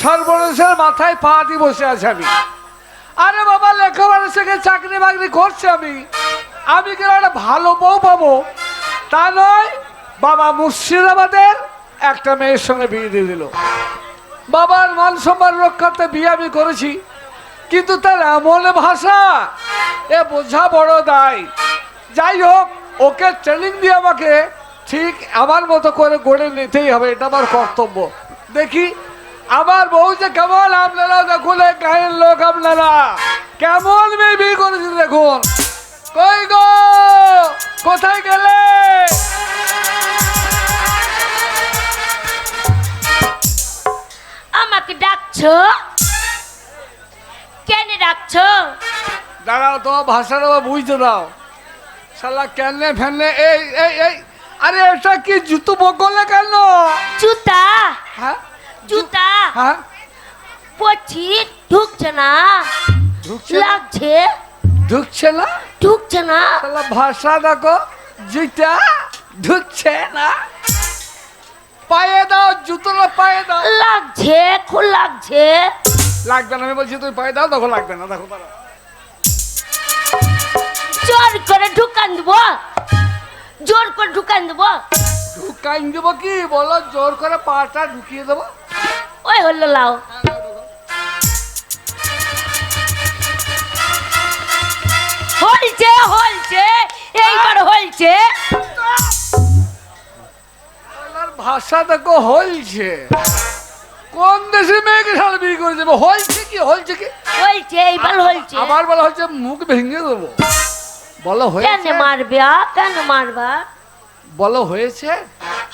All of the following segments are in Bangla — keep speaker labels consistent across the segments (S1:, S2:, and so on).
S1: সর্বনাশের মাথায় পা দিয়ে বসে আছি আমি। আরে বাবা, লেখাপড়া শিখে চাকরি বাকরি করছি আমি, আমি কেন একটা ভালো বউ পাবো তা নয়। বাবা মুর্শিদাবাদের একটা মেয়ের সঙ্গে বিয়ে দিয়ে দিল। বাবার মান সম্মান রক্ষার্থে বিয়ে আমি করেছি, কিন্তু তার এমন ভাষা, এ বোঝা বড় দায়। যাই হোক, ওকে ট্রেনিং দিয়ে আমাকে ঠিক আমার মতো করে গড়ে নিতেই হবে, এটা আমার কর্তব্য। দেখি আমার বউ যে কেমন, আপনারা দেখুন, এই গায়ের লোক আপনারা কেমন মেয়ে বিয়ে করেছি দেখুন। কই গো, কোথায় গেলে?
S2: আমাকে ডাকছো? কেন ডাকছো?
S1: দাঁড়াও তো, ভাষাটা বুঝতে দাও। শালা কেনে ফেনে, এই এই এই, আরে এটা কি জুতো বগলে কেন?
S2: জুতা?
S1: হ্যাঁ
S2: জুতা
S1: হ্যাঁ,
S2: পড়ছি, ঢুকছে না।
S1: ঢুকছে না?
S2: লাগছে,
S1: ঢুকছে না?
S2: ঢুকছে না।
S1: শালা ভাষা দেখো, জুতা ঢুকছে না। পায়ে দাও, জুতোটা পায়ে দাও।
S2: লাগছে, খুব লাগছে।
S1: লাগবে না, আমি বলছি তুমি পায়ে দাও, দেখো লাগবে না। দেখো দাঁড়াও,
S2: জোর করে ঢুকান দেবো, জোর করে ঢুকান দেবো।
S1: ঢুকাই দেবো কি বলো? জোর করে পাটা ঢুকিয়ে দেবো।
S2: ওই হলো লাও। হলছে, হলছে, এইবার হলছে।
S1: ভাষা দেখো, হলছে। কোন দেশে মেয়েকে সারা বিয়ে করে দেবো? হলছে কি, হলছে কি?
S2: হলছে, এইবার হলছে।
S1: আবার বলা হচ্ছে মুখ ভেঙে দেবো। বলো
S2: কেন
S1: হয়েছে?
S2: মারবে? কেন মারবা?
S1: বলো হয়েছে?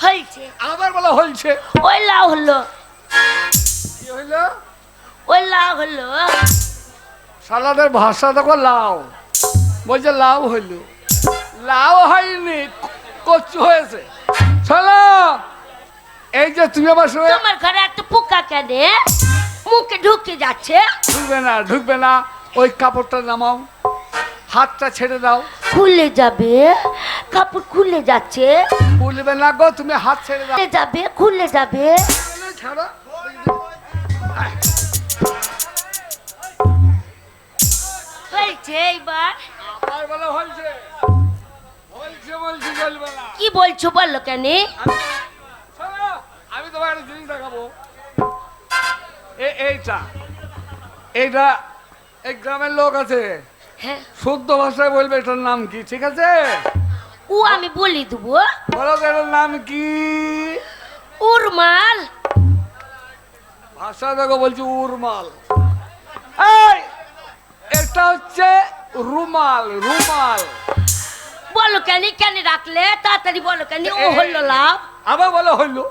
S2: হলছে।
S1: আবার বলো হলছে।
S2: ওই লাউ হলো,
S1: কি হইলো?
S2: ওই লাউ হলো।
S1: সালাদের ভাষা দেখো, লাউ বলছে, লাউ হইল। লাউ হয়নি, কচু হয়েছে। চলো, এই যে তুমি আমার সঙ্গে।
S2: তোমার ঘরে এত পোকা কেন? মুখে ঢুকে যাচ্ছে।
S1: ঢুকবে না, ঢুকবে না। ওই কাপড়টা নামাও, হাতটা ছেড়ে দাও।
S2: খুলে যাবে, কাপড় খুলে যাচ্ছে।
S1: খুলবে না গো, তুমি হাত ছেড়ে দাও।
S2: খুলে যাবে, খুলে যাবে।
S1: ছাড়ো।
S2: হয়েছে এইবার।
S1: আবার বলো হয়েছে। হয়েছে বলছি, বলবে না।
S2: কি বলছো বললো কেন?
S1: শোনো, আমি তোমার একটা জিনিস দেখাবো। এইটা এইটা এই গ্রামের লোক আছে,
S2: হ্যাঁ,
S1: শুদ্ধ ভাষায় বলবে এটার নাম কি, ঠিক আছে?
S2: ও আমি বলি দেবো।
S1: বলো তো এটার নাম কি?
S2: উরমাল।
S1: ভাষা দেখো, বলছি উরমাল। এই, এটা হচ্ছে রুমাল, রুমাল।
S2: বলো কেন? কেন রাখলে? তাড়াতাড়ি বলো কেন? ও হলো লাভ।
S1: আবার বলো হইলো।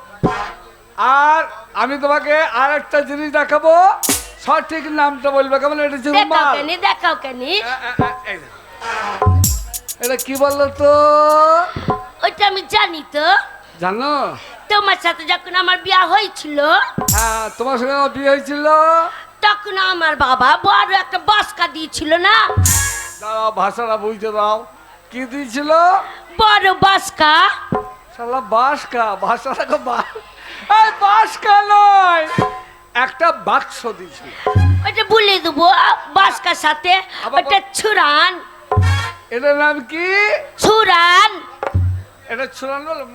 S1: আর আমি তোমাকে আর একটা জিনিস দেখাবো, সঠিক নামটা বলবে কেমন? এটা হচ্ছে
S2: দেখাও
S1: রুমাল।
S2: কেন? দেখাও কেন?
S1: এই দেখো। এটা কি বললো তো?
S2: ওইটা আমি জানি তো।
S1: জানো?
S2: তোমার সাথে যখন আমার বিয়ে হয়েছিল,
S1: হ্যাঁ, তোমার সঙ্গে আমার বিয়ে হয়েছিল।
S2: তখন আমার বাবা বড় একটা বস্কা দিয়েছিল না?
S1: দাঁড়াও, ভাষাটা বুঝতে দাও। কি দিয়েছিল?
S2: বড় বস্কা।
S1: শালা বাসকা, ভাষাটাকে বাসকা নয়, একটা বাক্স দিয়েছিল।
S2: ওইটা বলে দেবো, বস্কার সাথে ওইটা ছুরান।
S1: এটার নাম কি?
S2: ছুরান।
S1: এটা ছুরান বলো?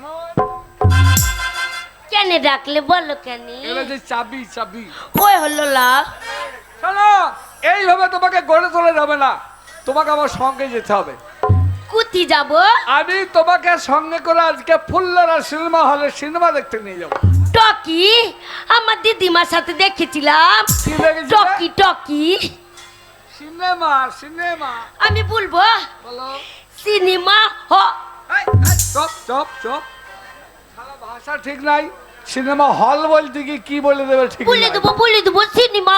S2: কেন ডাকলে বলো কেন?
S1: এটা যে চাবি, চাবি।
S2: ওই হলো লাভ।
S1: শোনো, এইভাবে তোমাকে গড়ে তোলা যাবে না, তোমাকে আমার সঙ্গে যেতে হবে।
S2: কুতি যাব?
S1: আমি তোমাকে সঙ্গে করে আজকে ফুল্লরা সিনেমা হলে সিনেমা দেখতে নিয়ে যাবো।
S2: টকি? আমার দিদিমার সাথে দেখেছিলাম।
S1: কি দেখেছিলে?
S2: Talkie, talkie.
S1: Cinema, cinema.
S2: আমি বলবো
S1: বলো।
S2: সিনেমা
S1: চপ চপ চপ, সারা ভাষা ঠিক নাই। সিনেমা হল বলতে কি বলে দেবে? ঠিক
S2: বলে দেবো, বলে দেবো সিনেমা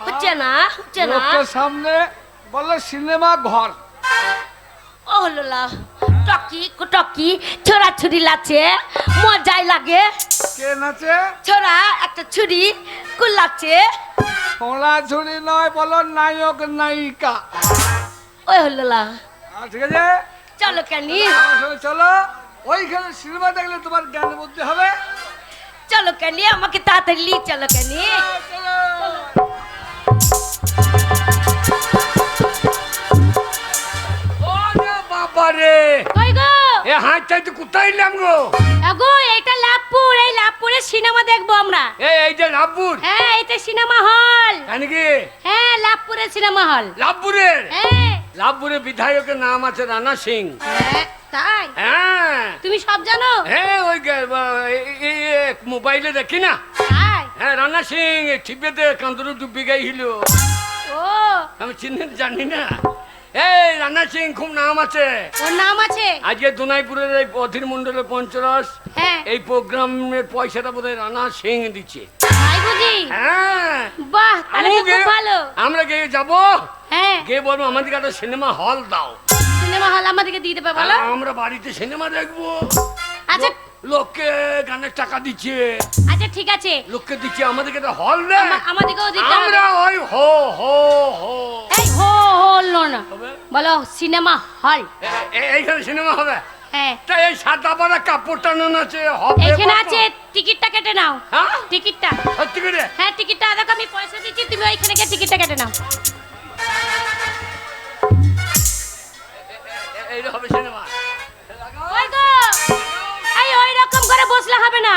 S2: হচ্ছে না, হচ্ছে না।
S1: লোকের সামনে বলো সিনেমা ঘর।
S2: ও হলো লাভ। টকি, টকি, ছোড়া ছুরি লাচ্ছে, মজাই লাগে।
S1: কে নাচে?
S2: ছোড়া একটা ছুরি কুলাচ্ছে।
S1: ছোড়া ছুরি নয়, বলো নায়ক নায়িকা।
S2: ওই হলো লাভ।
S1: ঠিক আছে,
S2: চলো কেন?
S1: আমার সঙ্গে চলো। ওইখানে সিনেমা দেখলে তোমার জ্ঞান বুদ্ধি হবে।
S2: চলো কেন আমাকে তাড়াতাড়ি নিয়ে চলো কেন
S1: বাবারে
S2: কই গো
S1: এ হাত চাইতে কোথায় এলাম গো?
S2: আগো এটা লাভপুর এই লাভপুরে সিনেমা দেখবো আমরা
S1: এই যে লাভপুর
S2: হ্যাঁ এটা সিনেমা হল
S1: নাকি?
S2: হ্যাঁ লাভপুরের সিনেমা হল
S1: লাভপুরের
S2: হ্যাঁ
S1: লাভপুরের বিধায়কের নাম আছে রানা সিং।
S2: তাই
S1: হ্যাঁ
S2: তুমি সব জানো
S1: হ্যাঁ ওই মোবাইলে দেখি না।
S2: তাই
S1: হ্যাঁ রানা সিং ঠিপেতে কান্দরু ডুবি গাইছিল।
S2: ও
S1: আমি চিনি জানি না। এই রানা সিং খুব নাম আছে।
S2: ওর নাম আছে
S1: আজকে দুনাইপুরের এই অধীর মন্ডলের পঞ্চরস
S2: হ্যাঁ
S1: এই প্রোগ্রামের পয়সাটা বোধহয় রানা সিং দিচ্ছে।
S2: তাই বুঝি
S1: হ্যাঁ
S2: বাহ তাহলে তো খুব ভালো
S1: আমরা গিয়ে যাবো
S2: হ্যাঁ
S1: গিয়ে বলবো আমাদেরকে একটা সিনেমা হল দাও।
S2: সিনেমা হল আমাদেরকে দিয়ে দেবে বলো
S1: আমরা বাড়িতে সিনেমা দেখবো।
S2: আচ্ছা
S1: লোককে গানের টাকা দিচ্ছে,
S2: আচ্ছা ঠিক আছে
S1: লোককে দিচ্ছে, আমাদেরকে একটা হল দেয়।
S2: আমাদেরকেও দিতে হবে
S1: আমরা ওই হো হো হো
S2: এই হো হল না
S1: হবে?
S2: বলো সিনেমা হল
S1: এইখানে সিনেমা হবে।
S2: হ্যাঁ
S1: তাই এই সাদা পাড়া কাপড় টানানো আছে হবে
S2: এখানে
S1: কত?
S2: আছে টিকিটটা কেটে নাও
S1: হ্যাঁ
S2: টিকিটটা
S1: সত্যি করে
S2: হ্যাঁ টিকিটটা দেখো আমি পয়সা দিচ্ছি তুমি ওইখানে গিয়ে টিকিটটা কেটে নাও
S1: এই হবে সিনেমা।
S2: ওই গো এই ওই রকম করে বসলে হবে না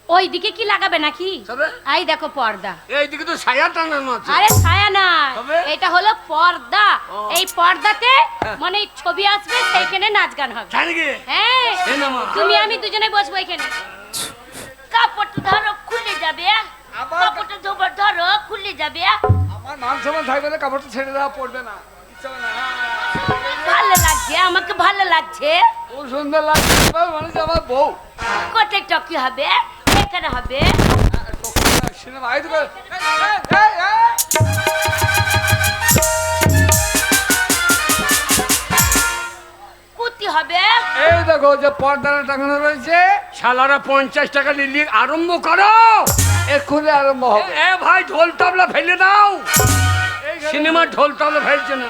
S2: ওই দিকে কি লাগাবে নাকি
S1: তবে?
S2: এই দেখো পর্দা
S1: এইদিকে তো ছায়া টানানো আছে।
S2: আরে ছায়া না
S1: তবে?
S2: এটা হলো পর্দা
S1: ও।
S2: এই পর্দাতে
S1: হ্যাঁ।
S2: মানে ছবি আসবে সেইখানে নাচ গান হবে
S1: তাই নাকি?
S2: হ্যাঁ
S1: সিনেমা।
S2: তুমি আমি দুজনে বসবো এখানে কাপড়টা ধরো খুলে যাবে
S1: আবার-
S2: কাপড়টা ধরো খুলে যাবে
S1: আমার মান সম্মান থাকবে না, কাপড়টা ছেড়ে দেওয়া পড়বে না। ইচ্ছা হবে না।
S2: ভালো লাগছে আমাকে ভালো লাগছে
S1: খুব সুন্দর লাগছে। মানে যে আমার বউ
S2: কোথায় টকি হবে এখানে হবে
S1: সিনেমা এই তো করে। এই, এই।
S2: কুতি হবে
S1: এই দেখো যে পর্দাটা টাঙানো রয়েছে, শালারা 50 টাকা নিলি আরম্ভ করো, এক্ষুনি আরম্ভ হবে। এ ভাই ঢোল তাবলা ফেলে দাও। সিনেমার ঢোল তাবলা ফেলছে না,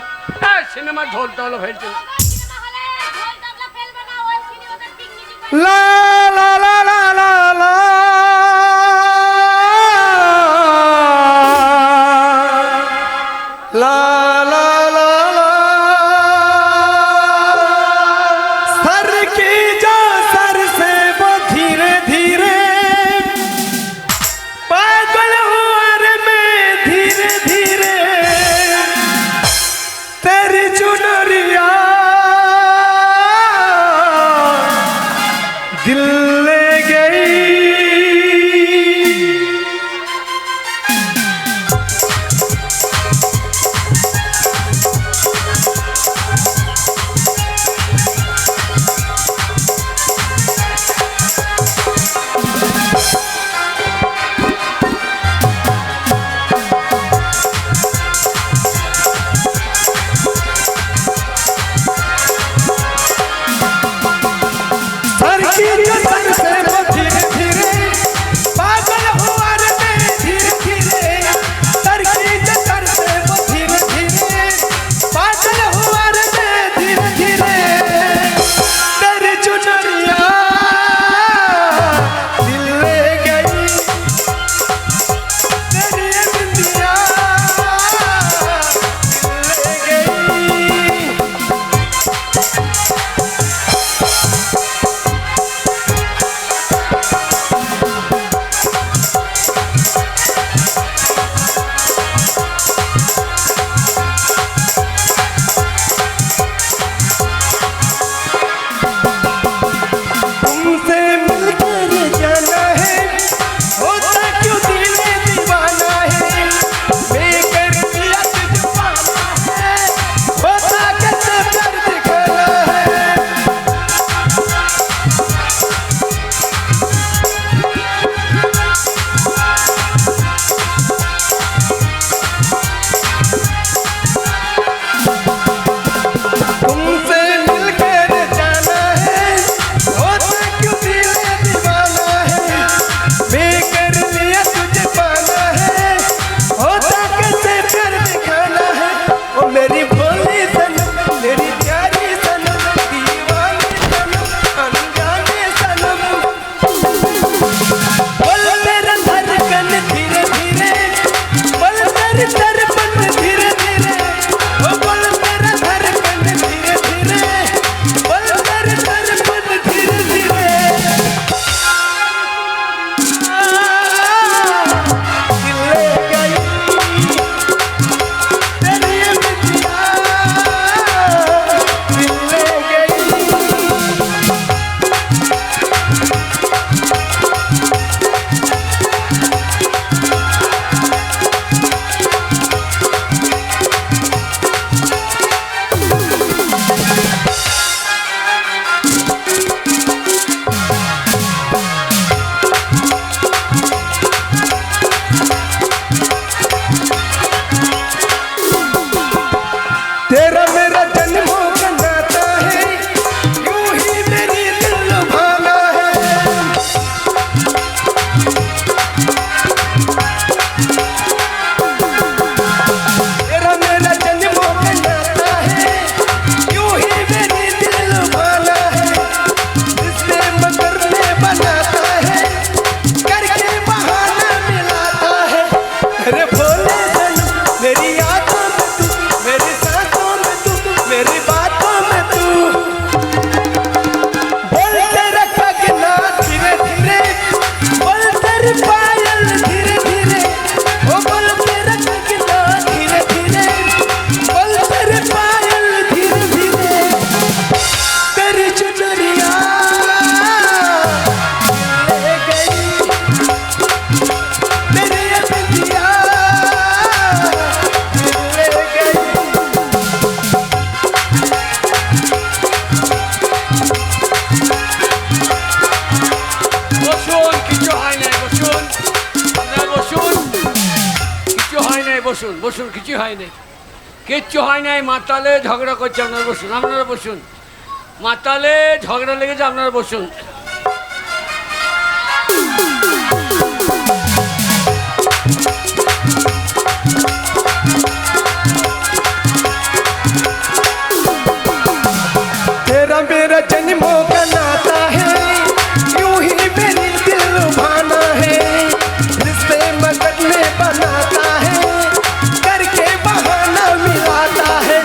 S1: সিনেমার ঢোল তাবলা ফেলছে না।
S2: সিনেমা হলে ঢোল তাবলা ফেলবে না ওই সিনেমাতে পিকনিক
S1: লা লা লা লা লা লা লা লা লা লা
S3: सर की जो सर से वो धीरे धीरे पागल हुआ रे मैं धीरे धीरे तेरी चुनरिया दिल ले गई
S1: কিচ্ছু হয় নাই, কিচ্ছু হয় নাই। মাতালে ঝগড়া করছে, আপনারা বসুন, আপনারা বসুন। মাতালে ঝগড়া লেগেছে, আপনারা বসুন।
S3: तेरा मेरा जन्मों का नाता है, यूं ही मेरी दिल लुभाना है, रिश्ते मगन में बनाता है, करके बहाना मिलाता है।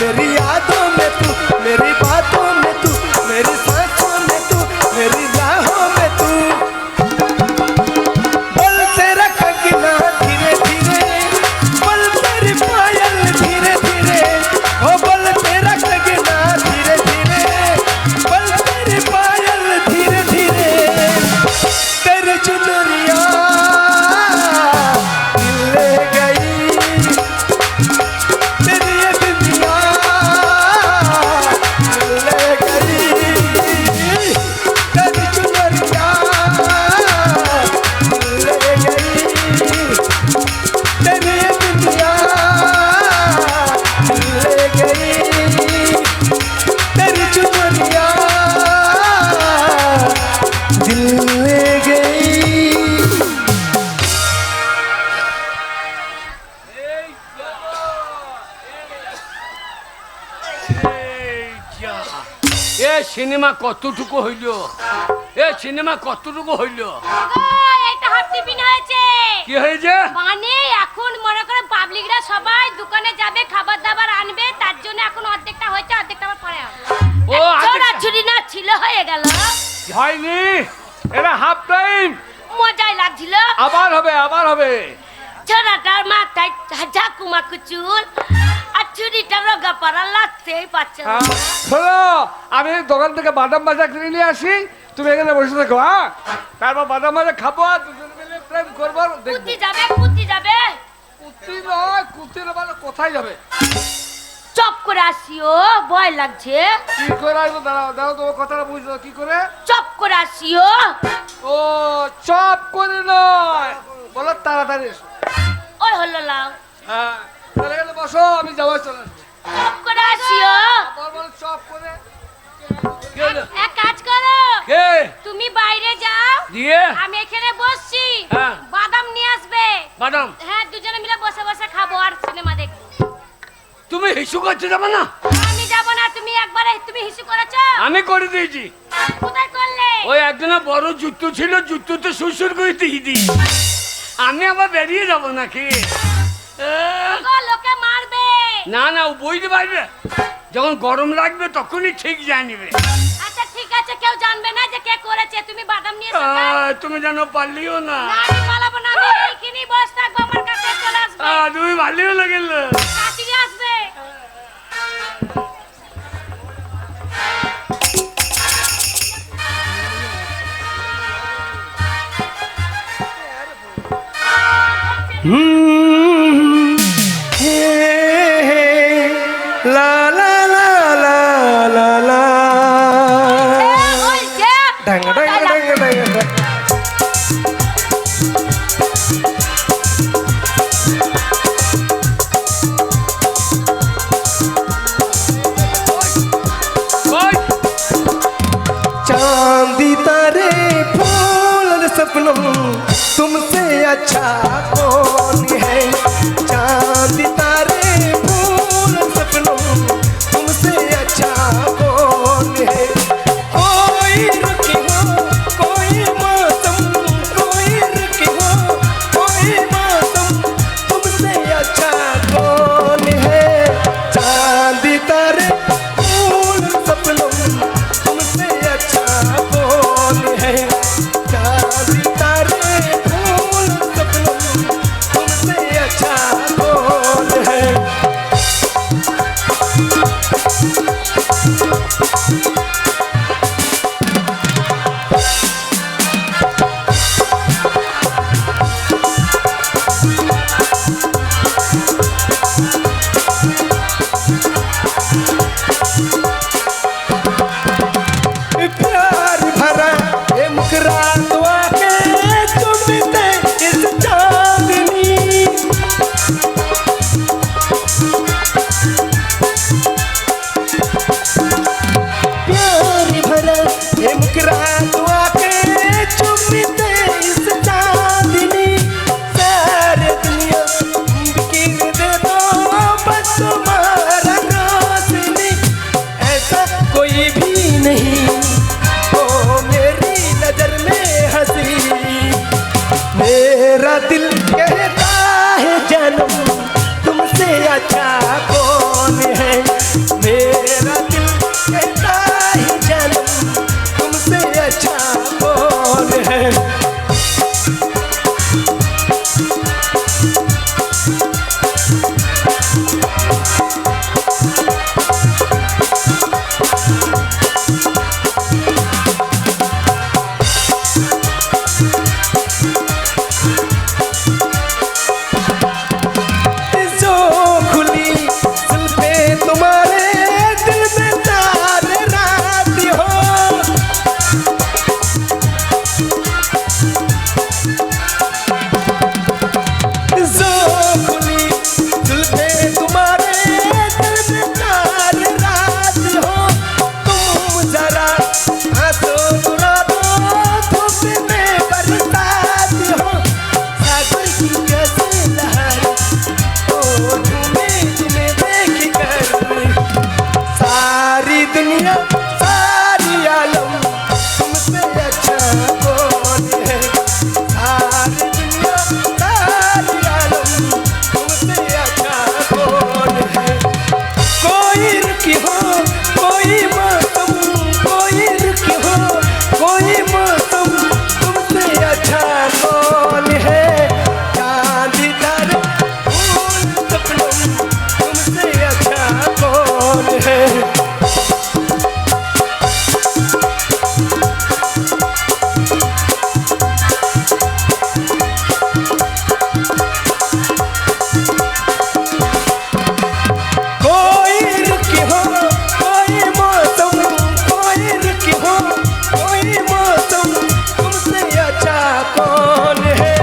S3: मेरी यादों में तू, मेरी बातों में तू, मेरी सांसों में तू, मेरी राहों में तू। बोल तेरा कंगना धीरे धीरे, बोल तेरी पायल धीरे धीरे, ओ बोल तेरा कंगना धीरे धीरे, बोल तेरी पायल धीरे धीरे। तेरे चुनरिया दिल ले गई, तेरी ये बिंदिया दिल ले गई, तेरी चुनरिया दिल ले गई, तेरी ये बिंदिया दिल ले गई, तेरी चुनरिया दिल ले गई।
S1: এ সিনেমা কতটুকু হইল? এ সিনেমা কতটুকু হইল?
S2: একটা হাফ টিফিন হয়েছে।
S1: কি হয়েছে?
S2: মানে এখন মনে করে পাবলিকরা সবাই দোকানে যাবে, খাবার দাবার আনবে, তার জন্য এখন অর্ধেকটা হয়েছে, অর্ধেকটা আবার পরে হবে।
S1: ও,
S2: চোরা চুরি না ছিল, হয়ে গেল।
S1: হয়নি, এটা হাফ টাইম।
S2: মজাই লাগছিল।
S1: আবার হবে, আবার হবে।
S2: ছোড়াটার মাথায় ঝাঁকুমাকু চুল, আর চুরিটা রোগা পড়া লাগতেই পারছে না।
S1: শোনো, আমি দোকান থেকে বাদাম ভাজা কিনে নিয়ে আসি, তুমি এখানে বসে থাকো। হ্যাঁ, তারপর বাদাম ভাজা খাবো, আর দুজনে মিলে প্রেম করবো।
S2: কুতি যাবে, কুতি যাবে।
S1: কুত্তি নয়, কুত্তি না, মানে কোথায় যাবে?
S2: চপ করে আসিও, ভয় লাগছে।
S1: কি করে আসবো? দাঁড়াও দাঁড়াও, তোমার কথাটা বুঝলো কি করে?
S2: চপ করে আসিও।
S1: ও, চপ করে নয়, বলো তাড়াতাড়ি এসো।
S2: ওই হলো লাও।
S1: হ্যাঁ, তাহলে এখানে বসো, আমি যাবো, চলে আসবো।
S2: চপ করে আসিও।
S1: আবার বলো চপ করে। কি হলো?
S2: এক কাজ করো,
S1: কে?
S2: তুমি বাইরে যাও,
S1: দিয়ে
S2: আমি এখানে বসছি।
S1: হ্যাঁ।
S2: বাদাম নিয়ে আসবে।
S1: বাদাম?
S2: হ্যাঁ, দুজনে মিলে বসে বসে খাবো আর সিনেমা দেখবো।
S1: তুমি হিসু করতে যাবে না?
S2: আমি যাবো না, তুমি একবারে তুমি হিসু করেছো।
S1: আমি করে দিয়েছি।
S2: কোথায় করলে?
S1: ওই একজনের বড় জুতো ছিল, জুতোতে শ্বশুর করে দিয়ে দিই। আমি আবার বেরিয়ে যাব নাকি?
S2: গো, লোকে মারবে।
S1: না না, ও বুঝতে পারবে, যখন গরম লাগবে তখনই ঠিক জানিবে।
S2: আচ্ছা ঠিক আছে, কেউ জানবে না যে কে করেছে। তুমি বাদাম নিয়ে এসো।
S1: তুমি জানো পারলিও না।
S2: না, আমি পালাবো না, আমি এইখানেই বসে থাকবো, আমার কাছে চলে আসবে।
S1: তুমি পারলিও না গেল।
S2: তাড়াতাড়ি আসবে।
S3: লা লা লা লা লা লা
S2: ওই যে
S3: ডাং ডাং ডাং ডাং ডাং।
S1: ওই,
S3: चांदी तारे फूल और सपनों तुमसे अच्छा कौन है। चांदी तारे फूल और सपनों तुमसे अच्छा कौन है। कोई रुकी हो कोई मौसम, कोई रुकी हो कोई मौसम तुमसे अच्छा कौन है। चांदी तारे फूल और सपनों तुमसे अच्छा कौन है। चांदी तारे फूल सपनों मेरा दिल कहता है जानम तुमसे अच्छा कौन है। जो खुली जुल्फें तुम्हारे दिल में तार रात हो, जो खुली जुल्फें तुम्हारे दिल में तार रात हो, तुम जरा आंसू गिरा दो धूप में बरसात हो, सागर की कैसे लहर तुम्हें देख कर सारी दुनिया सारी आलम तुमसे अच्छा कौन है। सारी दुनिया सारी आलम तुमसे अच्छा कौन है। कोई रुकी हो कोई मौसम, कोई रुकी हो कोई मौसम तुमसे अच्छा कौन है। चांदी तारे फूल सपनम तुमसे अच्छा कौन है। कोई रुकी हो कोई मौसम, कोई रुकी हो कोई मौसम तुमसे अच्छा कौन है।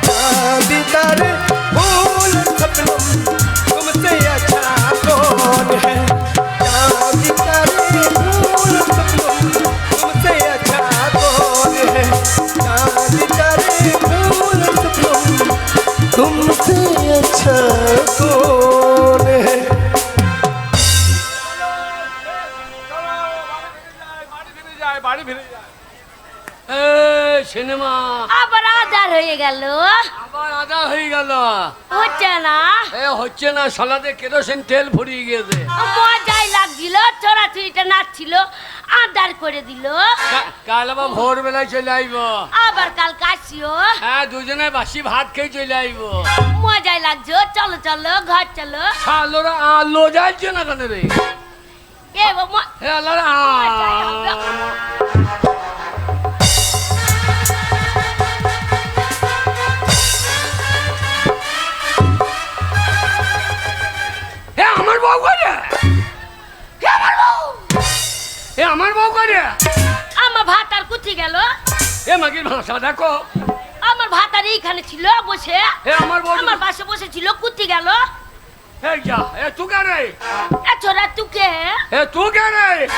S3: चांदी तारे फूल सपनम तुमसे अच्छा कौन है। चांदी तारे फूल सपनम तुमसे अच्छा कौन है। चांदी तारे फूल सपनम तुमसे अच्छा कौन है।
S1: বাড়ি ফিরে যায়। এই সিনেমা
S2: আবার আদার হয়ে গেল,
S1: আবার আদা হয়ে গেল।
S2: হচ্ছে না।
S1: এ হচ্ছে না, সালাদে কেরোসিন তেল ফুরিয়ে গেছে।
S2: মজাই লাগছিল, চোরাচুরিটা নাচছিল, আদার করে দিল।
S1: কাল আবার ভোরবেলায় চলে আইব।
S2: আবার কাল কাশিও,
S1: হ্যাঁ, দুজনে বাসি ভাত খেয়ে চলে আইব।
S2: মজাই লাগছে। চলো চলো ঘর চলো।
S1: শালোরা আলো যাচ্ছে না কেন রে?
S2: এ বাবা,
S1: হে আল্লাহর হে আমার বউ করে, হে আমার বউ, হে আমার বউ করে।
S2: আমার ভাত আর কুচি গেল।
S1: এ মাগির ভাষা দেখো।
S2: আমার ভাত আর এইখানে ছিল বসে,
S1: হে আমার বউ,
S2: আমার পাশে বসেছিল, কুচি গেল।
S1: হে যা, এ তু কে রে?
S2: এ ছোড়া তুকে,
S1: এ তু কে রে?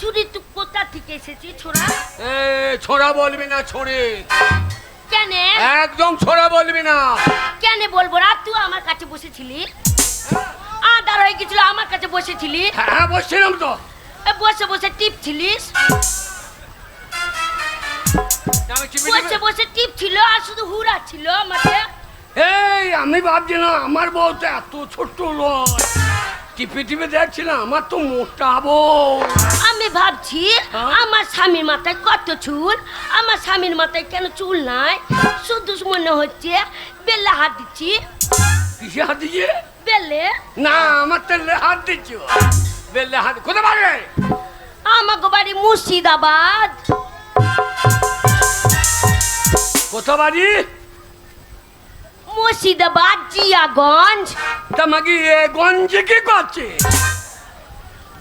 S2: চুরি তু কোথা থেকে এসেছি ছোড়া?
S1: এ ছোড়া বলবি না, ছোড়ে
S2: কেন?
S1: একদম ছোড়া বলবি না।
S2: কেন বলবো না? তুই আমার কাছে বসেছিলি, আদার হয়ে গেছিল, আমার কাছে বসেছিলি।
S1: হ্যাঁ বসছিলাম তো।
S2: এ বসে বসে টিপছিলিস,
S1: আমি চিপে
S2: বসে
S1: চিপে-
S2: বসে টিপছিল আর শুধু হুড়া ছিল আমাকে।
S1: এই আমি ভাবছি না আমার বউ তো এত ছোট্ট নয়। টিপে টিপে দেখছিলাম আমার তো মোটা বউ।
S2: আমি ভাবছি
S1: হ্যাঁ?
S2: আমার স্বামীর মাথায় কত চুল, আমার স্বামীর মাথায় কেন চুল নাই? শুধু মনে হচ্ছে বেলে হাত দিচ্ছি।
S1: কিসে হাত দিয়ে?
S2: বেলে
S1: না, আমার তেলে হাত দিচ্ছ। বেলে হাত কোথায় পারে?
S2: আমাকে বাড়ি মুর্শিদাবাদ।
S1: কোথায় বাড়ি?
S2: মুর্শিদাবাদ জিয়াগঞ্জ।
S1: তা মাগি এ গঞ্জে কি করছে?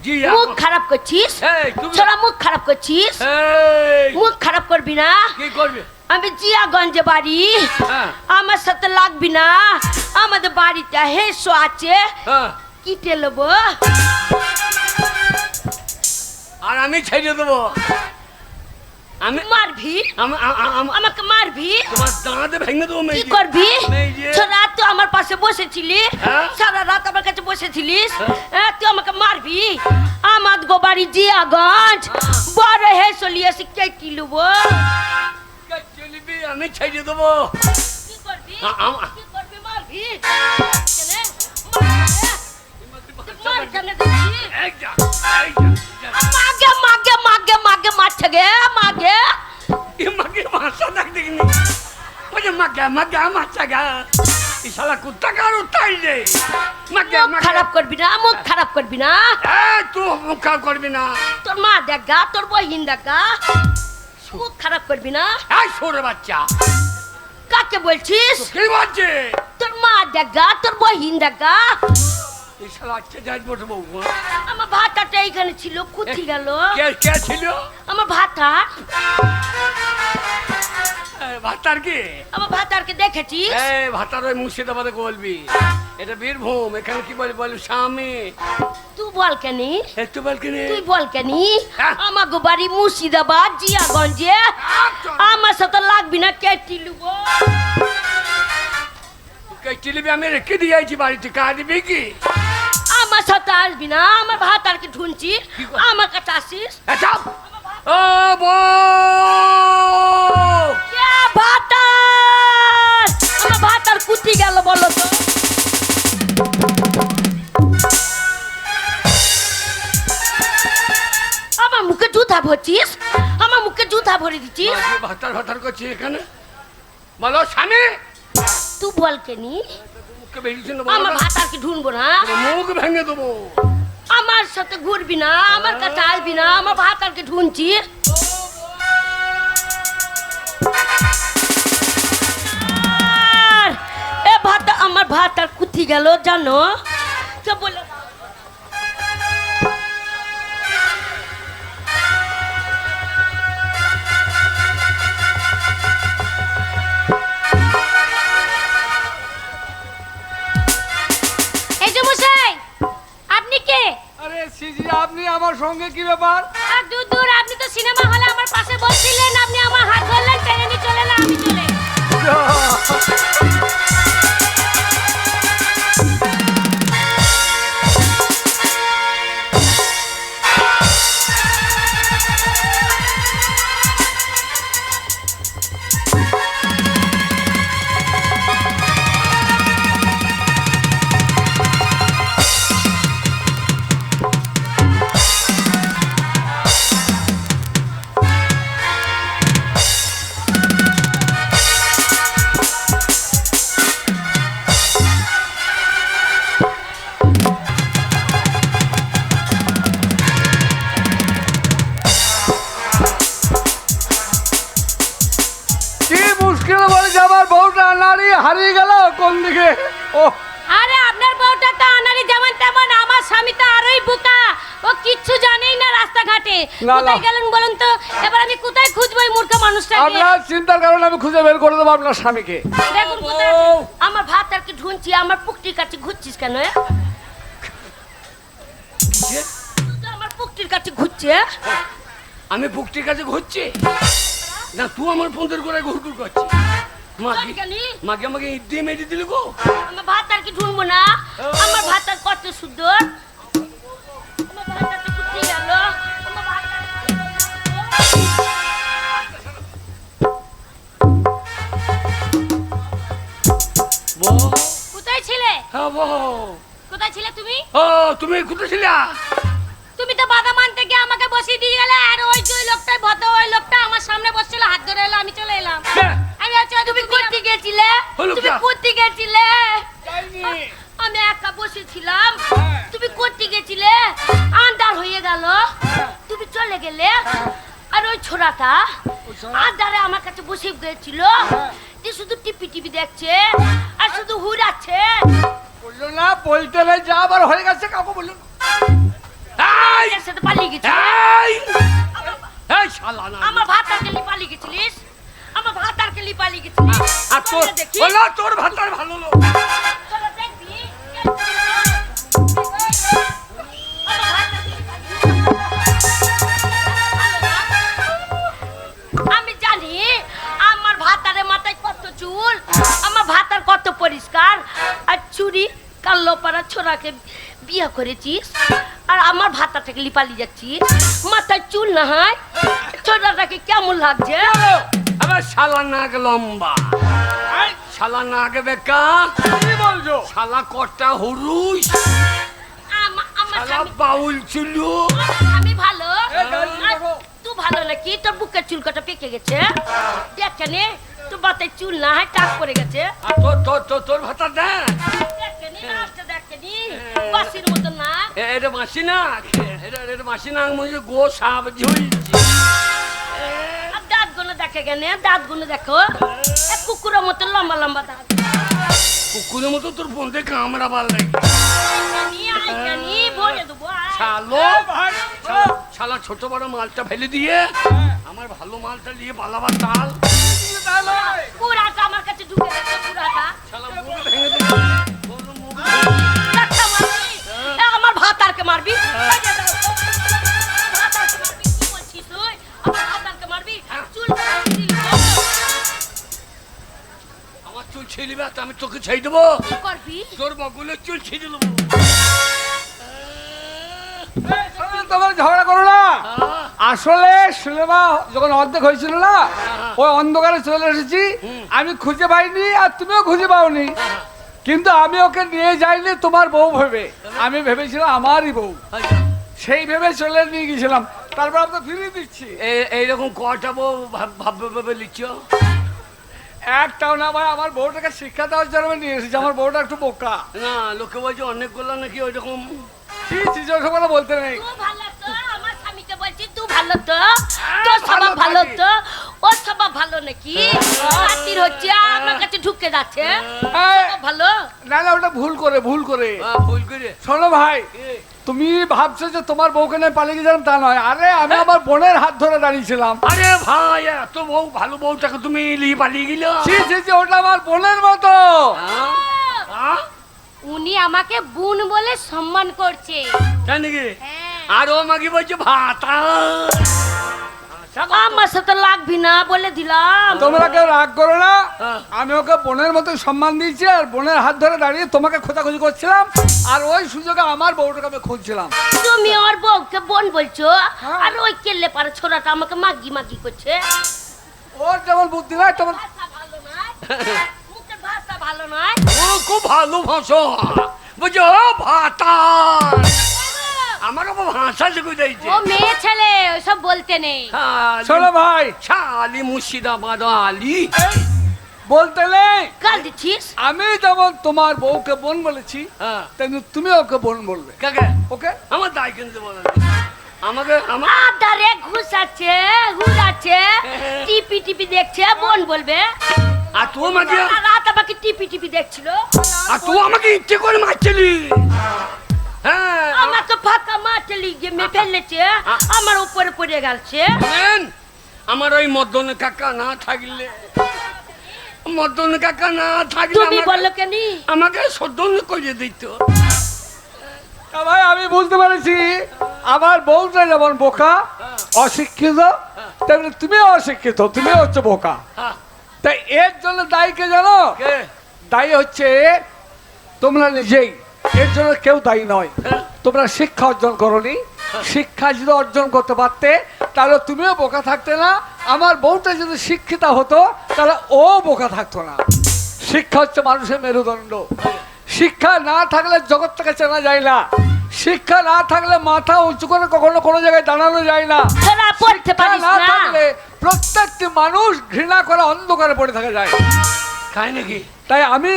S1: জিয়া
S2: মুখ খারাপ করছিস
S1: এই তুমি
S2: ছোড়া, মুখ খারাপ করছিস।
S1: এই
S2: মুখ খারাপ করবি না।
S1: কি করবে?
S2: আমি জিয়াগঞ্জে বাড়ি,
S1: হ্যাঁ
S2: আমার সাথে লাগবি না। আমাদের বাড়িতে হেসো আছে,
S1: হ্যাঁ,
S2: কিটে নেবো।
S1: আর আমি ছেড়ে দেবো। আমি
S2: মারবি আমাকে, মারবি।
S1: তোমার দাঁত ভেঙে দেবো।
S2: কি করবি?
S1: মেয়ে
S2: সারা রাত তুই আমার পাশে বসেছিলি,
S1: হ্যাঁ?
S2: সারা রাত আমার কাছে বসেছিলিস।
S1: হ্যাঁ।
S2: তুই আমাকে মারবি। আমার গো বাড়ি জিয়াগঞ্জ, বড় হেসো লিয়ে শিখে কি লুবো।
S1: চলবি, আমি ছেড়ে দেবো।
S2: কি করবি?
S1: আ- আ-
S2: কি করবি? মারবি। কেনে? সামনে দেখছি
S1: এই যা, এই যা, যা।
S2: মাগে মাগে মাগে মাগে মারছে গে মাগে
S1: এ মাকে মারছা দেখ দেখিনি ওই মাকে মাকে মারছা গা এই শালা কুত্তা কারো তাই রে মাকে
S2: মুখ
S1: মাকে
S2: খারাপ করবি না মুখ খারাপ করবি না
S1: এই তুই মুখ খারাপ করবি না
S2: তোর মা দেখ গা তোর বহিন দেখ গা মুখ খারাপ করবি না
S1: এই সরে বাচ্চা
S2: কাকে বলছিস
S1: কি বলছে
S2: তোর মা দেখ গা তোর বহিন দেখ গা
S1: এই শালা আজকে যাই বসবো
S2: আমার ভাতাটা এইখানে ছিল কুথি গেল
S1: কে কে ছিল
S2: আমার ভাতা
S1: ভাতার কি
S2: আমার ভাতারকে দেখেছিস
S1: এই ভাতার ওই মুর্শিদাবাদে বলবি এটা বীরভূম এখানে কি বলি বলি স্বামী
S2: তুই বল কেনি
S1: একটু বল কিনে
S2: তুই বল কেনি
S1: হ্যাঁ।
S2: আমার গো বাড়ি মুর্শিদাবাদ জিয়াগঞ্জে আমার সাথে লাগবি না কেটি লুবো
S1: টিলিবি আমি রেখে দিয়েছি বাড়িতে কাজ দিবি কি
S2: আমার সাথে আসবি না আমার ভাতারকে ঢুনছি
S1: কি কর-
S2: আমার কাছে আসিস
S1: আচ্ছা ও বউ
S2: কে ভাতার আমার ভাতার কুতি গেল বলো তো আমার মুখে জুতা ভরছিস আমার মুখে জুতা ভরে দিচ্ছিস
S1: ভাতার ভাতার করছি এখানে বলো স্বামী
S2: তুই বল কেনি
S1: মুখে বেরিয়েছে না
S2: আমার ভাতারকে ঢুনবো না
S1: মুখ ভেঙে দেবো
S2: আমার সাথে ঘুরবি না আমার কাছে আসবি না আমার ভাতারকে ঢুনছি আর এ ভাতা আমার ভাতার কুথি গেল জানো কে বলে
S4: এই যে মশাই আপনি কে
S1: আরে সিজি আপনি আমার সঙ্গে কি ব্যাপার
S4: আর দূর দূর আপনি তো সিনেমা হলে আমার পাশে বসছিলেন আপনি আমার হাত ধরলেন টেনে নিয়ে চলে এলাম আমি চলে
S1: কি মুশকিল বলে আমার বউটা নারী হারিয়ে গেল কোন দিকে ও
S4: আরে আপনার বউটা তো আনারি যেমন তেমন আমার স্বামী তো আরোই বোকা ও কিচ্ছু জানেই না রাস্তাঘাটে
S1: না,
S4: কোথায়
S1: না।
S4: গেলেন বলুন তো এবার আমি কোথায় খুঁজবো এই মূর্খ মানুষটাকে
S1: আপনার চিন্তার কারণে আমি খুঁজে বের করে দেবো আপনার স্বামীকে
S4: দেখুন কোথায়
S2: আমার ভাতারকে ঢুনছি আমার পুকটির কাছে ঘুরছিস কেন এ? তুই তো আমার পুকটির কাছে ঘুরছে
S1: আমি পুকটির কাছে ঘুরছি না তুই আমার পন্থের করে ঘুরঘুর করছিস মাকে
S2: কেনি
S1: মাকে আমাকে ইট দিয়ে মেরে দিলি গো
S2: আমার ভাতারকে ঢুনবো না আমার ভাতার কত সুন্দর আমার ভাতারটা কুথি গেল আমার ভাতার
S1: বউ
S4: কোথায় ছিলে
S1: হ্যাঁ বউ
S4: কোথায় ছিলে তুমি
S1: ও তুমি কোথায় ছিলা
S4: তুমি তো বাদাম আনতে গিয়ে আমাকে বসিয়ে দিয়ে গেলে আর ওই যে লোকটাই ভদ্র ওই লোকটা আমার সামনে বসছিল হাত ধরে এলো আমি চলে এলাম
S1: হ্যাঁ।
S4: আমি আচ্ছা
S2: তুমি করতে গেছিলে
S1: হলো
S2: তুমি
S1: কা?
S2: করতে গেছিলে
S1: যাইনি
S2: আমি একা বসেছিলাম তুমি করতে গেছিলে আন্ধার হয়ে গেল তুমি চলে গেলে আর ওই ছোড়াটা আন্ধারে আমার কাছে বসে গেছিল যে শুধু টিপি টিপি দেখছে আর শুধু হুড়াচ্ছে
S1: বললো না বলতে নাই যা আবার হয়ে গেছে কাউকে বললো না এই
S2: এর সাথে পালিয়ে গেছিল
S1: এই এই শালা না
S2: আমার ভাতারকে লি পালিয়ে গেছিলিস আমার ভাতারকে লি পালিয়ে গেছিলিস
S1: আর তোর
S2: চলে দেখি
S1: বলো তোর ভাতার ভালো লোক
S2: চলো দেখবি আমি জানি আমার ভাতারের মাথায় কত চুল আমার ভাতার কত পরিষ্কার আর চুরি কাল্লো পাড়া ছোড়াকে বিয়ে করেছিস আর আমার ভাতাটাকে লিপালি যাচ্ছিস মাথায় চুল না হয় ছোড়াটাকে কেমন লাগছে
S1: আবার শালা নাক লম্বা শালা নাক বেকা
S3: কি বলছো
S1: শালা কটা হরুস
S2: আমার
S1: শালা
S5: বাউল ছিল।
S2: আমি ভালো
S1: এ, গাড়ি দেখো।
S2: তুই ভালো নাকি? তোর বুকের চুল কটা পেকে গেছে দেখেনে, তোর মাথায় চুল না হয় টাক পড়ে গেছে
S5: আর তোর ভাতা দেখ,
S2: দেখেনি, নাচটা দেখেনি, বাসির মতো না।
S5: এটা মাসি না, এটা মাসি না, মুঝে গো সাপ ঝুলছে।
S2: আর দাঁত গুলো দেখে গেনে, দাঁত গুলো দেখো, এক কুকুরের মতো লম্বা লম্বা দাঁত।
S5: কুকুরের মতো তোর বন্ধে কামড়া ভাল লাগে।
S2: আইকানি বলে দেবো আয়।
S5: শালো
S1: ভাই
S5: শালা ছোট বড় মালটা ফেলে দিয়ে আমার ভালো মালটা নিয়ে পালাবার তাল।
S2: পুরাটা আমার কাছে ঢুকে গেছে, পুরাটা
S5: শালা মুখ ভেঙে দেবে, বড় মুখ।
S2: একটা মারবি, এ, আমার ভাতারকে মারবি, এই যে দাও। ভাতারকে মারবি, কি বলছিস তুই? আমার ভাতারকে মারবি, চুল কাটবি,
S5: আমার চুল ছিঁড়িবে তো আমি তোকে ছেড়ে দেবো,
S2: কি করবি?
S5: তোর বগুলের চুল ছিঁড়ে দেবো।
S1: তোমার ঝগড়া করো না। আসলে সিনেমা যখন অর্ধেক হয়েছিল না, ওই অন্ধকারে চলে এসেছি, আমি খুঁজে পাইনি আর তুমিও খুঁজে পাওনি, কিন্তু আমি ওকে নিয়ে যাইনি তোমার বউ ভেবে, আমি ভেবেছিলাম আমারই বউ, সেই ভেবে চলে নিয়ে গেছিলাম, তারপর আমি তো ফিরিয়ে দিচ্ছি।
S5: এইরকম কটা বউ ভাববে লিচ্ছ?
S1: একটাও না ভাই, আমার বউটাকে শিক্ষা দেওয়ার জন্য আমি নিয়ে এসেছি, আমার বউটা একটু বোকা।
S5: না লোকে বলছে অনেকগুলো নাকি ওইরকম।
S1: কি চিজের কথা বলতে নেই।
S2: তুই ভালো তো, আমার স্বামীকে বলছি তুই ভালো তো, তোর স্বভাব ভালো তো, ওর স্বভাব ভালো নাকি? রাত্রির হচ্ছে আমার কাছে ঢুকে যাচ্ছে, স্বভাব ভালো।
S1: না না, ওটা ভুল করে ভুল করে।
S5: ভুল করে
S1: শোনো ভাই, তুমি ভাবছো যে তোমার বউকে নিয়ে পালিয়ে গেছিলাম, তা নয়। আরে আমি আমার বোনের হাত ধরে দাঁড়িয়েছিলাম।
S5: আরে ভাই এত বউ ভালো বউটাকে তুমি নিয়ে পালিয়ে গেল?
S1: ছি ছি ছি, ওটা আমার বোনের মতো।
S4: উনি আমাকে বোন বলে সম্মান করছে।
S5: তাই নাকি?
S4: হ্যাঁ।
S5: আর ও আমাকে বলছে ভাতা।
S2: আমার সাথে লাগবি না বলে দিলাম।
S1: তোমরা কেউ রাগ করো না,
S5: হ্যাঁ।
S1: আমি ওকে বোনের মতো সম্মান দিয়েছি, আর বোনের হাত ধরে দাঁড়িয়ে তোমাকে খোঁজাখুঁজি করছিলাম, আর ওই সুযোগে আমার বউটাকে আমি খুঁজছিলাম।
S2: তুমি ওর বউকে বোন বলছো,
S1: হ্যাঁ।
S2: আর ওই কেলে পারে ছোড়াটা আমাকে মাগি মাগি করছে।
S1: ওর যেমন বুদ্ধি নয় তেমন।
S2: ভাষা ভালো নয়, মুখের ভাষা ভালো নয়।
S5: ও খুব ভালো ভাষা বুঝো, ভাতা আমার আবার ভাষা শিখে দিয়েছে।
S4: ও মেয়ে ছেলে, ওইসব বলতে নেই।
S1: শোনো ভাই,
S5: শালি মুর্শিদাবাদ আলি।
S1: বলতে নেই,
S2: কাল দিচ্ছিস?
S1: আমি যেমন তোমার বউকে বোন বলেছি,
S5: হ্যাঁ
S1: তেমনি তুমি ওকে বোন বলবে।
S5: কাকে?
S1: ওকে?
S5: আমার দায় কিনতে বলেন আমাকে। আমার
S2: আদারে ঘুষাচ্ছে, ঘুরাচ্ছে, টিপি টিপি দেখছে, বোন বলবে।
S5: আর তুই আমাকে,
S2: সারা রাত আমাকে টিপি টিপি দেখছিল।
S5: আর তুই আমাকে ইচ্ছে করে মারছিলি। হ্যাঁ
S2: আমার তো ফাঁকা মারতে গিয়ে মে ফেলেছে, আমার উপরে পড়ে গেছে।
S5: শুনেন, আমার ওই মদন কাকা না থাকলে, মদন কাকা না থাকলে
S2: তুমি
S5: আমাকে-
S2: বললো কেন?
S5: আমাকে সদন করে দিত।
S1: তা ভাই আমি বুঝতে পেরেছি, আমার বউটা যেমন বোকা, অশিক্ষিত, তেমনি তুমিও অশিক্ষিত, তুমি হচ্ছে বোকা।
S5: হ্যাঁ,
S1: তাই এর জন্য দায়ী কে জানো?
S5: কে?
S1: দায়ী হচ্ছে তোমরা নিজেই, এর জন্য কেউ দায়ী নয়। তোমরা শিক্ষা অর্জন করনি, শিক্ষা যদি অর্জন করতে পারতে তাহলে তুমিও বোকা থাকতে না, আমার বউটা যদি শিক্ষিতা হতো তাহলে ও বোকা থাকতো না। শিক্ষা হচ্ছে মানুষের মেরুদণ্ড। শিক্ষা না থাকলে জগৎটাকে চেনা যায় না, শিক্ষা না থাকলে মাথা উঁচু করে কখনো কোনো জায়গায় দাঁড়ানো যায় না,
S2: তোরা পড়তে
S1: শিক্ষা
S2: পারিস
S1: না
S2: না।
S1: থাকলে প্রত্যেকটি মানুষ ঘৃণা করে অন্ধকারে পড়ে থাকা যায়।
S5: খাই নাকি?
S1: তাই আমি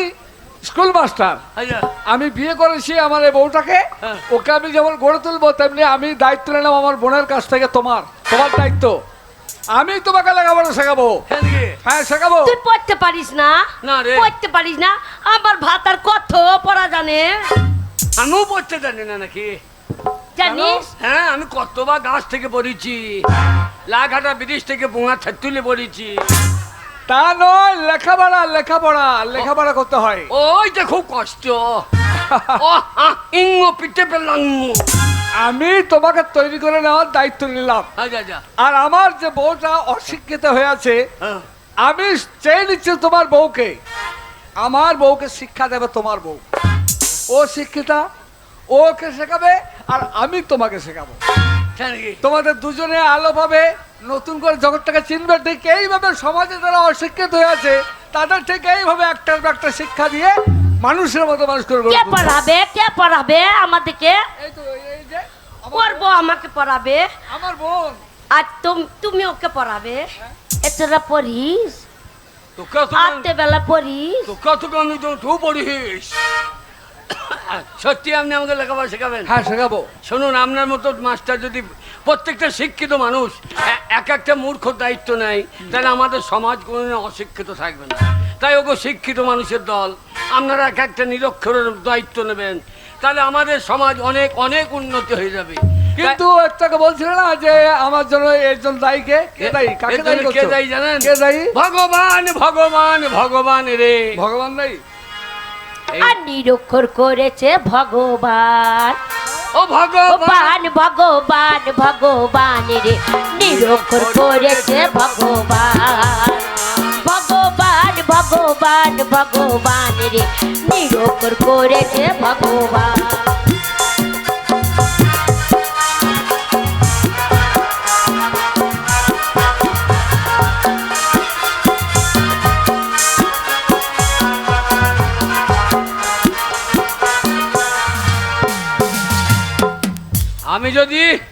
S1: স্কুল মাস্টার,
S5: আচ্ছা
S1: আমি বিয়ে করেছি আমার এই বউটাকে,
S5: হ্যাঁ।
S1: ওকে আমি যেমন গড়ে তুলবো তেমনি আমি দায়িত্ব নিলাম আমার বোনের কাছ থেকে। তোমার দায়িত্ব, আমি তোমাকে লেখাপড়া শেখাবো।
S5: খাই নাকি?
S1: হ্যাঁ শেখাবো।
S2: তুই পড়তে পারিস না?
S5: না রে।
S2: পড়তে পারিস না? আমার ভাতার কত পড়া জানে
S5: আমিও পড়তে জানি না নাকি?
S2: জানিস?
S5: হ্যাঁ, আমি কতবার গাছ থেকে পড়েছি, লাঘাটা ব্রিজ থেকে বোঙা তুলে পড়েছি।
S1: তা নয়, লেখাপড়া লেখাপড়া লেখাপড়া করতে হয়।
S5: ওইটা খুব কষ্ট। ও ইঙ্গ পিঠে পেলাম।
S1: আমি তোমাকে তৈরি করে নেওয়ার দায়িত্ব নিলাম,
S5: আচ্ছা আচ্ছা।
S1: আর আমার যে বউটা অশিক্ষিত হয়ে আছে,
S5: হ্যাঁ।
S1: আমি চেয়ে নিচ্ছি তোমার বউকে, আমার বউকে শিক্ষা দেবে তোমার বউ। ও শিক্ষিতা, ওকে শেখাবে আর আমি তোমাকে শেখাবো।
S5: খাই নাকি?
S1: তোমাদের দুজনে আলো পাবে, নতুন করে জগৎটাকে চিনবে। ঠিক এইভাবে সমাজে যারা অশিক্ষিত হয়ে আছে তাদের ঠিক এইভাবে একটার পর একটা শিক্ষা দিয়ে মানুষের মতো মানুষ করে গড়ে
S2: কে
S1: তুলবে।
S2: পড়াবে? কে পড়াবে আমাদেরকে?
S1: এই তো এই যে
S2: আমাকে পড়াবে
S1: আমার বোন।
S2: আর তুমি ওকে পড়াবে এতটা পড়িস
S5: তোকে
S2: আটতে বেলা পড়িস
S5: তোকে আমি তো তুই পড়িস। সত্যি আপনি আমাকে লেখাপড়া শেখাবেন?
S1: হ্যাঁ শেখাবো।
S5: শুনুন, আপনার মতো মাস্টার যদি প্রত্যেকটা শিক্ষিত মানুষ এক একটা মূর্খ দায়িত্ব নেয়, তাহলে আমাদের সমাজ কোনোদিন অশিক্ষিত থাকবে না। তাই ওকে শিক্ষিত মানুষের দল, আপনারা এক একটা নিরক্ষরের দায়িত্ব নেবেন, তাহলে আমাদের সমাজ অনেক অনেক উন্নতি হয়ে যাবে।
S1: কিন্তু একটাকে বলছিল না যে আমার জন্য এর জন্য দায়ী কে? কে দায়ী? কাকে
S5: এর
S1: দায়ী
S5: জন্য কে
S1: করছো?
S5: দায়ী জানেন?
S1: কে দায়ী?
S5: ভগবান ভগবান ভগবান রে।
S1: ভগবান দায়ী।
S2: আর নিরক্ষর করেছে ভগবান।
S5: ও ভগবান
S2: ভগবান ভগবান রে নিরক্ষর করেছে ভগবান। ভগবান ভগবান ভগবান রে নিরক্ষর করেছে ভগবান।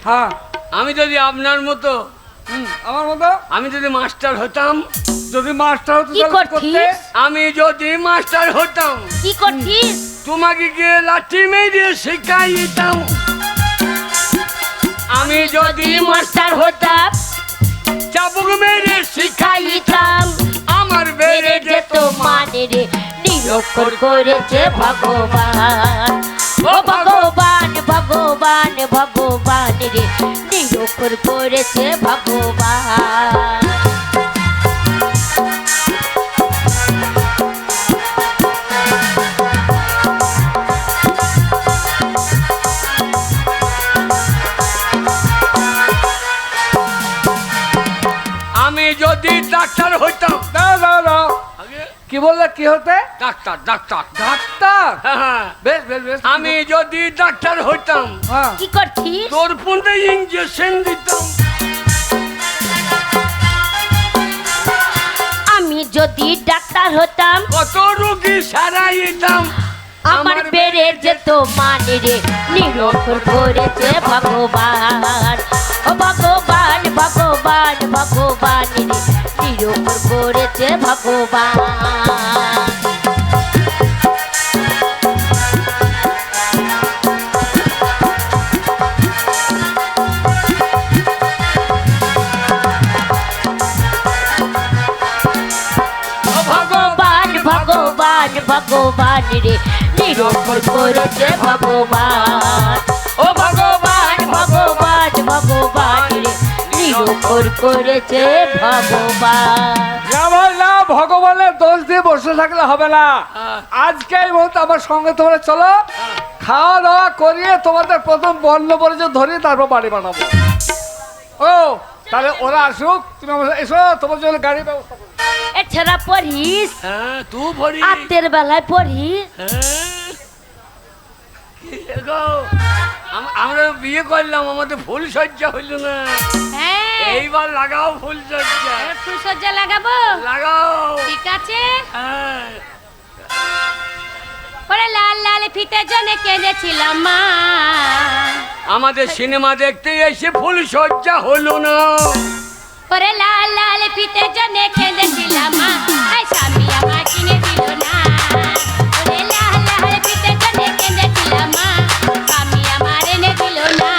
S1: হ্যাঁ
S5: আমি যদি আপনার মতো
S1: আমার মতো
S5: আমি যদি মাস্টার হতাম,
S1: যদি মাস্টার হতো
S2: কি
S1: তাহলে
S2: করছিস?
S1: করতে?
S5: আমি যদি মাস্টার হতাম,
S2: কি করছিস?
S5: তোমাকে গিয়ে লাঠি মেরে শিখাইতাম। আমি যদি মাস্টার হতাম, চাবুক মেরে শিখাইতাম। আমার বেড়ে যেত
S2: মানে রে নিরক্ষর করেছে ভগবান। ও ভগবান ভগবান ভগবান রে নিরক্ষর করেছে ভগবান।
S5: আমি যদি ডাক্তার হইতাম।
S1: দাও দাও দাও। কি বললে? কি হতে?
S5: Doctor doctor
S1: doctor?
S5: হ্যাঁ, হ্যাঁ।
S1: বেশ বেশ বেশ।
S5: আমি যদি ডাক্তার হইতাম,
S1: হ্যাঁ
S2: কি করছিস?
S5: তোর পুঁতে ইঞ্জেকশন দিতাম।
S2: আমি যদি ডাক্তার হতাম,
S5: কত রোগী সারাইতাম।
S2: আমার বেড়ে যেত মানে রে নিরক্ষর করেছে ভগবান। ও ভগবান ভগবান ভগবান রে নিরক্ষর করেছে ভগবান। ভগবান ভগবান ভগবান রে নিরক্ষর করেছে ভগবান। ও ভগবান ভগবান ভগবান রে নিরক্ষর করেছে ভগবান।
S1: না ভাই না, ভগবানের দোষ দিয়ে বসে থাকলে হবে না।
S5: হ্যাঁ।
S1: আজকে এই মুহূর্তে আমার সঙ্গে তোমরা চলো, খাওয়া দাওয়া করিয়ে তোমাদের প্রথম বর্ণ পরিচয় ধরিয়ে তারপর বাড়ি বানাবো। ও তাহলে ওরা আসুক, তুমি আমার সাথে এসো, তোমার জন্য গাড়ি ব্যবস্থা করো।
S2: এছাড়া পড়িস,
S5: হ্যাঁ, তুই ভরি।
S2: আত্মের বেলায় পড়িস।
S5: হ্যাঁ। কি গো, আমরা বিয়ে করলাম, আমাদের ফুল সজ্জা হইল না।
S4: হ্যাঁ
S5: এইবার লাগাও ফুল সজ্জা,
S4: ফুল সজ্জা লাগাবো।
S5: লাগাও।
S4: ঠিক আছে।
S5: হ্যাঁ।
S4: ওরে লাল লাল ফিতে জনে কেঁদেছিলাম মা।
S5: আমাদের সিনেমা দেখতে এসে ফুল সজ্জা হলো না।
S4: ওরে লাল লাল ফিতে জনে কেঁদেছিলাম মা। আই স্বামী আমার কিনে দিল না। ওরে লাল লাল ফিতে জনে কেঁদেছিলাম মা। স্বামী আমার এনে দিল না।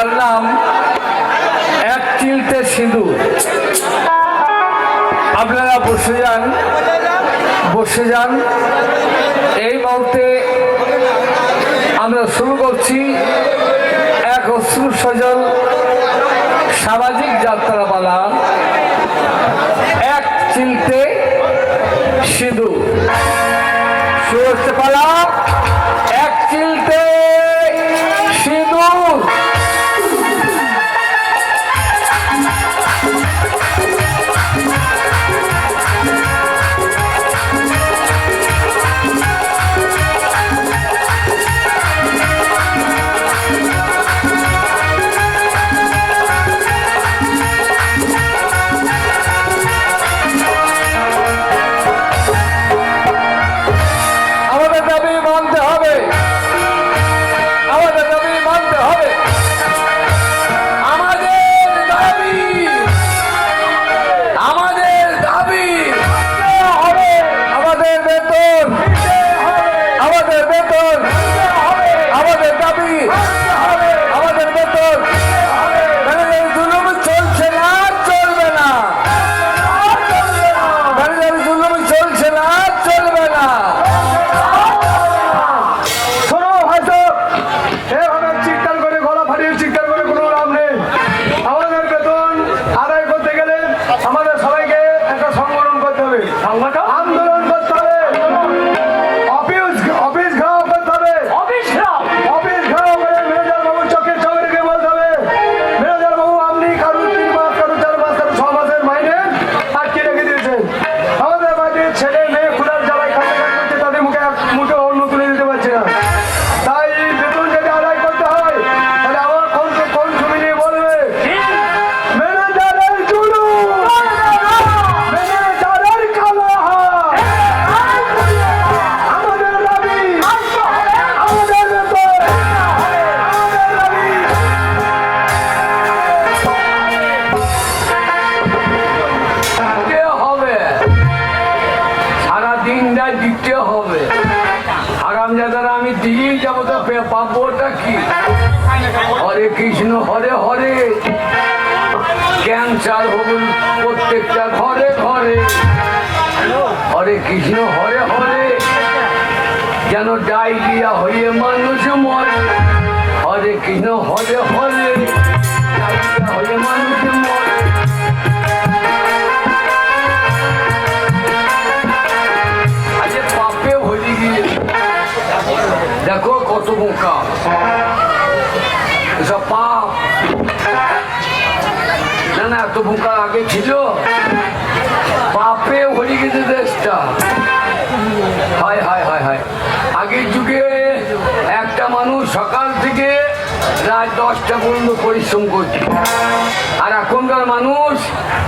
S1: যার নাম এক চিলতে সিঁদুর। আপনারা বসে যান। এই মুহূর্তে আমরা শুরু করছি এক অশ্রু সজল সামাজিক যাত্রাপালা এক চিলতে সিঁদুর। শুরু হচ্ছে পালা এক চিলতে সিঁদুর। আমাদের দাবি মানতে হবে, আমাদের দাবি মানতে হবে, আমাদের দাবি, আমাদের দাবি হবে, আমাদের বেতন, আমাদের বেতন, আমাদের দাবি, আমাদের বেতন। ম্যানেজার জুলুম চলছে না, চলবে না। ম্যানেজার জুলুম চলছে না, চলবে না।
S3: শোনো হয়তো এভাবে চিৎকার করে গলা ফাটিয়ে চিৎকার করে কোনো লাভ নেই। আমাদের বেতন আদায় করতে গেলে আমাদের সবাইকে একটা সংগঠন করতে হবে, আন্দোলন করতে হবে, অফিস ঘেরাও করতে হবে, অফিস ঘেরাও করে ম্যানেজার বাবু চোখে চোখ রেখে বলতে হবে, ম্যানেজার বাবু আপনি কারুর 3 মাস, কারুর 4 মাস, কারুর 6 মাসের মাইনে আটকে রেখে দিয়েছেন। আমাদের বাড়ির ছেলে মেয়ে ক্ষুধার জ্বালায় কাছে করছে, তাদের মুখে অন্ন তুলে দিতে পারছে না। তাই বেতন যদি আদায় করতে হয় তাহলে আমার কোন ছবি নিয়ে বলবে ম্যানেজারের জুলুম, ম্যানেজারের কালো হাত, আমাদের দাবি, আমাদের বেতন, আমাদের দাবি।
S1: দিতে হবে, সারাদিন যায় দিতে হবে। আগাম যাদের আমি দিয়েই যাবো, তো পাবোটা কি? হরে কৃষ্ণ হরে হরে, ক্যান্সার হবে প্রত্যেকটা ঘরে ঘরে। হরে কৃষ্ণ হরে হরে, যেন ডায়রিয়া হয়ে মানুষ মরে। হরে কৃষ্ণ হরে হরে, ডায়রিয়া হয়ে মানুষ মরে। আজকে পাপে হয়ে গিয়ে দেখো কত বোকা এসব পাপ। না এত বোকা আগে ছিল, পাপে হয়ে গেছে দেশটা। হায় হায় হায় হায়। আগের যুগে একটা মানুষ সকাল থেকে রাত 10টা পর্যন্ত পরিশ্রম করছে, আর এখনকার মানুষ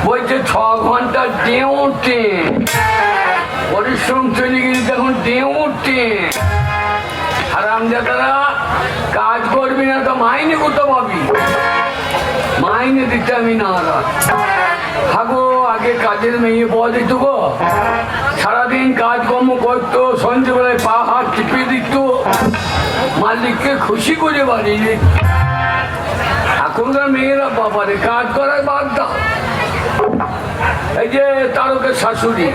S1: বলছে 6 ঘন্টা ডিউটি। পরিশ্রম চলে গেছে এখন ডিউটি। হারামজাদারা কাজ করবি না তো মাইনে কত পাবি? মাইনে দিতে আমি নারাজ। থাকো আগে কাজের মেয়ে বল দিত গো, সারাদিন কাজকর্ম করতো, সন্ধ্যেবেলায় পা হাত টিপে দিত, মালিককে খুশি করে বাড়ি। এখনকার মেয়েরা বাবারে কাজ করার বাদ দাও। এই যে তারকের শাশুড়ি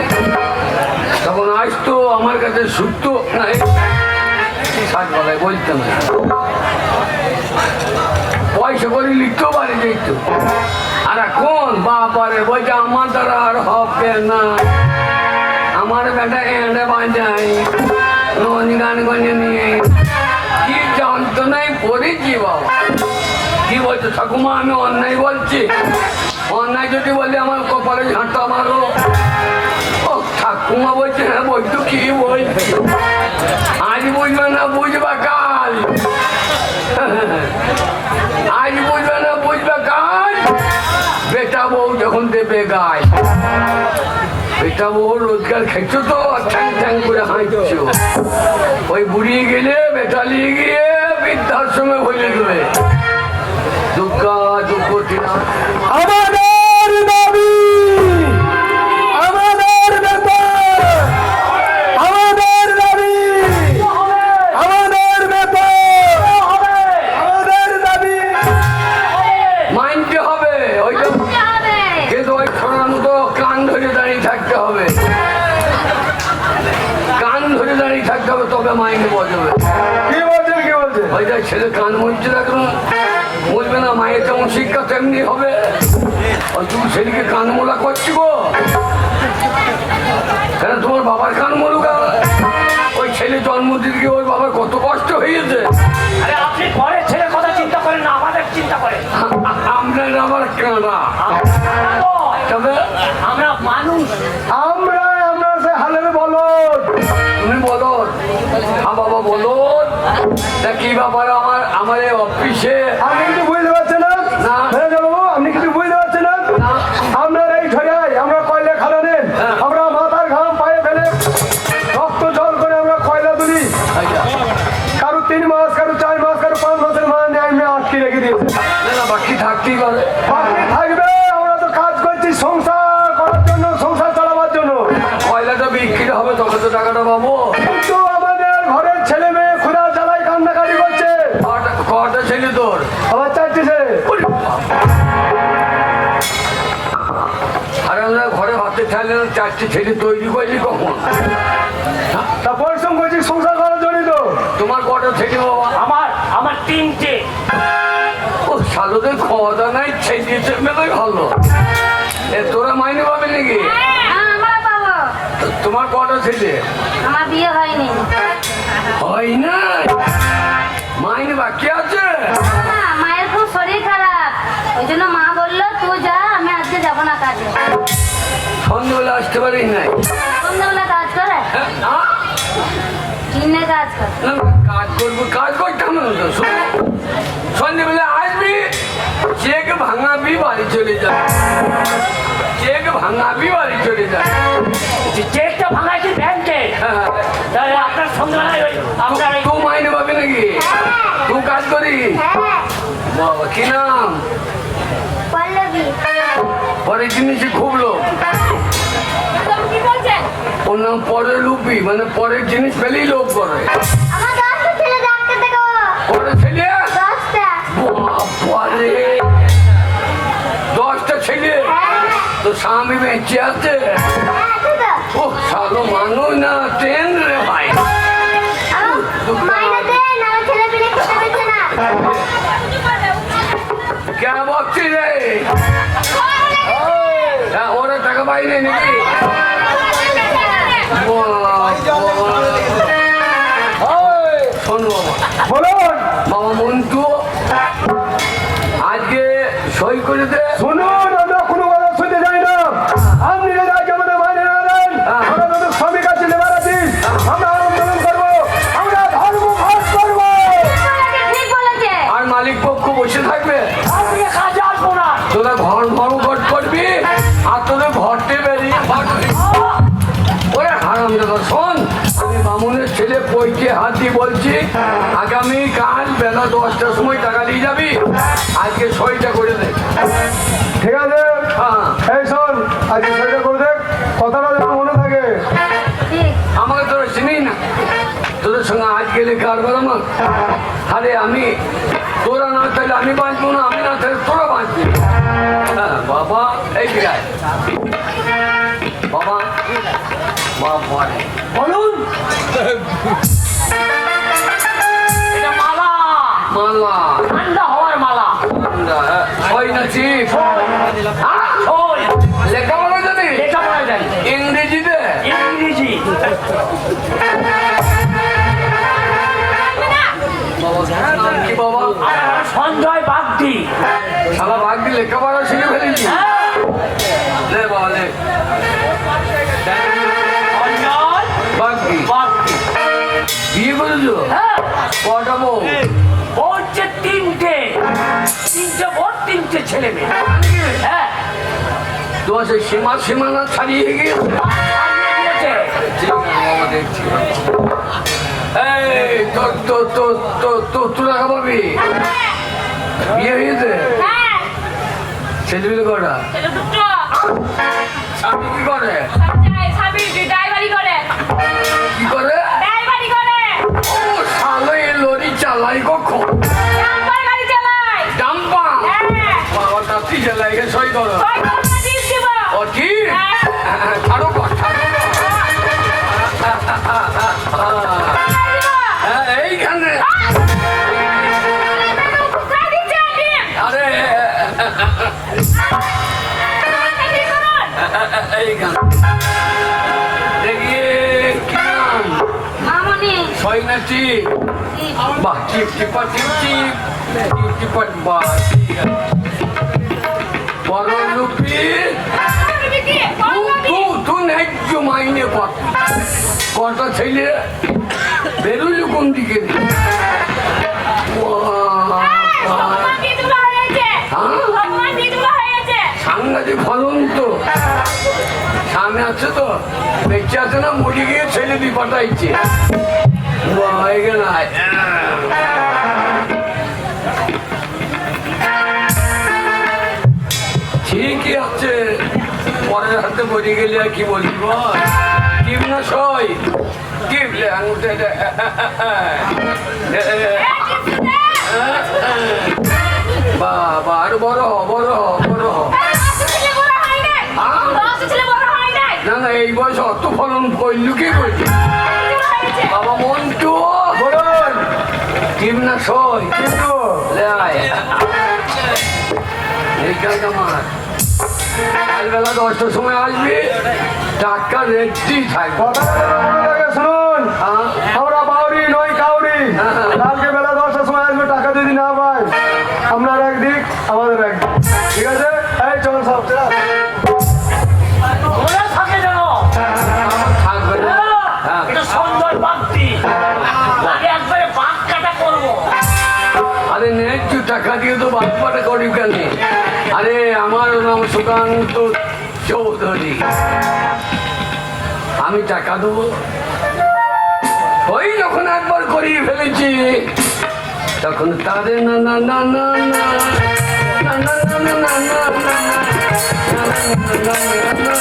S1: তখন আসতো আমার কাছে শুতো না, সাত বেলায় বলতাম না, পয়সা করে লিখতেও পারে যেত। আর এখন বাবারে বলছে আমার দ্বারা আর হবে না, আমার বেটা এঁড়ে বাজাই গান গঞ্জে নিয়ে কি যন্ত্রণায় পড়েছি বাবা। কি বলছো ঠাকুমা? আমি অন্যায় বলছি? অন্যায় যদি বলি আমার কপালে ঝাঁটা মারো। ও ঠাকুমা বলছে হ্যাঁ বলতো কি বলছি, আজ বুঝবে না বুঝবা কাল, আজ বুঝবে না বুঝবে কাল। বেটা বউ যখন দেবে গায়, বেটা বউ রোজগার খেয়েছো তো ঠ্যাং ঠ্যাং করে হাঁটছো, ওই বুড়িয়ে গেলে বেটা নিয়ে গিয়ে বৃদ্ধাশ্রমে বলে দেবে। দুঃখা দুঃখ
S3: আমাদের দাবি, আমাদের বেতন, আমাদের দাবি, আমাদের বেতন, আমাদের দাবি,
S5: হবে তবে মাইনে বসবে।
S1: কি বলছেন কি বলছেন?
S5: ওই যে ছেলে কান মুলছে দেখুন, বলবে না মায়ের যেমন শিক্ষা তেমনি হবে। ওই তুমি ছেলেকে কান মোলা করছি গো, কেন তোমার বাবার কান মলুকা? ওই ছেলে জন্ম দিকে ওই বাবার কত কষ্ট হয়েছে।
S6: আরে আপনি ঘরের ছেলে কথা চিন্তা করেন না, আমাদের চিন্তা করেন।
S5: আমরা আবার কানা, তবে
S6: আমরা মানুষ।
S1: আমরা সে হালের বলো।
S5: তুমি বলো, হ্যাঁ বাবা বলো, তা কি ব্যাপার আমার এই অফিসে?
S1: আপনি কিছু বুঝতে পারছেন না?
S5: না।
S1: ম্যানেজার বাবু, আপনি কিছু বুঝতে পারছেন না?
S5: না।
S1: আপনার এই ঠয়াই আমরা কয়লা খালা নেন,
S5: হ্যাঁ।
S1: আমরা মাথার ঘাম পায়ে ফেলে রক্ত জল করে আমরা কয়লা তুলি। কারো 3 মাস, কারো 4 মাস, কারো 5 মাসের মানে আমি আটকে রেখে দিয়েছি।
S5: না না, বাকি থাকতেই পারে।
S1: বাকি থাকবে, আমরা তো কাজ করছি সংসার করার জন্য, সংসার চালাবার জন্য।
S5: কয়লাটা বিক্রি হবে তবে তো টাকাটা পাবো।
S1: কিন্তু আমাদের ঘরের ছেলে মেয়ে ক্ষুধা জ্বালায় কান্নাকাটি করছে।
S5: কটা ছেলে তোর?
S1: আবার 4টি ছেলে।
S5: আর আমরা ঘরে ভাতে খাইলে 4টি ছেলে তৈরি করলি কখন?
S1: তা পরিশ্রম করছি সংসার করার জন্যই তো।
S5: তোমার কটা ছেলে বাবা?
S6: আমার 3টে।
S5: ও শালোদের খাওয়া দাওয়া নাই, ছেলে মেলায় ভালো। তোরা মাইনে পাবে নাকি?
S4: আমরা পাবো।
S5: তোমার কটা ছেলে?
S4: আমার বিয়ে হয়নি।
S5: হয় না, মাইনে বাকি আছে।
S4: না, মায়ের খুব শরীর খারাপ, ওই জন্য মা বললো তুই যা, আমি আজকে যাবো না কাজে।
S5: সন্ধ্যেবেলা আসতে পারি নাই।
S4: সন্ধ্যাবেলা কাজ করে,
S5: হ্যাঁ,
S4: দিনে কাজ করে।
S5: না, কাজ করবো, কাজ করতাম না তো। সন্ধ্যেবেলা আসবি, চেক ভাঙাবি, বাড়ি চলে যাবে। চেক ভাঙাবি, বাড়ি চলে যাবে।
S6: চেকটা ভাঙাইছি ব্যাংকে।
S5: হ্যাঁ,
S6: তাহলে আপনার সন্ধ্যাবেলায় ওই আপনার এই
S5: তুই মাইনে পাবি নাকি? তুই কাজ করি? বাবা কি নাম?
S4: পল্লবী।
S5: পরের জিনিসে খুব লোক।
S4: কি বলছেন?
S5: ওর নাম পরে লুপি, মানে পরের জিনিস পেলেই লোক করে।
S4: আমার 10টা ছেলে ডাক্তার দেখাবো।
S5: পরে ছেলে
S4: 10টা।
S5: বাবারে, 10টা ছেলে? তো স্বামী বেঁচে আছে?
S4: আছে তো।
S5: ও সালো মানুষ না ট্রেন রে ভাই।
S4: মাইনে দেন, আমার ছেলে পেলে খেতে পেছে না।
S5: কেন বকছি রে? হ্যাঁ, ওরা টাকা পাইনি নাকি? শোন বাবা,
S1: বলুন।
S5: বাবা মন্টু, আজকে সই করে দে।
S1: শুনুন, আমরা কোনো কথা শুনতে যাই না। আপনি যদি আজকে আমাদের মাইনে না দেন, আমরা তোদের স্বামীর কাছে লেবার আছি, আমরা আন্দোলন করবো, আমরা ধর্মঘট করবো।
S4: ঠিক বলেছে।
S5: আর মালিক পক্ষ বসে থাকবে।
S6: আপনি কাজে আসবো না।
S5: তোরা ধর্মঘট করবি আর তোদের ঘরতে বেরিয়ে ওরে হারাম দাদা। শোন, আমি বামুনের ছেলে পৈকে হাত দিয়ে বলছি, আগামী কাল বেলা 10টার সময় টাকা দিয়ে যাবি। আজকে সইটা করে দে।
S1: ঠিক আছে?
S5: হ্যাঁ,
S1: এই শোন, আজকে সইটা করে দেখ, কথাটা যেন মনে থাকে।
S4: ঠিক।
S5: আমাকে তোরা চিনি না, তোদের সঙ্গে আজ গেলে কারবার আমার। আরে আমি, তোরা না থাকলে আমি বাঁচবো না, আমি না থাকলে তোরা বাঁচবি। হ্যাঁ বাবা, এই বিরাট বাবা, বাবা
S6: বলুন। এটা মালা,
S5: মালা
S6: ঠান্ডা হওয়ার মালা।
S5: ওই না চিফ
S6: ওই
S5: লেখাপড়া জানি?
S6: লেখাপড়া জানি,
S5: ইংরেজিতে?
S6: ইংরেজি।
S5: বাবা নাম কি বাবা?
S6: আর আমার সঞ্জয় বাগদি।
S5: সারা বাগদি লেখাপড়া শিখে ফেলেছি।
S6: হ্যাঁ,
S5: লে বাবা লে,
S6: সঞ্জয়
S5: বাগদি।
S6: বাগদি।
S5: বিয়ে করেছো?
S6: হ্যাঁ,
S5: কটা বউ?
S6: ওর যে 3টে বোন, 3টে ছেলে মেয়ে। হ্যাঁ,
S5: তোমার সেই সীমানা ছাড়িয়ে গিয়েছে।
S6: ছাড়িয়ে দিয়েছে।
S5: ঠিক আছে বাবা, দেখছি। এই তোর টাকা পাবি? বিয়ে হয়েছে?
S4: হ্যাঁ,
S5: ছেলেগুলো কটা?
S4: ছেলে দুটো।
S5: স্বামী কি করে?
S4: স্বামী ড্রাইভারি করে।
S5: কি করে?
S4: ড্রাইভারি করে।
S5: ও শালো, এ লরি চালাই কখন?
S4: ডাম্পার গাড়ি চালায়।
S5: ডাম্পা?
S4: হ্যাঁ।
S5: বাবা তাঁতি চালাই গে, সই করো।
S4: ওই কথা দিস দিব।
S5: ও কি?
S4: হ্যাঁ।
S5: ছাড়ো কথা। না টিপ বাহ টিপ টিপা টিপ টিপ টিপ টিপা বাহ ঠিক আছে বড় রূপী তুই ন্যায্য মাইনে কটা ছেলে বেরোলি কোন দিকে সাংঘাতিক ফলন তো সামনে আছে তো বেঁচে আছে না মরে গিয়ে ছেলে দিয়ে পাঠাইছে ঠিকই আছে পরের হাতে মরে গেলে আর কি বলবি বল কিম না সই কিমলে আঙুলটা বাবা আরো বড় বড় বড় না না এই বয়স অত ফলন করলু কি করছি বাবা মন্টু বলুন কিম না সই কিন্তু এইখানটা মার কালবেলা 10টার সময় আসবি টাকা রেডি থাকবে
S3: শুনুন আমরা বাউরি নই কাউরি কালকে বেলা 10টার সময় আসবে টাকা যদি না পাই আপনার একদিক আমাদের একদিক ঠিক আছে এই চল সব
S6: ওরা থাকে জানো
S5: থাকবে না
S6: এটা সুন্দর বাগদি আগে একবারে বাগ কাটা করবো
S5: আরে ন্যায্য টাকা দিয়ে তো বাপ্পাটা করি কেন আরে আমার নাম সুকান্ত চৌধুরী আমি টাকা দেবো ওই যখন একবার করিয়ে ফেলেছি তখন তাদের না না না না না না না না না না না না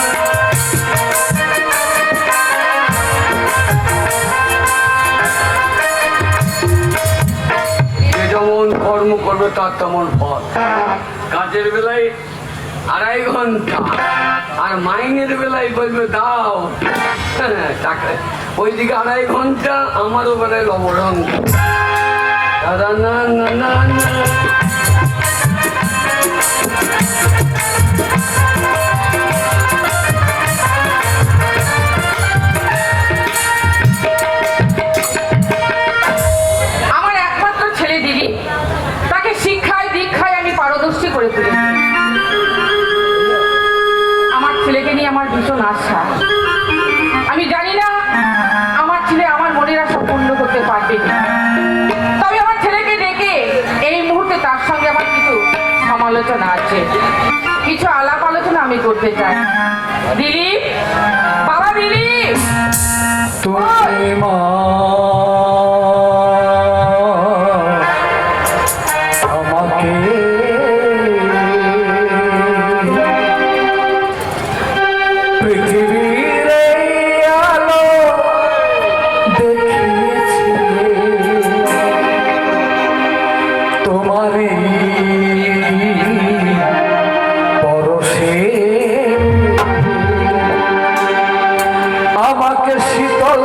S5: যেমন কর্ম করবে তার তেমন ফল কাজের বেলায় 2.5 ঘন্টা আর মাইনের বেলায় বলবে দাও টাকা ওইদিকে 2.5 ঘন্টা আমারও বেলায় লবরং দাদা না না না না
S7: আমার একমাত্র ছেলে দিদি তাকে শিক্ষায় দীক্ষায় আমি পারদর্শী করে তুলেছি আমার ছেলেকে নিয়ে আমার ভীষণ আশা আমি জানি না আমার ছেলে আমার মনের আশা পূর্ণ করতে পারবে না তবে আমার ছেলেকে ডেকে এই মুহূর্তে তার সঙ্গে আমার কিছু সমালোচনা আছে কিছু আলাপ আলোচনা আমি করতে চাই দিলীপ বাবা দিলীপ
S3: তুমি মা আমাকে পৃথিবীর আলো দেখিয়েছিলে তোমারই পরশে আমাকে শীতল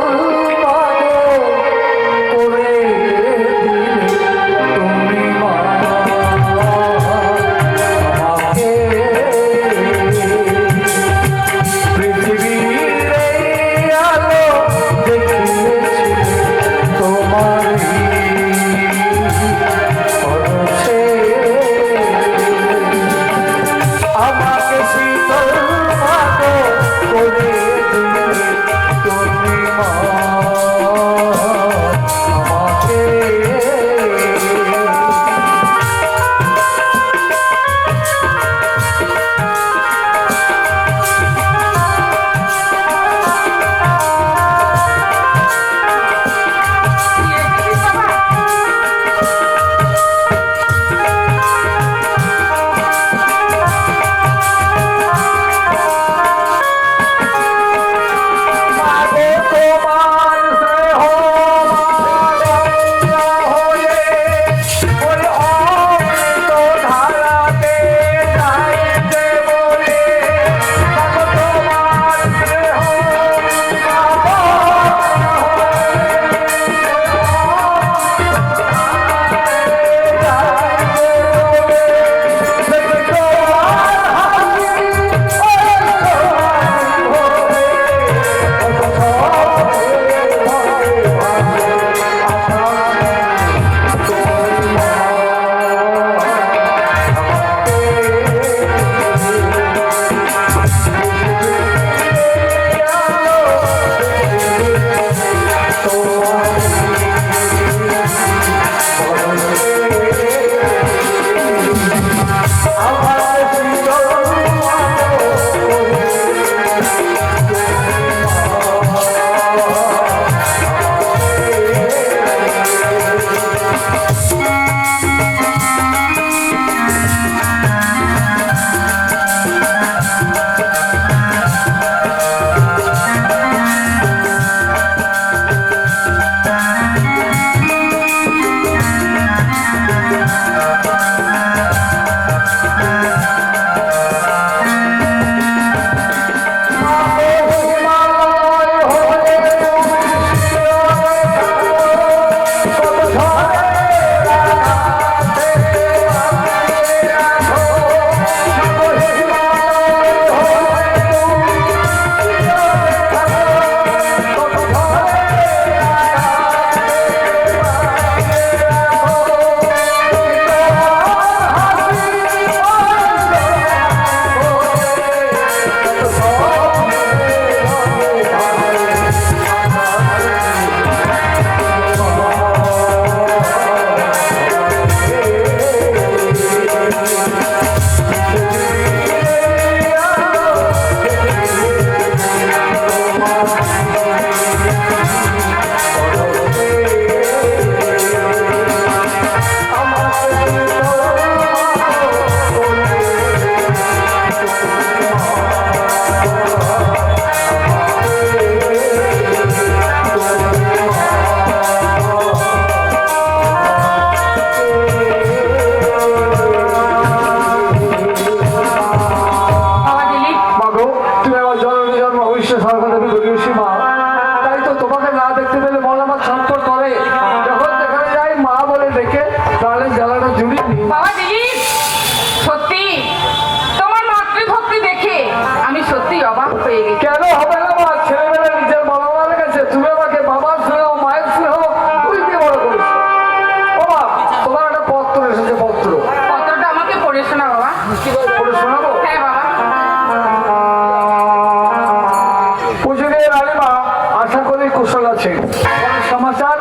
S1: সমাচার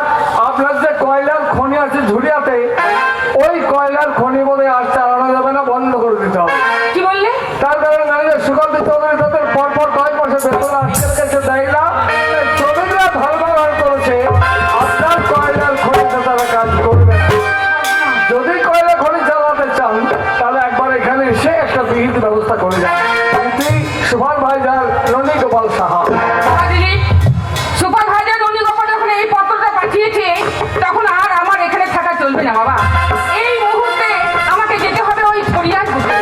S1: আপনার যে কয়লার খনি আছে ঝুড়িয়াতে, ওই কয়লার খনি বলে আর চালানো যাবে না, বন্ধ করে দিতে হবে।
S7: কি বললে?
S1: তার কারণে ম্যানেজার সুকান্ত চৌধুরী তাদের পরপর 9 মাসে বেতন আজকের কাছে দেয় না। তাই শ্রমিকরা ধর্মঘট করেছে, আপনার কয়লার খনিতে তারা কাজ করবে না। যদি কয়লা খনি চালাতে চান তাহলে একবার এখানে এসে একটা বিহিত ব্যবস্থা করে যান। সুপারভাইজার রনি গোপাল সাহা।
S7: সুপারভাইজার রনি গোপাল যখন এই পত্রটা পাঠিয়েছে তখন আর আমার এখানে থাকা চলবে না বাবা। এই মুহূর্তে আমাকে যেতে হবে ওই ছড়িয়ার বুকে।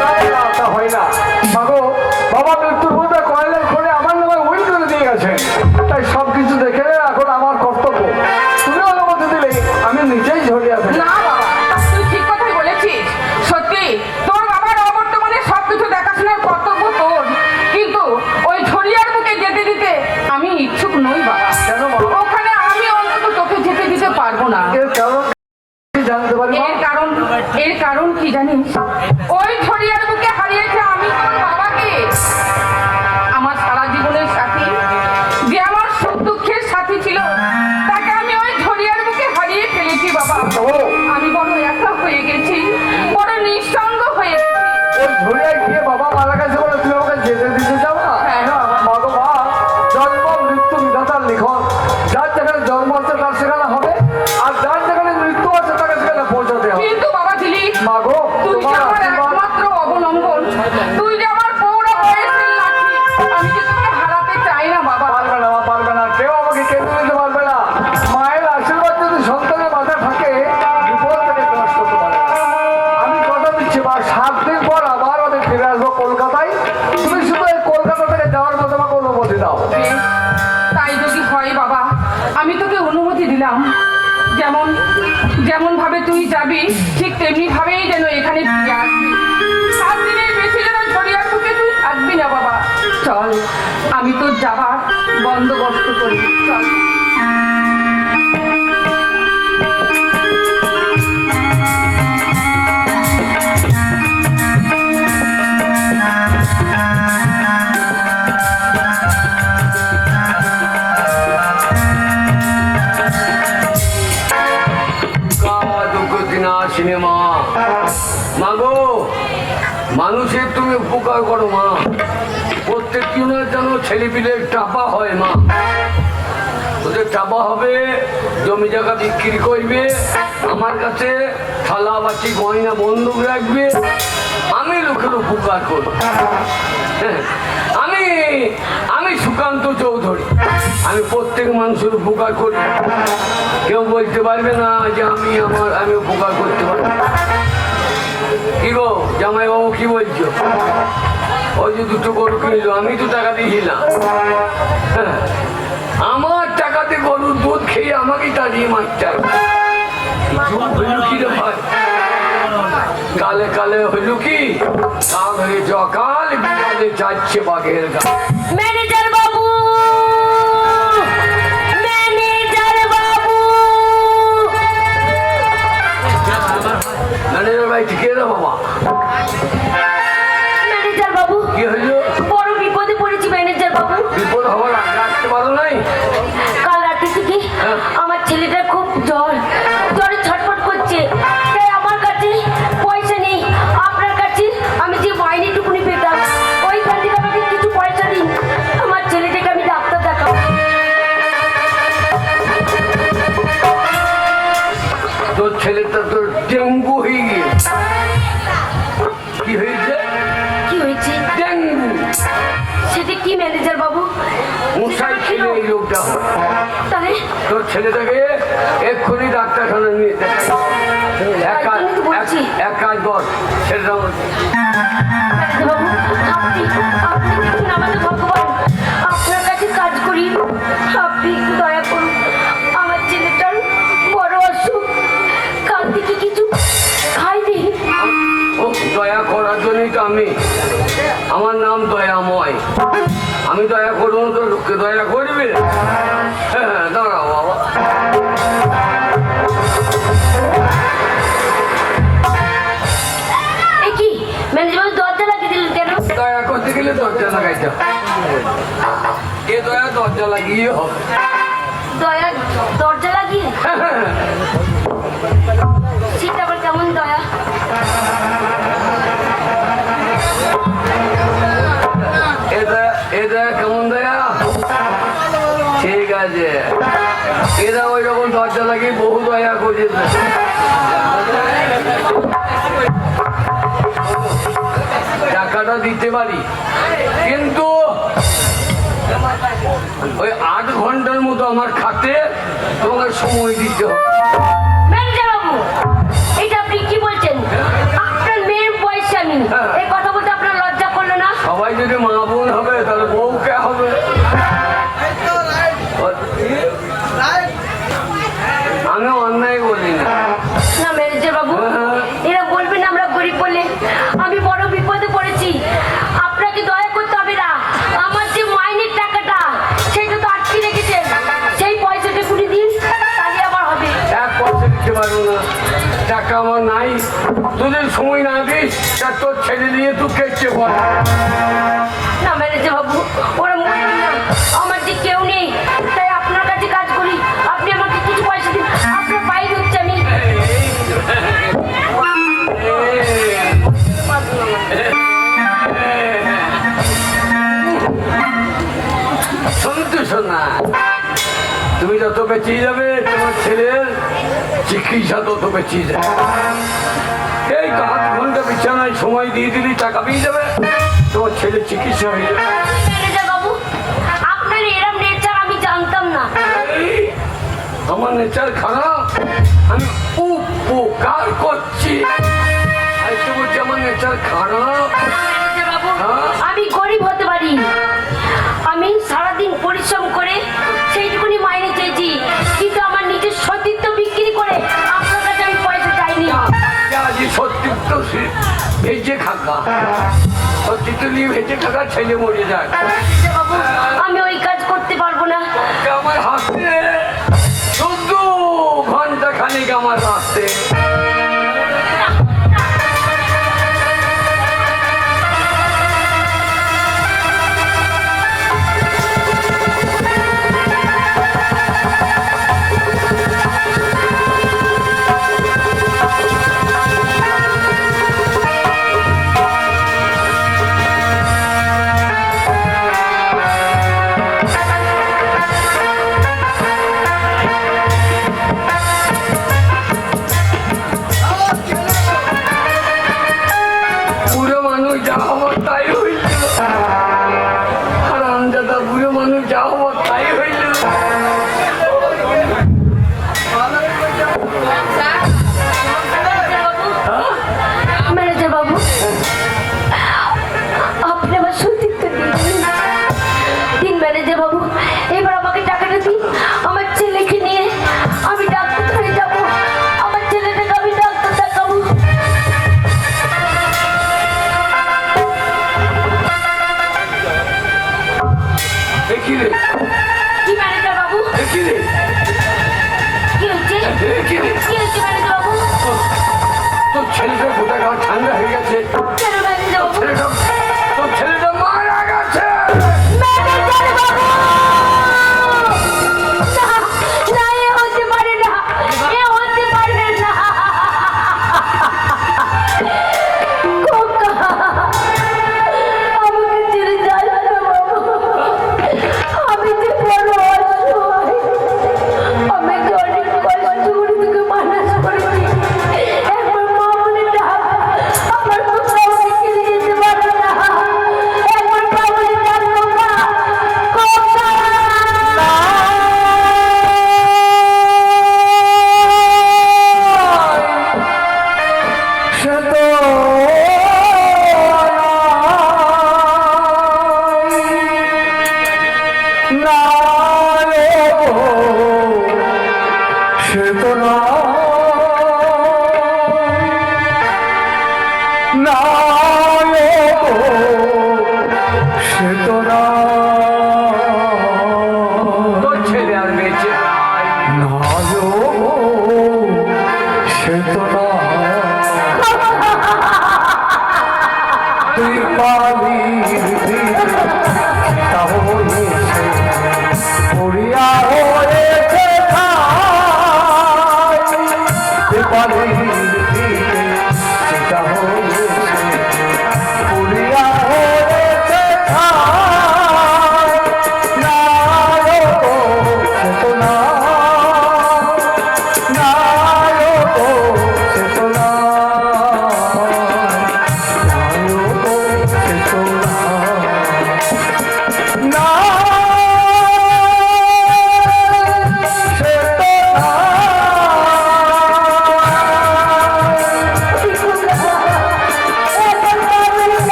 S1: তা হয় না মাগো, বাবা মৃত্যুর মধ্যে কয়লার খনি আমার নামে উইল করে দিয়ে গেছেন। তাই সবকিছু দেখে এখন আমার কর্তব্য। তুমি অনুমতি দিলে আমি নিজেই ঝরিয়ে আসবো।
S7: না বাবা, তুই ঠিক কথাই বলেছিস। সত্যি তোর বাবার অবর্তমানে সবকিছু দেখাশোনার কর্তব্য তোর, কিন্তু ওই ঝরিয়ার বুকে যেতে দিতে আমি ইচ্ছুক নই বাবা।
S1: কেন বাবা?
S7: ওখানে আমি অন্তত তোকে যেতে দিতে পারবো না।
S1: এর কারণ কি জানতে পারি?
S7: এর কারণ কি জানিস? ওই ঝরিয়ার বুকে হারিয়েছে আমি তোর বাবাকে, আমার সারা জীবনের সাথী, যে আমার সুখ দুঃখের সাথী ছিল, তাকে আমি ওই ঝরিয়ার বুকে হারিয়ে ফেলেছি বাবা। আমি বড় একা হয়ে গেছি, বড় নিঃসঙ্গ হয়ে গেছি।
S1: ওই ঝরিয়ায় গিয়ে বাবা মারা গেছে বলে তুমি আমাকে যেতে দিতে চাও না?
S7: হ্যাঁ।
S1: মাগো মা, জন্ম মৃত্যু বিধাতার লিখন। যার যেখানে জন্ম আছে তার সেখানে হবে, আর যার যেখানে মৃত্যু আছে তাকে সেখানে পৌঁছাতে হবে।
S7: কিন্তু বাবা দিলীপ,
S1: মাগো,
S7: তুই যে
S1: তোমার
S7: আমার
S1: আশীর্বাদ।
S7: একমাত্র অবলম্বন, তুই যে আমার পৌরা বয়সের লাঠি, আমি যে তোকে হারাতে চাই না বাবা।
S1: পারবে না, মা পারবে না, কেউ আমাকে কেঁদে দিতে পারবে না। মায়ের আশীর্বাদ যদি সন্তানের মাথায় থাকে, বিপদ থেকে ক্লাস করতে পারে না। আমি কথা দিচ্ছি মা, 7 দিন পর আবার আমি ফিরে আসবো কলকাতায়। তুমি শুধু এই কলকাতা থেকে যাওয়ার মতো আমাকে অনুমতি দাও।
S7: বেশ, তাই যদি হয় বাবা, আমি তোকে অনুমতি দিলাম। যেমন ভাবে তুই যাবি ঠিক তেমনি ভাবেই যেন এখানে ফিরে আসবি। 7 দিনের বেশি যেন ঝরিয়ার বুকে তুই থাকবি না বাবা। চল, আমি তোর যাবার বন্দোবস্ত করি, চল।
S5: সিনেমা মাগো, মানুষের তুমি উপকার করো মা। প্রত্যেক জনের যেন ছেলেপিলের টাপা হয় মা। ওদের টাপা হবে, জমি জায়গা বিক্রি করবে, আমার কাছে থালা বাটি গয়না বন্দুক রাখবে, আমি লোকের উপকার করব। আমি সুকান্ত চৌধুরী, আমি প্রত্যেক মানুষের উপকার করি। কেউ বলতে পারবে না যে আমি উপকার করতে পারবো। কি গো জামাই বাবু, কি বলছো? ওই যে 2টো গরু কিনলো, আমি তো টাকা দিয়েছিলাম। আমার টাকাতে গরুর দুধ খেয়ে আমাকেই তাড়িয়ে মারতে হবে। কালে কালে হইল কি, কাল হয়ে জকাল, বিকালে যাচ্ছে বাঘের গা।
S2: ম্যানেজার বাবু, ম্যানেজার বাবু।
S5: ম্যানেজার ভাই ঠিক আছে বাবা?
S2: ম্যানেজার বাবু,
S5: কি হইল?
S2: বড় বিপদে পড়েছি ম্যানেজার বাবু।
S5: বিপদ হবার রাখতে পারো নাই?
S2: কাল রাতে থেকে আমার ছেলেটার খুব জ্বরে ছটফট করছে। তাই আমার কাছে পয়সা নেই। আপনার কাছে আমি যে মাইনেটুকুনি পেতাম, ওইখান থেকে আমাকে কিছু পয়সা দিন, আমার ছেলেটাকে আমি ডাক্তার দেখাবো।
S5: তোর ছেলেটা তোর ডেঙ্গু হয়ে গিয়েছে। কি হয়েছে?
S2: কি হয়েছে?
S5: ডেঙ্গু।
S2: সেটা কি ম্যানেজার বাবু?
S5: মশাই ছিল এই রোগটা হয়।
S2: তাহলে
S5: তোর ছেলেটাকে এক্ষুনি ডাক্তারখানা নিয়ে এক কাজ কর, ছেলেটা
S2: ম্যানেজার বাবু, আপনি দেখুন আমাদের ভগবান, আপনার কাছে কাজ করি, আপনি একটু দয়া করুন। আমার ছেলেটার বড় অসুখ, কাল থেকে কিছু খাইনি।
S5: ও দয়া করার জন্যই তো আমার নাম দয়াময়। আমি দয়া করবো না তো লোককে দয়া করবে? হ্যাঁ, দাঁড়াও বাবা।
S2: কি ম্যানেজার বাবু দরজা লাগিয়ে দিলেন কেন?
S5: দয়া করতে গেলে দরজা লাগাইতে হবে। এ দয়া দরজা লাগিয়ে হবে।
S2: দয়া দরজা লাগিয়ে সেটা আবার কেমন দয়া?
S5: এটা কেমন দয়া? ঠিক আছে, এরা ওই রকম দরজা লাগিয়ে বহু দয়া করেছে। টাকাটা দিতে পারি, কিন্তু ওই 8 ঘন্টার মতো আমার খাতে তোমাকে সময় দিতে হবে।
S2: ম্যানেজার বাবু, এটা আপনি কি বলছেন? আপনার মেয়ের বয়সে আমি এই কথা বলতে আপনার লজ্জা করলো না?
S5: সবাই যদি মা বোন হবে তাহলে বউ কে হবে? আমি অন্যায় বলি না।
S2: না ম্যানেজার বাবু, এরা বলবেন আমরা গরিব বলে। আমি বড় বিপদে পড়েছি, আপনাকে দয়া করতে হবে না। আমার যে মাইনের টাকাটা সেটা তো আটকে রেখেছেন, সেই পয়সাটা পুরি দিন, তাহলে আবার হবে।
S5: 1 পয়সা দিতে পারবো না, টাকা আমার নাই। তোদের সময় না দিস তা তোর ছেলে দিয়ে তুই কেটে পড়।
S2: না ম্যানেজার বাবু, ওরা মনে না, আমার যে কেউ নেই, তাই আপনার কাছে কাজ করি। আপনি আমাকে কিছু পয়সা দিন, আপনার বাইরে হচ্ছে আমি।
S5: শুনতে শোনা, তুমি যত বেঁচে যাবে তোমার ছেলের চিকিৎসা তত বেঁচে যাবে। এই 8 ঘন্টা বিছানায় সময় দিয়ে দিলি টাকা পেয়ে যাবে, তোমার ছেলের চিকিৎসা হয়ে যাবে।
S2: ম্যানেজার বাবু, আপনার এরম নেচার আমি জানতাম না।
S5: আমার নেচার খারাপ, আমি উপকার করছি। আরেকটু বলছি আমার নেচার খারাপ।
S2: ম্যানেজার বাবু,
S5: হ্যাঁ?
S2: আমি গরিব হতে পারি, আমি সারাদিন পরিশ্রম করে সেইটুকুনি মাইনে চেয়েছি, কিন্তু আমার নিজের সতীত্ব বিক্রি করে আপনার কাছে আমি পয়সা চাইনি।
S5: আজ সত্যিত্ব ভেজে খাকা, সত্যিত্ব নিয়ে ভেজে খাকা ছেলে মরে যায়।
S2: ম্যানেজার বাবু, আমি ওই কাজ করতে পারবো না।
S5: আমার হাতে 14 ঘন্টা খানিক আমার রাস্তে। বুড়ো মানুষ যা হবার তাই হয়েছিল, আর আমজাদা বুড়ো মানুষ যা হবার তাই হয়েছিল।
S2: ম্যানেজার বাবু, আপনি আমার সতীত্ব দিন ম্যানেজার বাবু। এবার আমাকে টাকাটা দিন, আমার ছেলেকে নিয়ে আমি ডাক্তার হয়ে যাবো, আমার ছেলেটাকে আমি ডাক্তার দেখাবো।
S5: দেখি রে,
S2: কি ম্যানেজার বাবু,
S5: দেখি রে,
S2: কি হচ্ছে?
S5: দেখি রে,
S2: কি হচ্ছে ম্যানেজার বাবু?
S5: তোর ছেলেটা গোটা গাঁ ঠান্ডা হয়ে গেছে।
S2: কেন ম্যানেজার বাবু?
S5: তোর ছেলেটা মারা গেছে।
S2: ম্যানেজার বাবু! না, না, এ হতে পারে না, এ হতে পারে না। খোকা, আমাকে ছেড়ে যাস না বাবু। আমি যে বড় অসহায়, আমি যে অনেক কষ্ট করে তোকে মানুষ করেছি। একবার মা বলে ডাক, আমার খোকা আমাকে ছেড়ে যেতে পারে না। একবার মা বলে ডাক, খোকা, খোকা।
S5: তোর ছেলে আর বেঁচে নাই।
S3: তুই পাবি তাহলে পড়িয়া হয়েছে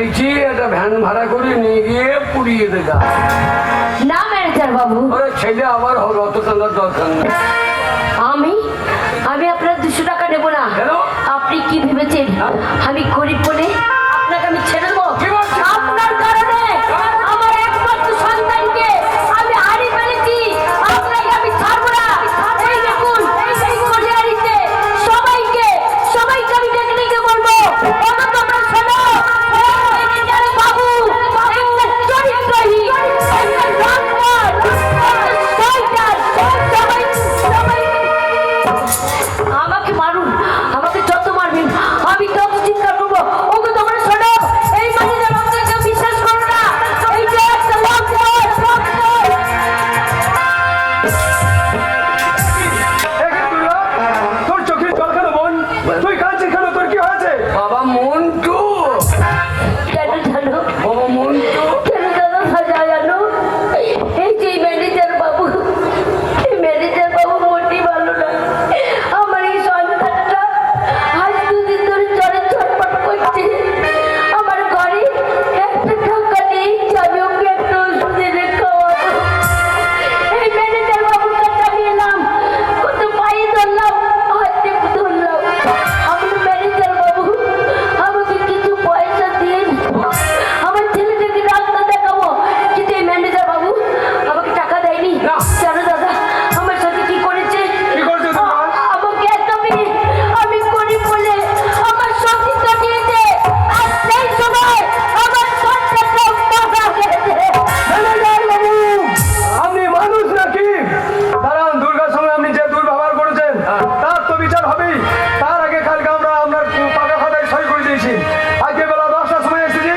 S5: দিচ্ছি, একটা ভ্যান ভাড়া করে নিয়ে গিয়ে পুড়িয়ে দেখা।
S2: না ম্যানেজার বাবু,
S5: ওরে ছেলে আবার হবে, অত টাকার দরকার নেই।
S2: আমি আপনার 200 টাকা নেব না।
S5: কেন?
S2: আপনি কি ভেবেছেন আমি গরিব বলে আপনাকে আমি ছেড়ে দেবো?
S5: কি বলছেন?
S2: আপনার কারণে আমার একমাত্র সন্তানকে আমি হারিয়ে ফেলেছি। আপনাকে আমি ছাড়বো না। এই দেখুন, এই কলিয়ারিতে সবাইকে আমি ডেকে ডেকে বলবো, ওরা তোমরা শোনো, এই ম্যানেজার বাবু একটা চরিত্রহীন, একটা লম্পট, একটা শয়তান। সবাই আমাকে মারুন, আমাকে যত মারবেন আমি তত চিৎকার করবো। ওকে তোমরা শোনো, এই ম্যানেজার বাবুকে কেউ বিশ্বাস করো না। এই যে একটা লম্পট।
S3: তোর চোখে জল কেন বোন? তুই কাঁদছিস কেন? তোর কি হয়েছে?
S5: বাবা মন্টু,
S2: কেন জানো?
S5: বাবা মন্টু,
S2: কেন জানো সাজা জানো? এই যে ম্যানেজার বাবু, এই ম্যানেজার বাবু মোটেই ভালো না। আমার এই সন্তানটা আজ 2 দিন ধরে জ্বরে ছটফট করছে। আমার ঘরে একটা টাকা নেই যে আমি ওকে একটা ওষুধ এনে খাওয়াবো। এই ম্যানেজার বাবুর কাছে আমি এলাম, কত পায়ে ধরলাম, হাতে ধরলাম। আমি ম্যানেজার বাবু, আমাকে কিছু পয়সা দিন, আমার ছেলেটাকে ডাক্তার দেখাবো। কিন্তু এই ম্যানেজার বাবু আমাকে টাকা দেয়নি। জানো দাদা আমার সাথে কি করেছে?
S3: কি করেছে তোমার?
S2: আমাকে একটা মেয়ে, আমি গরিব বলে আমার সতীত্ব দিয়েছে, আর সেই সময় আমার সন্তানটা মারা গেছে।
S3: ম্যানেজার বাবু, আপনি মানুষ নাকি? দাঁড়ান, দুর্গার সঙ্গে আপনি যে দুর্ব্যবহার করেছেন তার তো বিচার হবেই। তার আগে কালকে আমরা আপনার পাকা খাতায় সই করে দিয়েছি। আজকে বেলা 10টার সময় এসেছি,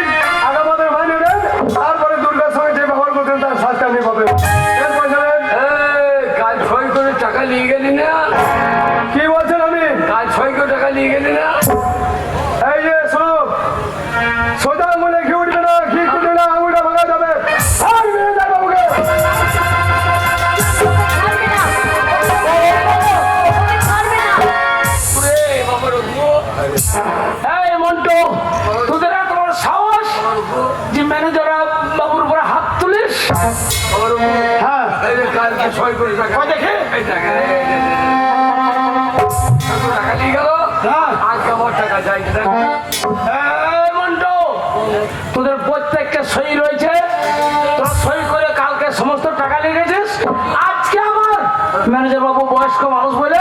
S3: আগে আমাদের মাইনে দেন, তারপরে দুর্গার সঙ্গে যে ব্যবহার করতেন তার শাস্তি আপনি পাবেন। এর পয়সা দেন।
S5: কাজ সই করে টাকা নিয়ে গেলি না?
S3: কি বলছেন আপনি?
S5: কাজ সই করে টাকা নিয়ে গেলি না?
S3: এই যে শোনো, সোজা আঙুলে ঘি উঠবে না, ঘি উঠবে না, আঙুলটা ভাঙা যাবে। আর ম্যানেজার বাবুকে
S2: ছাড়বে না, ওকে ছাড়বে না।
S5: ওরে বাবা রঘু,
S6: এই মন্টু, তোদের এত বড় সাহস যে ম্যানেজার বাবুর উপরে হাত তুলিস?
S5: বাবা রঘু,
S3: হ্যাঁ
S5: এই যে কালকে সই করে টাকা,
S6: কই দেখি?
S5: এই টাকা, কত টাকা নিয়ে গেল?
S3: হ্যাঁ।
S5: আজকে আমার টাকা চাই।
S6: এই মন্টু, তোদের প্রত্যেকটা সই রয়েছে, তোরা সই করে কালকে সমস্ত টাকা নিয়ে গেছিস। আজকে আমার ম্যানেজার বাবু বয়স্ক মানুষ বলে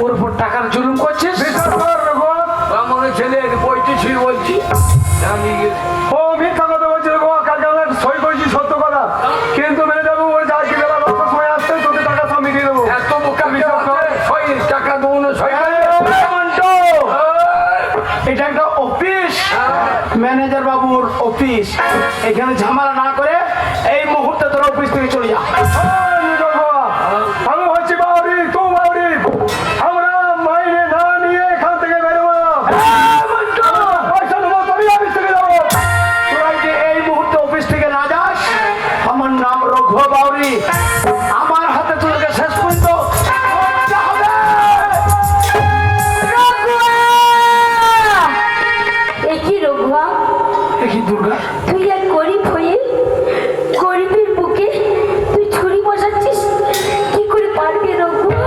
S6: ওর উপর টাকার জুলুম করছিস।
S3: বিশ্বাস কর রঘু,
S5: আমার ছেলে বইতেছি বলছি আমি
S3: ও মিথ্যা কথা বলছে রঘু। কালকে আমরা সই করেছি সত্য কথা, কিন্তু ম্যানেজার বাবু বলছে আজকে বেলা 10টার সময় আসতে তোদের টাকা সব মিটিয়ে দেবো।
S5: এত বোকা সই টাকা দেবো না, সই করে
S3: মন্টু, এটা একটা অফিস, ম্যানেজার বাবুর অফিস। এখানে ঝামেলা না করে এই মুহূর্তে তোর অফিস থেকে চলে যা। আমি হচ্ছি বাউরি, তুই বাউরি, আমরা মাইনে না নিয়ে এখান থেকে বেরোবো না। পয়সা নেবো, তবেই অফিস থেকে যাবো। তোরা যে এই মুহূর্তে অফিস থেকে না যাস, আমার নাম রঘু বাউরি, আমার হাতে তোদেরকে শেষ পর্যন্ত করতে হবে।
S2: একই রঘুয়া,
S3: দেখি দুর্গা,
S2: তুই এক গরিব হয়ে গরিবের বুকে তুই ছুরি বসাচ্ছিস, কি করে পারবি রঘুয়া?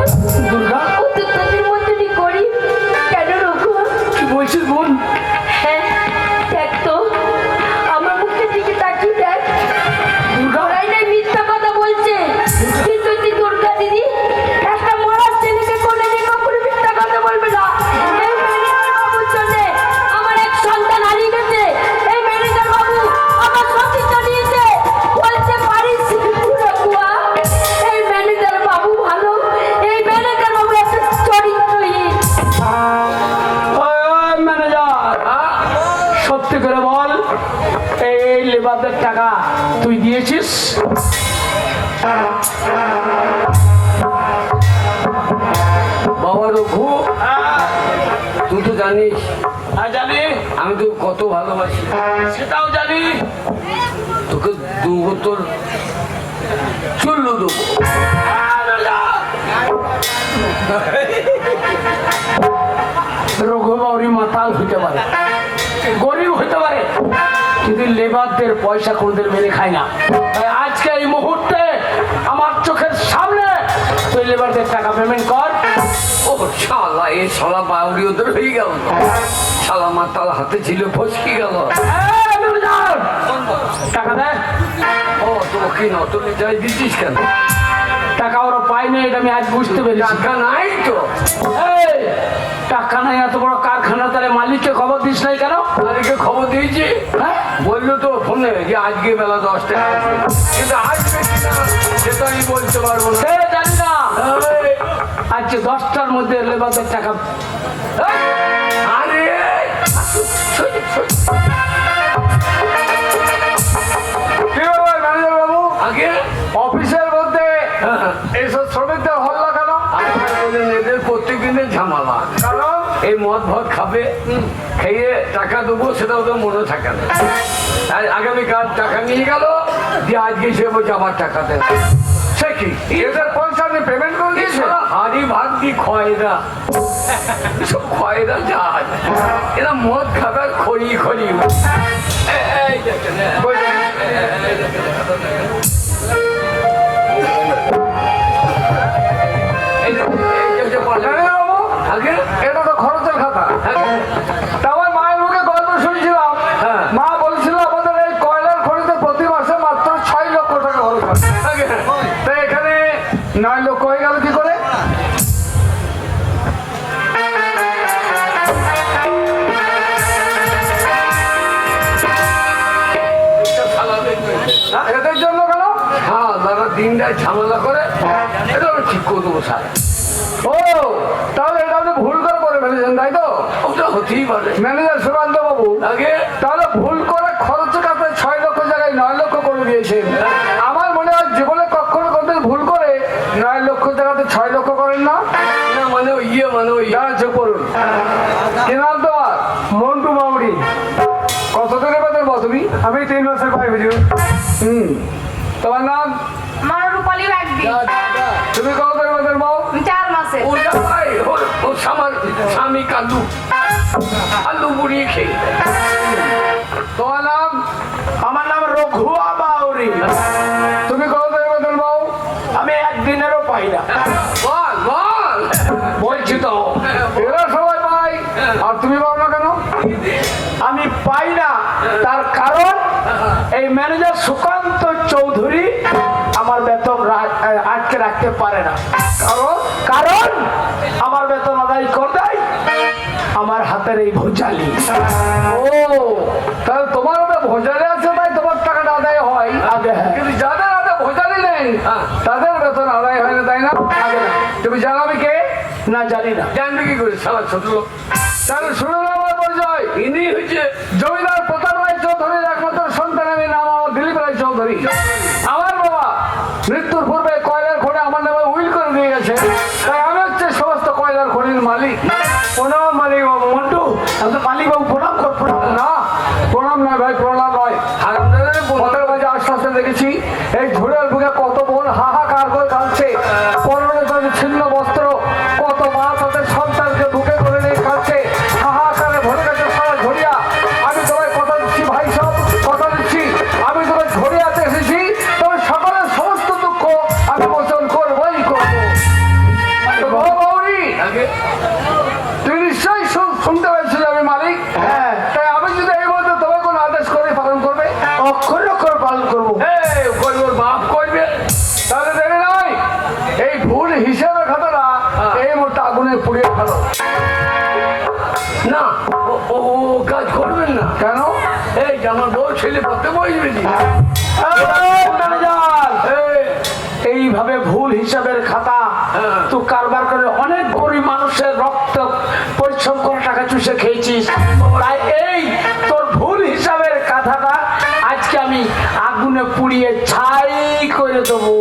S3: দুর্গা
S2: ও তো তোদের মতনই গরিব। কেন রঘুয়া?
S3: কি বলছিস বোন?
S2: হ্যাঁ দেখ তো, আমার মুখের দিকে তাকিয়ে দেখ।
S3: দুর্গা,
S2: ওরাই নাই মিথ্যা কথা বলছে, কিন্তু তুই দুর্গা দিদি একটা মরার ছেলেকে কোলে নিয়ে কখনো মিথ্যা কথা বলবে না। এই ম্যানেজার বাবুর জন্যে আমার এক সন্তান হারিয়ে গেছে। এই ম্যানেজার বাবু আমার সতীত্ব নিয়েছে, বলতে পারিস রঘুয়া, এই ম্যানেজার বাবু ভালো, এই ম্যানেজার বাবু একটা চরিত্রহীন।
S3: ওই ম্যানেজার, সত্যি করে বল, এই লেবারদের টাকা তুই দিয়েছিস?
S5: বাবা রঘু, তুই তো জানিস
S6: জানি,
S5: আমি তো কত ভালোবাসি।
S6: সেটাও জানি।
S5: তোকে 2 বোতল চুল্লু দেবো।
S3: রঘু বাউরি মাতাল হইতে পারে,
S6: গরিব হইতে পারে কিন্তু লেবারদের পয়সা কোনদের মেরে খায় না। তাই আজকে এই মুহূর্তে আমার চোখের সামনে তুই লেবারদের টাকা পেমেন্ট কর।
S5: ও শালা, এই শালা বাউরি ওদের হয়ে গেল। শালা মাতাল হাতে ছিল, ফসকি গেল।
S6: এই ম্যানেজার, টাকা দে।
S5: ও তো কি নতুন যাই দিচ্ছিস কেন?
S6: টাকা ওরা পাইনি, এটা আমি আজ বুঝতে পেরেছি।
S5: টাকা নাই তো।
S6: এই, টাকা নাই এত বড় কারখানা, তাহলে মালিককে খবর দিস নাই কেন?
S5: মালিককে খবর দিয়েছি,
S6: হ্যাঁ?
S5: বললো তো ফোনে যে আজকে বেলা 10টায় আসবে। কিন্তু আসবে কিনা সেটা আমি বলতে পারবো না।
S6: সে জানি না।
S5: এই,
S6: আজকে 10টার মধ্যে লেবারদের টাকা।
S5: আরে
S1: কি ব্যাপার ম্যানেজার বাবু,
S5: আগে
S1: অফিসের মধ্যে এইসব শ্রমিকদের হল্লা কেন?
S5: এদের প্রত্যেক দিনের ঝামেলা।
S1: কারণ
S5: এই মদ ভদ খাবে, খেয়ে টাকা দেবো সেটা ওদের মনে থাকে না। আর আগামীকাল টাকা নিয়ে গেল, দিয়ে আজকে সে বলছে আবার টাকা দেবে।
S1: সে কি, এদের পয়সা আপনি পেমেন্ট করে দিয়েছে?
S5: হাড়ি ভাত দি খয়রা, সব খয়রা যায়। এরা মদ খাবে আর খড়ি খড়ি। এই দেখেন,
S1: ম্যানেজার বাবু,
S5: আগে
S1: এটা তো খরচের খাতা। তা আমার মায়ের মুখে গল্প শুনছিলাম,
S5: হ্যাঁ।
S1: মা বলছিল আমাদের এই কয়লার খনিতে প্রতি মাসে মাত্র 6 লক্ষ টাকা খরচ হয়।
S5: আগে
S1: তো এখানে 9 লক্ষ হয়ে গেল কি করে? এদের জন্য কেন?
S5: হ্যাঁ, দাদা দিনটায় ঝামেলা করে, এটা আমি ঠিক করে দেবো স্যার।
S1: ও, তাহলে এটা আপনি ভুল করে করে ফেলেছেন, তাই তো?
S5: ওটা হতেই পারে।
S1: ম্যানেজার সুকান্ত বাবু,
S5: আগে
S1: তাহলে ভুল করে খরচ কাটে 6 লক্ষ জায়গায় 9 লক্ষ করে দিয়েছেন। আমার মনে হয় জীবনে কখনো কোনদিন ভুল করে 9 লক্ষ জায়গাতে 6 লক্ষ করেন না।
S5: না মানে ওই মানে ওই
S1: যারা চুপ করুন। কি নাম তোমার? মন্টু বাউরি। কত দিনের বেতন পাও তুমি? আমি 3 মাসের পাই বুঝি। তোমার নাম?
S7: আমার রূপালী ব্যাগদি।
S1: তুমি কত দিনের বেতন পাও?
S7: 4 মাসে।
S5: ওটা ভাই, ও আমার স্বামী কালু আলু বুড়িয়ে খেয়ে।
S1: তোমার নাম?
S6: আমার নাম রঘুয়া বাউরি।
S1: তুমি কত দিনের বেতন পাও?
S6: আমি একদিনেরও পাই না।
S5: বল বল।
S6: বলছি তো,
S1: এরা সবাই পাই, আর তুমি পাও না কেন?
S6: আমি পাই না, তার কারণ এই ম্যানেজার সুকান্ত চৌধুরী আমার বেতন আটকে রাখতে পারে না। কারণ আমার বেতন আদায় করে দেয় আমার হাতের এই ভোজালি।
S1: ও, তাহলে তোমার ওটা ভোজালি আছে তাই তোমার টাকাটা আদায় হয়।
S6: আগে হ্যাঁ।
S1: কিন্তু যাদের হাতে ভোজালি নেই
S5: হ্যাঁ।
S1: তাদের বেতন আদায় হয় না, তাই না?
S6: আগে না।
S1: তুমি জানো আমি কে?
S6: না, জানি না।
S5: জানবে কি করে শালা ছোট লোক?
S1: তাহলে শুনুন আমার পরিচয়।
S5: ইনি হয়েছে
S1: জমিদার প্রতাপ রায় চৌধুরীর একমাত্র সন্তান আমি, নাম আমার দিলীপ রায় চৌধুরী। আমার বাবা মৃত্যুর পূর্বে কয়লার খনি আমার নামে উইল করে দিয়ে গেছে, তাই আমি হচ্ছে সমস্ত কয়লার খনির মালিক।
S6: প্রণাম মালিক বাবু। মন্টু, আপনি মালিক বাবু প্রণাম কর। প্রণাম
S1: না, প্রণাম নয় ভাই, প্রণাম নয়।
S5: হারামজাদার
S1: পথের মাঝে আস্তে আস্তে দেখেছি এই ঝুড়ের বুকে কত বোন হাহাকার করে কাঁদছে, পরনে তাদের ছিন্ন বস্ত্র, কত মা তাদের সন্তানকে বুকে করে নিয়ে কাঁদছে, হাহাকারে ভরে গেছে সারা ঝরিয়া। আমি তোমায় কথা দিচ্ছি ভাই, সব কথা দিচ্ছি, আমি তোমায় ঝরিয়াতে এসেছি, তবে সকালের সমস্ত দুঃখ আমি মোচন করবোই করবো। ও গৌরী,
S5: আগে
S1: তুই নিশ্চয়ই শুনতে পেয়েছিল আমি মালিক।
S6: হ্যাঁ।
S1: তাই আমি যদি এই মধ্যে তোমায় কোনো আদেশ করে পালন করবে?
S6: অক্ষরে অক্ষর পালন করবো।
S5: এই করবে, ওর বাপ করবে।
S1: তাহলে দেরি নয়, এই ভুল হিসাবে খাতাটা এই মুহূর্তে আগুনে পুড়িয়ে ফেলো।
S5: না, ও কাজ করবেন না।
S1: কেন?
S5: এই যে আমার বউ ছেলে পড়তে বসবে নি।
S6: ম্যানেজার, এইভাবে ভুল হিসাবের খাতা
S5: হ্যাঁ।
S6: তুই কারবার করে অনেক গরিব মানুষের রক্ত পরিশ্রম করে টাকা চুষে খেয়েছিস। তাই এই তোর ভুল হিসাবের খাতাটা আজকে আমি আগুনে পুড়িয়ে ছাই করে দেবো।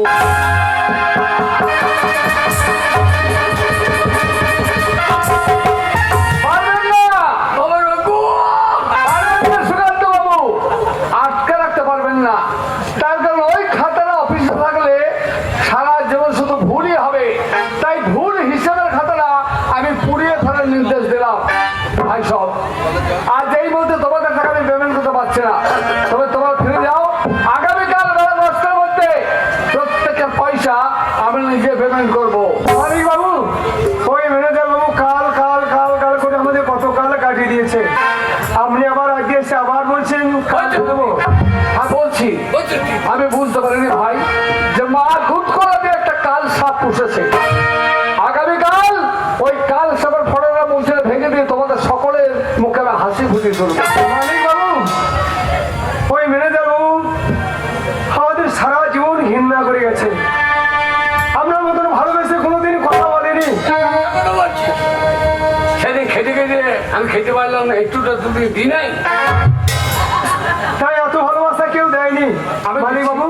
S1: পারবেন না,
S5: বাবা রঘু,
S1: পারবেন না সুকান্ত বাবু, আটকে রাখতে পারবেন না। তার কারণ ওই খাতাটা অফিসে থাকলে সারা জীবন শুধু ভুলই হবে। তাই ভুল হিসাবের খাতাটা আমি পুড়িয়ে ফেলার নির্দেশ দিলাম। ভাই সব আজ এই মধ্যে তোমাদের বলছি আমি বুঝতে পারিনি ভাই যে মা দুধ কলা দিয়ে একটা কাল সাপ পুষেছে। আগামীকাল ওই কাল সাপের ফটোটা মুছে ভেঙে দিয়ে তোমাদের সকলের মুখে আমি হাসি ফুটিয়ে তুলবো।
S3: মালিক বাবু, ওই ম্যানেজার বাবু আমাদের সারা জীবন ঘৃণা করে গেছে। আপনার মতন ভালোবেসে কোনোদিন কথা বলেনি।
S5: সেদিন খেতে খেতে আমি খেতে পারলাম না, একটুটা তুমি দিই নাই।
S3: তাই এত ভালোবাসা কেউ দেয়নি। মালিক বাবু,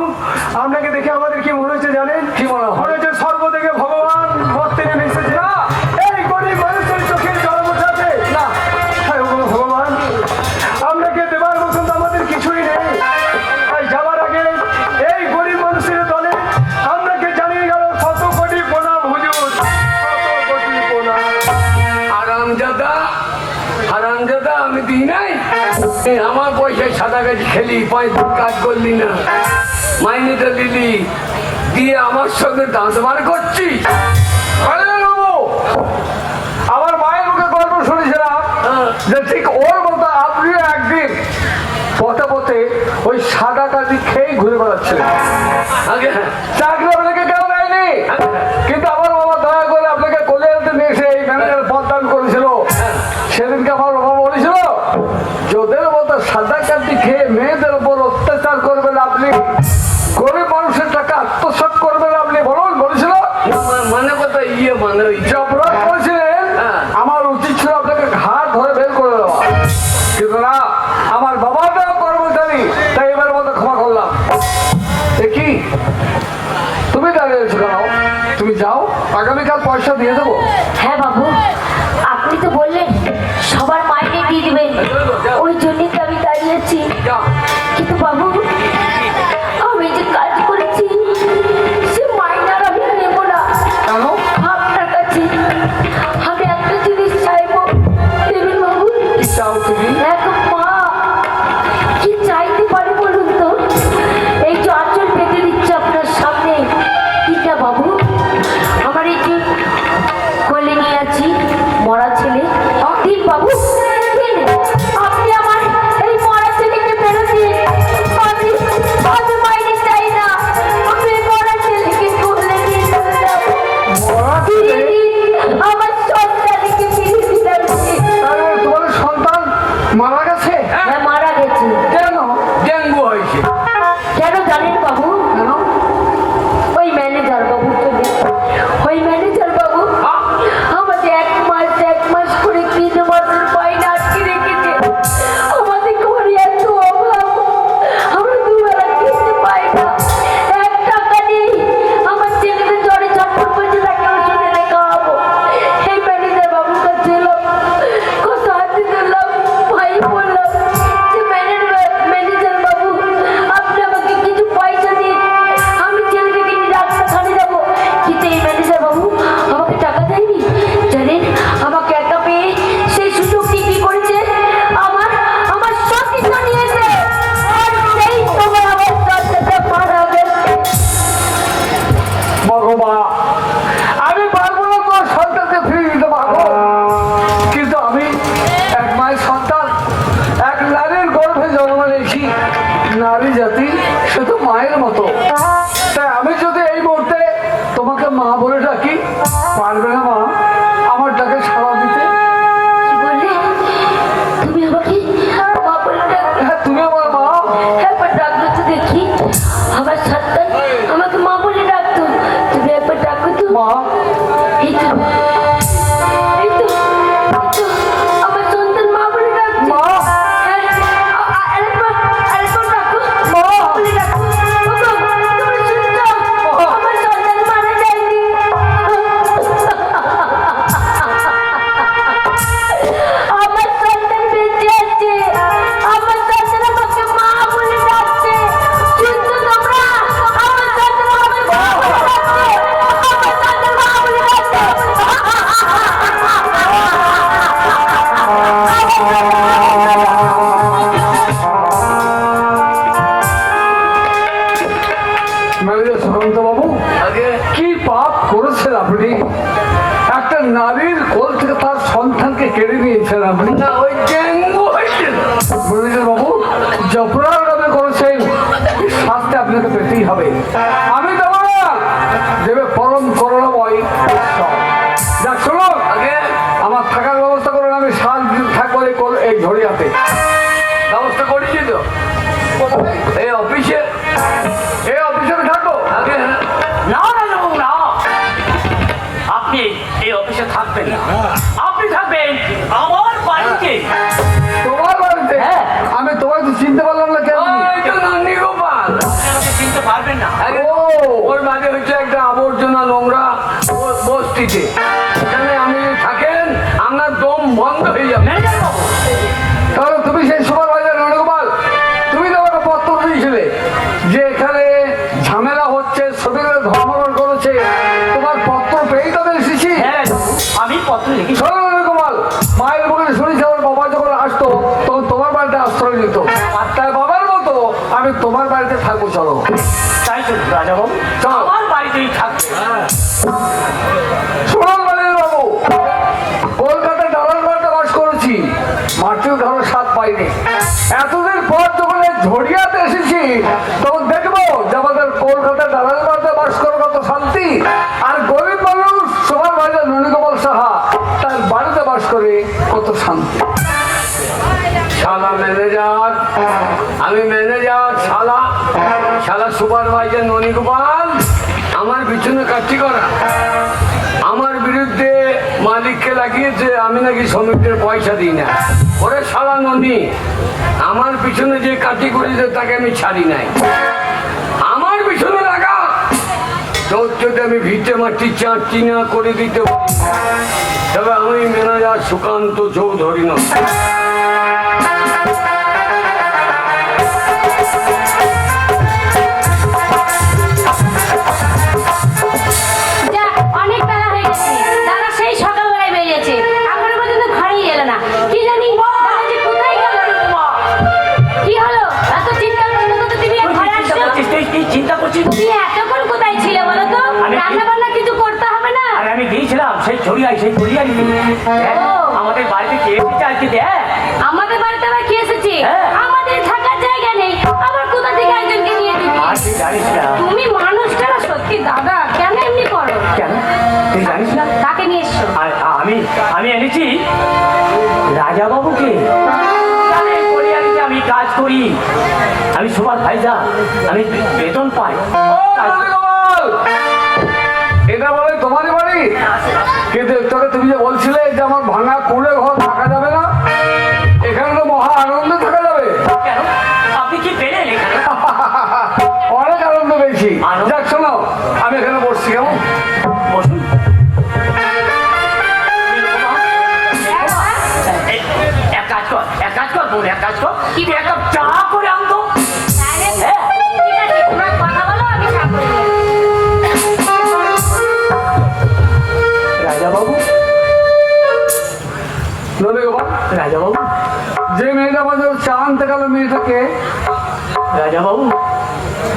S3: আপনাকে দেখে আমাদের কি মনে হচ্ছে জানেন?
S1: কি মনে হয়?
S3: মনে হচ্ছে স্বর্গ থেকে ভগবান ভক্তে নেমে এসেছে। এই গরিব মানুষের চোখের জল মোছাতে না। হায় ওগো ভগবান, আপনাকে দেবার মতন তো আমাদের কিছুই নেই। তাই যাবার আগে এই গরিব মানুষের দলে আপনাকে জানিয়ে গেল শত কোটি প্রণাম হুজুর, শত কোটি প্রণাম।
S5: হারামজাদা, হারামজাদা, আমি দিই নাই। এই আমার পয়সায় সাদা গাছি খেলি, 5 দিন কাজ করলি না, মাইনেটা দিলি, দিয়ে আমার সঙ্গে দাঁত বার করছিস।
S1: আরে বাবু, আমার মায়ের মুখে গল্প শুনেছিলাম যে ঠিক ওর মতো আপনিও একদিন পথে পথে ওই সাদা কাজি খেয়ে ঘুরে বেড়াচ্ছিলেন।
S5: আগে
S1: চাকরি আপনাকে কেউ দেয়নি, কিন্তু আমার বাবা দয়া করে আপনাকে কোলে আনতে নিয়ে এসে এই ম্যানেজার পদ দান করেছিল। সেদিনকে আমার বাবা বলেছিল যোদের মতো সাদা কাজি খেয়ে মেয়েদের উপর অত্যাচার করবেন আপনি, গরিব মানুষের টাকা আত্মসাৎ করবেন আপনি, বলুন বলেছিল।
S5: মানে কথা মানে ওই
S1: যে অপরাধ করেছিলেন আমার উচিত ছিল আপনাকে ঘাট ধরে বের করে দেওয়া, কিন্তু না, আমার বাবাটাও কর্মচারী, তাই এবার মতো ক্ষমা করলাম। দেখি তুমি দাঁড়িয়ে রয়েছো কেন? তুমি যাও, আগামীকাল পয়সা দিয়ে দেবো।
S2: হ্যাঁ বাবু, আপনি তো বললেন সবার মাইনে দিয়ে দিবেন, ওই জন্যই তো আমি দাঁড়িয়েছি।
S5: যা।
S2: কিন্তু বাবু, আমি যে কাজ করেছি সে মাইনার আমি নেব না।
S1: কেন?
S2: আপনার কাছে আমি একটা জিনিস চাইবো, দেবেন বাবু?
S1: কি চাও তুমি?
S2: দেখো মা, কি চাইতে পারি বলুন তো? এই যে আঁচল পেতে দিচ্ছে আপনার সামনে, কিটা বাবু? আমার এই যে কোলে নিয়ে আছি মরা ছেলে, দিন বাবু দিন। আপনি আমার এই মরা ছেলেকে ফেরত দিন। আমি মাইনে চাই না, আমি এই মরা ছেলেকে কোলে নিয়ে চলে যাবো।
S1: মরা
S2: ফিরিয়ে
S1: ছেলে?
S2: দিন, আমার সন্তানকে ফিরিয়ে দিন আপনি।
S1: আরে তোমার সন্তান মারা গেছে?
S2: হ্যাঁ, মারা গেছে।
S1: কেন?
S5: ডেঙ্গু হয়েছে।
S2: কেন জানেন বাবু?
S1: কেন?
S2: ওই ম্যানেজার বাবু চলে, ওই ম্যানেজার বাবু আমাদের এক মাস করে 3 মাসের মাইনে আটকে রেখেছে। আমাদের ঘরে এত অভাব, আমরা দুবেলা খেতে পাই না, 1 টাকা নেই। আমার ছেলেদের জ্বরে ছটফট করছে, তাকে ওষুধ এনে খাওয়াবো। এই ম্যানেজার বাবুর কাছে এলাম, কত হাতে দিলাম, ভাই বললাম যে ম্যানেজার বাবু, আপনি আমাকে কিছু পয়সা দিন, আমি ছেলেটাকে নিয়ে ডাক্তারখানে যাবো। কিন্তু এই ম্যানেজার বাবু আমাকে টাকা দেয়নি। জানেন আমাকে একা পেয়ে সেই সুযোগটি কি করেছে? আমার সব কিছু নিয়েছে, আর সেই সময় আমার সন্তানটা মারা গেছে।
S1: ভগবান, আমি পারবো না তোমার সন্তানকে ফিরিয়ে দিতে পারবো, কিন্তু আমি এক মায়ের সন্তান, এক নারীর গর্ভে জন্ম নিয়েছি। নারী জাতি সে তো মায়ের মতো, তাই আমি যদি এই মুহূর্তে তোমাকে মা বলে ডাকি, পারবে না মা আমার ডাকে সাড়া দিতে?
S2: কি বললে? তুমি আমাকে মা বলে ডাকবে?
S1: হ্যাঁ, তুমি আমার মা।
S2: একবার ডাকো তো দেখি, আমার সন্তান আমাকে মা বলে ডাকতো। তুমি একবার ডাকো তো।
S1: মা,
S2: এই তো, এই তো, এই তো, আমার সন্তান মা বলে ডাকছে।
S1: মা।
S2: হ্যাঁ, আরেকবার ডাকো,
S1: মা।
S2: বলে ডাকো। ওগো, তোমরা শুনছো? আমার সন্তান মারা যায়নি। আমার সন্তান বেঁচে আছে, আমার সন্তান আমাকে মা বলে ডাকছে। শুনছো তোমরা? আমার সন্তান আমাকে মা বলে ডাকছে, আমার সন্তান মা বলে ডাকছে।
S1: ম্যানেজার সুকান্ত বাবু,
S5: আগে
S1: কি পাপ করেছেন আপনি? একটা নারীর কোল থেকে তার সন্তানকে কেড়ে নিয়েছেন আপনি।
S5: না, ওই ডেঙ্গু হয়েছে।
S1: ম্যানেজার বাবু, যে অপরাধ আপনি করেছেন শাস্তি আপনাকে পেতেই হবে। আমি দেবো না, দেবে পরম করুণাময় ঈশ্বর। যাক শুনুন,
S5: আগে
S1: আমার থাকার ব্যবস্থা করুন, আমি 7 দিন থাকবো এই ঝড়িয়াতে।
S5: ব্যবস্থা করেছি তো এই অফিসে
S1: আমি থাকবো।
S5: আগে
S6: না না না বাবু, না, আপনি এই অফিসে থাকবেন না, আপনি থাকবেন আমার বাড়িতে।
S1: তোমার বাড়িতে?
S6: হ্যাঁ।
S1: আমি তোমায় তো চিনতে পারলাম না কেন?
S5: ওই তো নন্দীগোপাল।
S6: আপনি আমাকে চিনতে পারবেন না।
S5: আগে
S1: ও
S5: ওর বাড়ি হচ্ছে একটা আবর্জনা নোংরা বস্তিতে। এখানে আপনি যদি থাকেন আপনার দম বন্ধ হয়ে যাবে।
S6: ম্যানেজার বাবু,
S1: তাহলে তুমি সেই সুপারভাইজার নন্দগোপাল, তুমি তো আমাকে পত্র দিয়েছিলে যে এখানে ঝামেলা হচ্ছে, ছবিগুলো ধর্মঘট করেছে, তোমার পত্র পেয়েই তবে এসেছি।
S6: হ্যাঁ আমি পত্র লিখি।
S1: শোনো নন্দগোপাল, মায়ের মুখে শুনেছি আমার বাবা যখন আসতো তখন তোমার বাড়িতে আশ্রয় নিত, আর তাই বাবার মতো আমি তোমার বাড়িতে থাকবো। চলো
S6: তাই চলুন রাজা বাবু,
S1: চলো।
S6: আমার বাড়িতেই থাকবে।
S1: শুনুন মালিনী বাবু, কলকাতায় দালাল বাড়িতে বাস করেছি, মাটিও ধরো স্বাদ পাইনি। এতদিন পর যখন এই ঝড়িয়াতে এসেছি তখন দেখবো যে আমাদের কলকাতায় দালাল বাড়িতে বাস করে কত শান্তি, আর গরিব মানুষ সবার বাড়িতে নন্দগোপাল সাহা তার বাড়িতে বাস করে কত শান্তি।
S5: শালা ম্যানেজার, আমি ম্যানেজার, শালা সুপারভাইজার ননীগোপাল আমার পিছনে কাজটি করা, আমার বিরুদ্ধে মালিককে লাগিয়েছে আমি নাকি শ্রমিকদের পয়সা দিই না। ওরে শালা ননী, আমার পিছনে যে কাজটি করেছে তাকে আমি ছাড়ি নাই, আমার পিছনে লাগা। তোর যদি আমি ভিটে মাটি চাঁটি না করে দিতে পারি, তবে আমি ম্যানেজার সুকান্ত চৌধুরী নয়।
S4: যা, অনেক বেলা হয়ে গেছে। দাদা সেই সকালবেলায় বেরিয়েছে, এখনো পর্যন্ত ঘরেই এলো না। কি জানি দাদা যে কোথায় গেল। কি হলো? এত চিন্তা করতে করতে তুমি আর ঘরে আসছো?
S6: চিন্তা করছি
S4: তুমি এতক্ষণ কোথায় ছিলে বলো তো?
S6: আমি-
S4: রান্না বান্না কিছু করতে হবে না?
S6: আর আমি গিয়েছিলাম সেই ছড়িয়ায়, সেই ছড়িয়ায় আমাদের বাড়িতে কে এসেছে আজকে দেখ।
S4: আমাদের বাড়িতে আবার কি এসেছে?
S6: হ্যাঁ।
S4: আমাদের থাকার জায়গা নেই, আবার কোথা থেকে একজনকে নিয়ে দিবি?
S6: আর তুই জানিস না
S4: তুমি মানুষটা না সত্যি দাদা, কেন এমনি করো?
S6: কেন, তুই জানিস না?
S4: কাকে নিয়ে এসছো?
S6: আর আমি এনেছি রাজা বাবুকে। জানেন কলিয়ারিতে আমি কাজ করি, আমি সুপারভাইজার, আমি বেতন পাই।
S1: নন্দগোপাল, এটা বলে তোমারই বাড়ি? কিন্তু তোকে তুমি যে বলছিলে যে আমার ভাঙা কুড়ে ঘর থাকা যাবে না, এখানে তো মহা আনন্দে থাকা যাবে।
S6: কেন, আপনি কি পেলেন এখানে?
S1: অনেক আনন্দ পেয়েছি।
S6: আনন্দ?
S1: যাক শোনো, আমি এখানে বসছি, কেমন?
S6: বসুন। এক কাজ কর বোন, এক কাজ কর, কি এক কাপ চা করে আনতো।
S4: তাহলে
S6: হ্যাঁ।
S4: ঠিক আছে, তোমরা কথা বলো, আমি চা করে নেবো।
S6: রাজা বাবু,
S1: নন্দগোপাল,
S6: রাজা বাবু,
S1: যে মেয়েটা আমাদের চা আনতে গেল, মেয়েটাকে
S6: রাজা বাবু,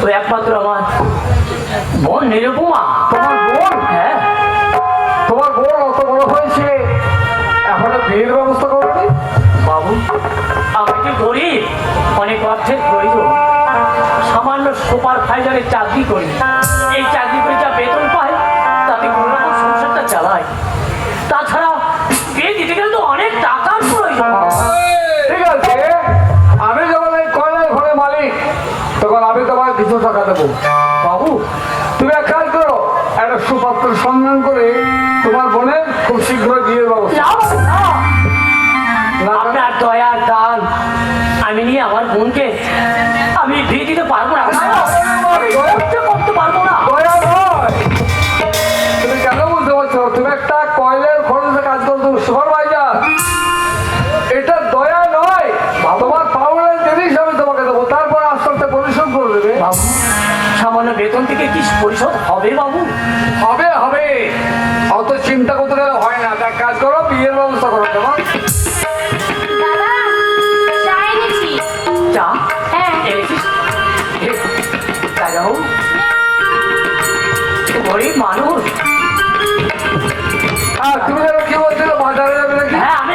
S6: ওই একমাত্র আমার বোন নিরুপমা।
S1: তোমার বোন?
S6: হ্যাঁ,
S1: তোমার বোন অত বড় হয়েছে, এখনো বিয়ের ব্যবস্থা করবে?
S6: বাবু, আমি যে গরিব, অনেক অর্থের প্রয়োজন, সামান্য সুপারভাইজারের চাকরি করি, এই চাকরি করে যা বেতন পাই তাতে কোনো রকম সংসারটা চালাই। তাছাড়া বিয়ে দিতে গেলে তো অনেক টাকার প্রয়োজন।
S1: ঠিক আছে, আমি যখন এই কয়লার ঘরের মালিক তখন আমি তোমার কিছু টাকা দেবো। বাবু, তুমি এক কাজ করো, একটা সুপাত্র সন্ধান করে তোমার বোনের খুব শীঘ্রই বিয়ের ব্যবস্থা।
S6: না বাবু, না।
S1: না,
S6: আপনার দয়ার দান আমি নিয়ে আমার বোনকে আমি বিয়ে দিতে পারবো না, আমি করতে পারবো না।
S1: দয়া নয়। তুমি কেন বুঝতে পারছো? তুমি একটা কয়লার খরচে কাজ করো, তুমি সুপারভাইজার। এটা দয়া নয়, তোমার পাওনার জিনিস আমি তোমাকে দেবো, তারপর আস্তে আস্তে পরিশোধ করে দেবে।
S6: বাবু, সামান্য বেতন থেকে কি পরিশোধ হবে বাবু?
S1: হবে হবে, অত চিন্তা করতে গেলে হয় না। এক কাজ করো, বিয়ের ব্যবস্থা করো। তোমার
S4: দাদা, চা এনেছি।
S6: চা
S4: হ্যাঁ।
S6: এনেছিস? রাজা বাবু, গরিব মানুষ।
S1: আর তুমি যেন কি বলছিলে, বাজারে যাবে নাকি?
S6: হ্যাঁ, আমি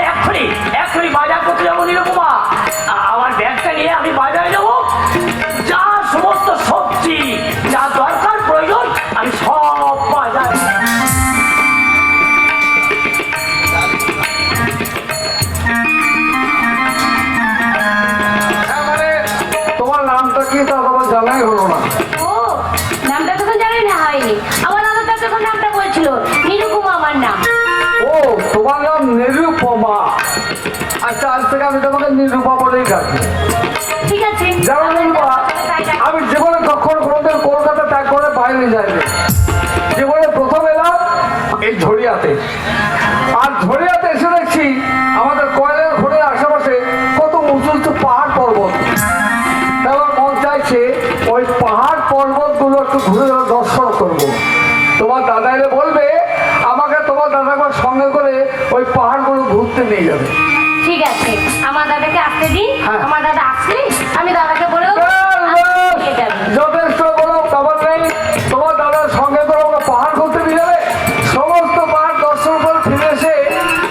S6: এক্ষুনি বাজার করতে যাবো নিরুপমা। আমার ব্যাগটা নিয়ে আমি বাজারে যাবো, যা সমস্ত
S1: আজ থেকে আমি তোমাকে নিরূপা বলেই ডাকি।
S2: ঠিক আছে
S1: জানো নিরূপা, আমি জীবনে কখনো কোনোদিন কলকাতা ত্যাগ করে বাইরে যাইনি। জীবনে প্রথম এলাম এই ঝরিয়াতে, আর ঝরিয়াতে এসে দেখছি আমাদের কয়লার খনির আশেপাশে কত উঁচু উঁচু পাহাড় পর্বত। আমার মন চাইছে ওই পাহাড় পর্বতগুলো একটু ঘুরে ঘুরে দর্শন করবো। তোমার দাদা এলে বলবে আমাকে তোমার দাদাকে সঙ্গে করে ওই পাহাড়গুলো ঘুরতে নিয়ে যাবে।
S2: ঠিক আছে, আমার দাদাকে আসতে দিন।
S1: হ্যাঁ।
S2: আমার দাদা আসলে আমি দাদাকে বলে দেবো, নিয়ে যাবে।
S1: যথেষ্ট বলো, ব্যাপার নেই। তোমার দাদার সঙ্গে করে ওরা পাহাড় ঘুরতে নিয়ে যাবে। সমস্ত পাহাড় দর্শন করে ফিরে এসে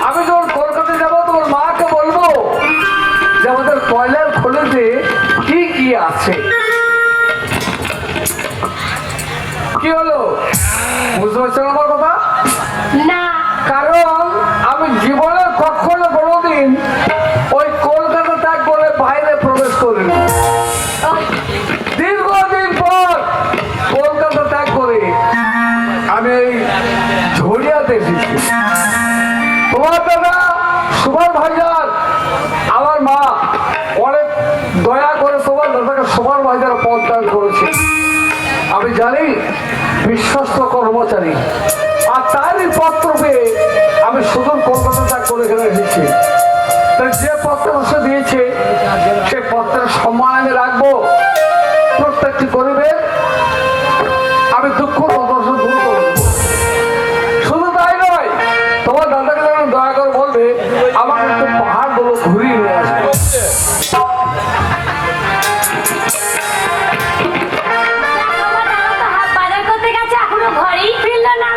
S1: আমি যখন কলকাতায় যাবো তোমার মাকে বলবো যে আমাদের কয়লার খনিতে কি কি আছে। কি হলো, বুঝতে পারছেন আমার কথা?
S2: না
S1: কারণ আমি জীবনে কখনো কোনোদিন ওই কলকাতা ত্যাগ করে বাইরে প্রবেশ করিনি। দীর্ঘদিন পর কলকাতা ত্যাগ করে আমি এই ঝরিয়াতে এসেছি। তোমার দাদা সুভাষ ভাইজান, আমার মা অনেক দয়া করে তোমার দাদাকে সুভাষ ভাইজান পদ দান করেছে। আমি জানি বিশ্বস্ত কর্মচারী, আর তারই পত্র পেয়ে আমি সুদূর কলকাতা ত্যাগ করে এখানে এসেছি। তাই যে পত্র সে দিয়েছে সে পত্রের সম্মান আমি রাখবো। প্রত্যেকটি গরিবের আমি দুঃখ প্রদর্শন দূর করব। শুধু তাই নয়, তোমার দাদাকে যেন দয়া করে বলবে আমাকে একটু পাহাড়গুলো ঘুরিয়ে নিয়ে আসবে।
S2: বাজার করতে গেছে, এখনো ঘরেই ফিরলো না।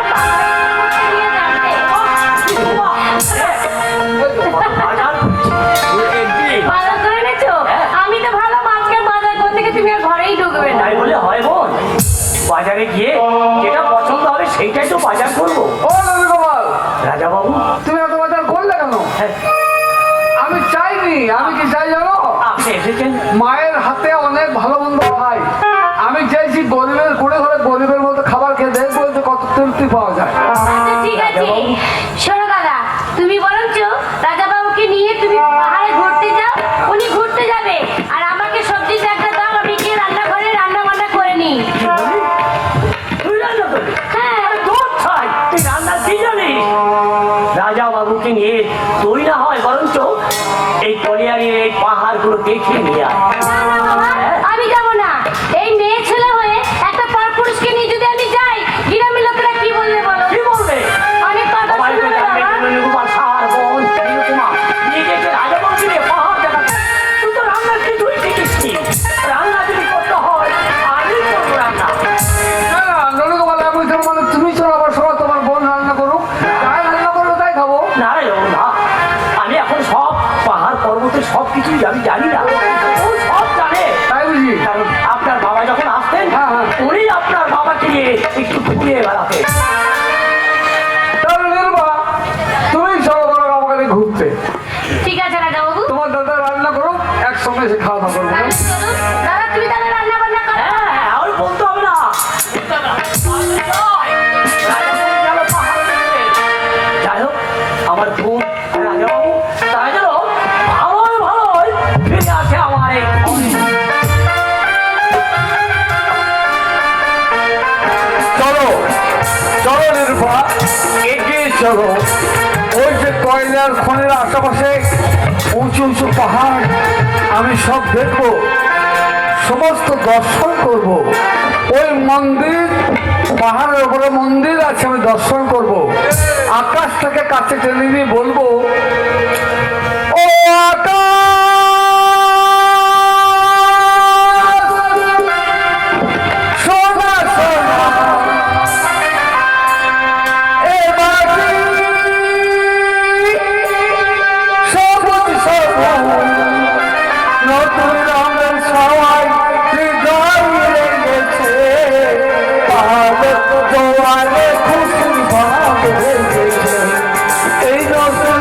S2: বাজার করে এনেছো? আমি তো ভালো মাছকে বাজার করতে গিয়ে তুমি আর ঘরেই ঢুকবে না।
S6: তাই বলে হয় বোন, বাজারে গিয়ে যেটা পছন্দ হবে সেইটাই তো বাজার করবো।
S1: ও নবীকুমার,
S6: রাজা বাবু,
S1: তুমি এত বাজার করলে কেন? আমি চাইনি। আমি কি চাই জানো?
S6: আপনি এসেছেন,
S1: মায়ের হাতে অনেক ভালো মন্দ খাই। আমি চাইছি গরিবের কুড়ে ঘরে গরিবের মতো খাবার খেয়ে দেখবো যে কত তৃপ্তি পাওয়া যায়।
S2: আচ্ছা ঠিক আছে, শোনো দাদা, তুমি বরঞ্চ রাজা বাবুকে নিয়ে তুমি পাহাড়ে ঘুরতে যাও, উনি ঘুরতে যাবে। আর আমাকে সবজি একটা দাও, আমি গিয়ে রান্নাঘরে রান্না বান্না করে নিই।
S6: তুই রান্না করবি?
S2: হ্যাঁ।
S6: আরে দুধ ছাই, তুই রান্না কি জানিস? রাজা বাবুকে নিয়ে তুই না হয় বরঞ্চ এই কলিয়ারির এই পাহাড়গুলো দেখে নিয়ে আয়।
S2: না, না বাবা, আমি যাবো না। এই মেয়ে ছেলে হয়ে একটা পরপুরুষকে নিয়ে যদি আমি যাই, গ্রামের লোকেরা কি বলবে বলো?
S6: কি বলবে?
S2: অনেক কথা
S6: সবাই তো
S2: শুনবে
S6: জানবে
S2: বাবা।
S6: তুমি নিরুপার সার বোন নিরুপমা নিজেকে রাজা বাবুকে নিয়ে পাহাড় দেখাচ্ছে। তুই তো রান্না কিছুই শিখিসনি। রান্না যদি করতে হয় আমি করবো রান্না।
S1: না না, নবীকুমার, আমি তো মানে তুমি চলো আমার সঙ্গে, তোমার বোন রান্না করুক। যাই রান্না করবো তাই খাবো।
S6: না রে ও না, আমি এখন সব পাহাড় পর্বতের সব কিছুই আমি জানি না, ও সব জানে।
S1: তাই বুঝি?
S6: কারণ আপনার বাবা যখন আসতেন
S1: হ্যাঁ, হ্যাঁ।
S6: উনি আপনার বাবাকে নিয়ে একটু ঘুরিয়ে বেড়াতেন।
S1: তাহলে নির্বা, তুমি চলো বলো আমাকে নিয়ে ঘুরতে।
S2: ঠিক আছে রাজা বাবু,
S1: তোমার দাদা রান্না করুক, একসঙ্গে এসে খাওয়া দাওয়া করবো।
S2: তাহলে চলুন। দাদা তুমি তাহলে রান্না বান্না করো।
S6: হ্যাঁ হ্যাঁ, আর বলতে হবে না, বলতে হবে না। রাজাবাবু গেল পাহাড় দেখতে। যাই হোক, আমার বোন রাজাবাবু তারা যেন ভালোই ভালোই ফিরে আসে আমার এই ঘরে।
S1: চলো চলো নির্ভা, এগিয়ে চলো। ওই যে কয়লার খনির আশেপাশে উঁচু উঁচু পাহাড়, আমি সব দেখবো, সমস্ত দর্শন করব। ওই মন্দির, পাহাড়ের উপরে মন্দির আছে, আমি দর্শন করব। আকাশ থেকে কাছে টেনে নিয়ে বলবো, ও আকাশ, সোনা সোনা এ মাটি, সবুজ সবুজ নতুন রঙের সবাই হৃদয় লেগেছে। জোয়ারে খুশি ভাব লেগেছে। এই নতুন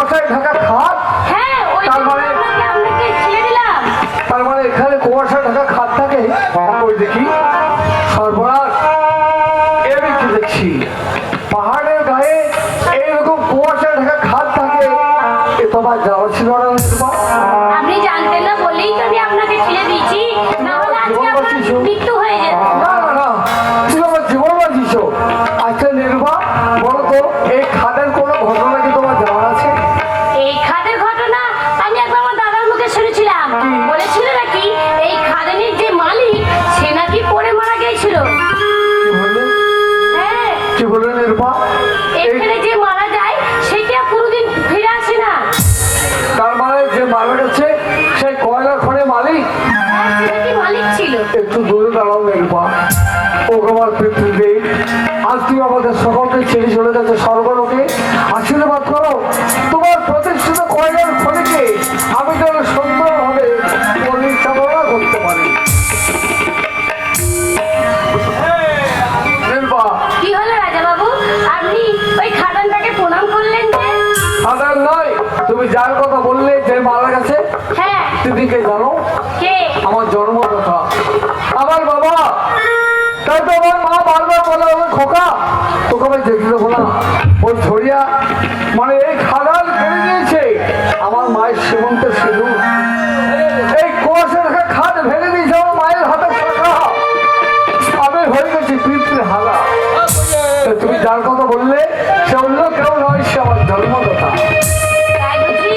S1: কুয়াশায় ঢাকা খাট,
S4: হ্যাঁ ওই
S1: তার
S4: জন্য
S1: মানে-
S4: আপনাকে ছেড়ে দিলাম।
S1: তার মানে এখানে কুয়াশায় ঢাকা খাট থাকে। ওই দেখি সর্বনাশ, এর কি দেখছি পাহাড়ের গায়ে এইরকম কুয়াশায় ঢাকা খাট থাকে, এ তোমার যাওয়া ছিল না নির্বা?
S4: আপনি জানতেন না বলেই তো আমি আপনাকে ছেড়ে দিয়েছি, না হলে আজকে আপনার মৃত্যু হয়ে যেত।
S1: না না না, তুমি আমার জীবন বাঁচিয়েছ। আচ্ছা নির্বা, বলো তো এই খাটের কোনো ঘটনা কি তোমার জানা আছে?
S4: এই খাদের ঘটনা আমি একবার আমার দাদার মুখে শুনেছিলাম। বলেছিল নাকি এই খাদানির যে মালিক সে নাকি পড়ে মারা গিয়েছিল।
S1: কি বললে?
S4: হ্যাঁ,
S1: কি বললে নির্বা?
S4: এখানে যে মারা যায় সেটা কোনোদিন ফিরে আসে না।
S1: তার মানে যে মারা গেছে সেই কয়লার খনে মালিক?
S4: হ্যাঁ, সে নাকি মালিক ছিল।
S1: একটু দূরে দাঁড়াও নির্বা। ও আমার পৃথিবীর আজ তুমি আমাদের সকলকে ছেড়ে চলে যাচ্ছে স্বর্গলোকে। আশীর্বাদ করো তোমার প্রতিষ্ঠিত কয়লার খনিকে আমি যেন সুন্দরভাবে পরিচালনা করতে পারি। নির্বা,
S4: কি হলো রাজা বাবু, আপনি ওই খাদানটাকে প্রণাম করলেন যে?
S1: সাধারণ নয়, তুমি যার কথা বললে যে মারা গেছে
S4: হ্যাঁ,
S1: তুমি কে জানো?
S4: কে?
S1: আমার জন্ম কথা আমার বাবা। তাই তো আমার মা বারবার বলে আমার খোকা তোকে আমি দেখতে দেবো না। ওই ছড়িয়া মানে এই খাদান কেড়ে নিয়েছে আমার মায়ের সীমন্তের সিঁদুর। এই কুয়াশা রেখে খাদ ভেঙে দিয়েছে আমার মায়ের হাতের শাখা। আমি হয়ে গেছি পিতৃ হালা। তো তুমি যার কথা বললে সে অন্য কেউ নয়, সে আমার জন্মদাতা।
S4: তাই বুঝি?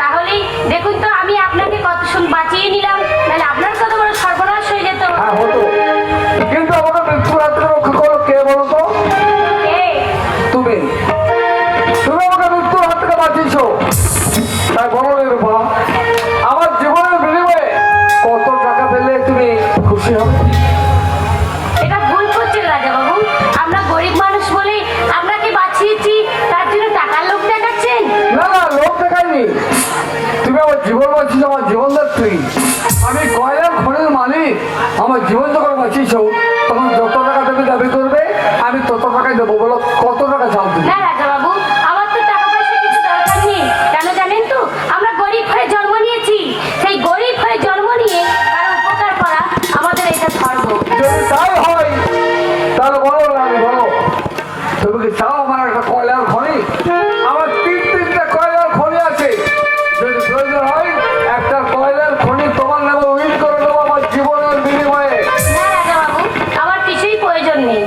S4: তাহলে দেখুন তো আমি আপনাকে কত বাঁচিয়ে নিলাম, তাহলে আপনার কত বড় সর্বনাশ হয়ে যেত।
S1: হ্যাঁ হতো, কিন্তু আমাকে মৃত্যুর হাত থেকে রক্ষা করো কে বলো তো?
S4: কে?
S1: তুমি তুমি আমাকে মৃত্যুর হাত থেকে বাঁচিয়েছ। তাই বলো নিরূপা, আমার জীবনের বিনিময়ে কত টাকা পেলে তুমি খুশি হবে?
S4: এটা ভুল করছেন রাজা বাবু, আমরা গরিব মানুষ বলে আপনাকে বাঁচিয়েছি, তার জন্য টাকার লোভ দেখাচ্ছেন।
S1: না না, লোক দেখায়নি। তুমি আমার জীবন বাঁচিয়েছ, আমার জীবনদাত্রী। আমি কয়লার খনির মালিক, আমার জীবন যখন বাঁচিয়েছ তখন যত টাকা তুমি দাবি করবে আমি তত টাকাই দেবো। বলো কত টাকা চাও তুমি?
S4: না রাজা বাবু, আমার তো টাকা পয়সা কিছু দরকার নেই। কেন জানেন তো, আমরা গরিব হয়ে জন্ম নিয়েছি, সেই গরিব হয়ে জন্ম নিয়ে কারো উপকার করা আমাদের এটা ধর্ম।
S1: যদি তাই হয় তাহলে বলো না, আমি বলো তুমি কি চাও আমার একটা কয়লার খনি? আমার তিনটা কয়লার খনি আছে। যদি প্রয়োজন হয় একটা কয়লার খনি তোমার নামে উইল করে দেবো আমার জীবনের বিনিময়ে।
S4: না রাজা বাবু, আমার কিছুই প্রয়োজন নেই।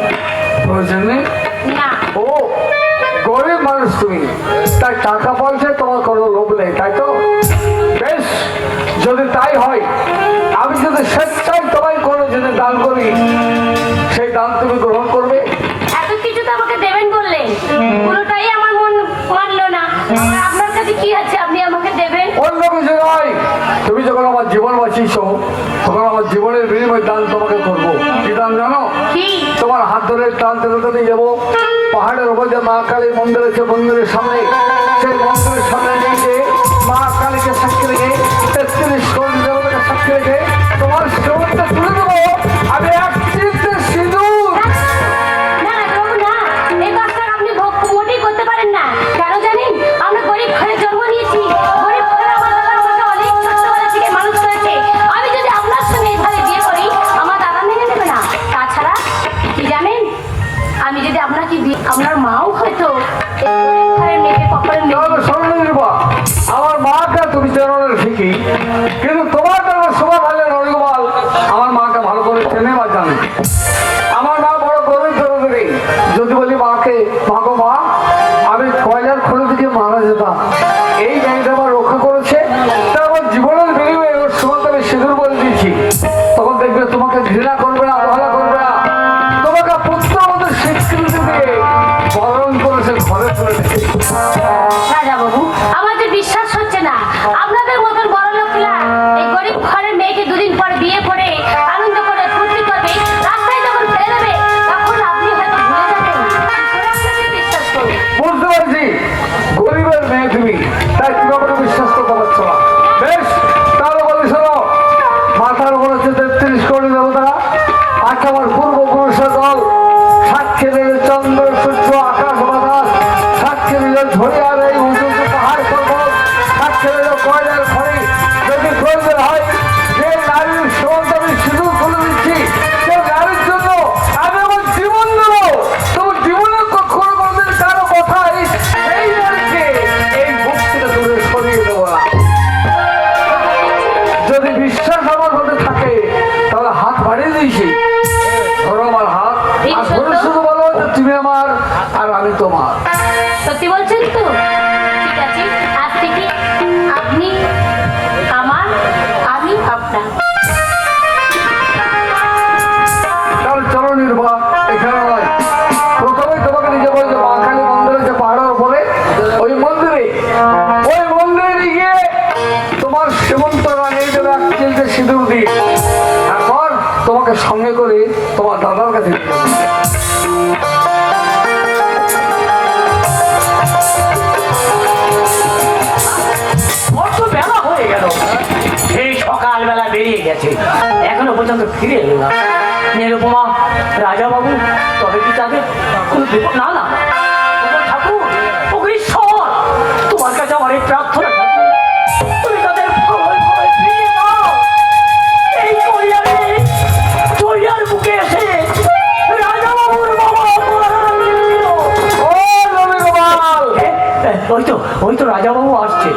S1: প্রয়োজন নেই?
S4: না।
S1: ও গরিব মানুষ তুমি, তাই টাকা পয়সায় তোমার কোনো লোভ নেই, তাই তো? বেশ, যদি তাই হয় আমি যদি স্বেচ্ছায় তোমায় কোনো যদি দান করি সেই দান তুমি গ্রহণ করবে?
S4: এত কিছু তো আমাকে দেবেন বললেন, পুরোটাই আমার মন মানলো না। আর আপনার কাছে কি আছে আপনি আমাকে দেবেন?
S1: অন্য কিছু নয়, তুমি যখন আমার জীবন বাঁচিয়েছ তখন আমার জীবনের বিনিময় দান তোমাকে করবো। কি দান জানো?
S4: কি?
S1: তোমার হাত ধরে টানতে টানতে যাবো পাহাড়ের উপর যে মা কালী মন্দির আছে, মন্দিরের সামনে, সেই মন্দিরের সামনে নিয়ে গিয়ে মা কালীকে সাক্ষী রেখে 33 কোটি দেবতাকে সাক্ষী রেখে তোমার সেবনটা তুলে দেবো আমি এক চিত্তে সিঁদুর।
S4: না রাজা বাবু, না, এই কাজটা আপনি মোটেই করতে পারেন না। কেন জানেন? আমরা গরিব ঘরে জন্ম নিয়েছি, গরিব ঘরে আমার দাদা আমাকে অনেক ছোট্টবেলা থেকে মানুষ করেছে। আমি যদি আপনার সঙ্গে এইভাবে বিয়ে করি আমার দাদা মেনে নেবে না। তাছাড়া কি জানেন, আমি যদি আপনাকে আপনার মাও হয়তো এই গরিব ঘরের মেয়েকে কখনো
S1: তাহলে শোনো নির্বা, আমার মাকে তুমি চেনানোর ঠিকই, কিন্তু তোমার জন্য শোভা ভালো নরগোপাল আমার মাকে ভালো করে চেনে বা জানে। আমার মা বড় গরিব ধরে যদি বলি মাকে, মা গো মা আমি কয়লার খনি থেকে মারা যেতাম, এই মেয়েটা আমার রক্ষা করেছে, তা আমার জীবনের বিনিময়ে ওর সময় আমি সিঁদুর বলে দিয়েছি। তখন দেখবে তোমাকে ঘৃণা করবে না, অবহেলা করবে না, তোমাকে পুত্র আমাদের স্বীকৃতি দিয়ে বরণ করেছে ঘরে তুলে দিয়েছে।
S4: রাজা বাবু, আমার যে বিশ্বাস হচ্ছে না আপনাদের মতন বড় লোকেরা এই গরিব
S1: দিয়েছি, ধরো আমার হাত আর ধরে শুধু বলো যে তুমি আমার আর আমি তোমার।
S4: সত্যি বলছেন তো? ঠিক আছে, আজ থেকে আপনি আমার, আমি আপনার।
S1: তাহলে চলো নির্ভা, এখানে নয়, প্রথমে তোমাকে নিজে বলছে মা কালী মন্দির যে পাহাড়ের উপরে, ওই মন্দিরে গিয়ে তোমার সীমন্ত রানিয়ে দেবে এক চিলতে সিঁদুর দিয়ে। এখন তোমাকে সঙ্গে করে তোমার দাদার কাছে নিয়ে যাবে।
S6: কত বেলা হয়ে গেল, সেই সকালবেলা বেরিয়ে গেছে, এখনো পর্যন্ত ফিরে এলো না। নিরুপমা, রাজা বাবু, তবে কি তাদের কোনো বিপদ? না না, ওগো ঠাকুর, ওগো ঈশ্বর, তোমার কাছে আমার এই প্রার্থনা, ঠাকুর, তুমি তাদের ভয় ভয় ফিরিয়ে দাও। এই চড়িয়ার বুকে এসে রাজা বাবুর বাবা মারা গিয়েছিল। ওই তো রাজা বাবু আসছে,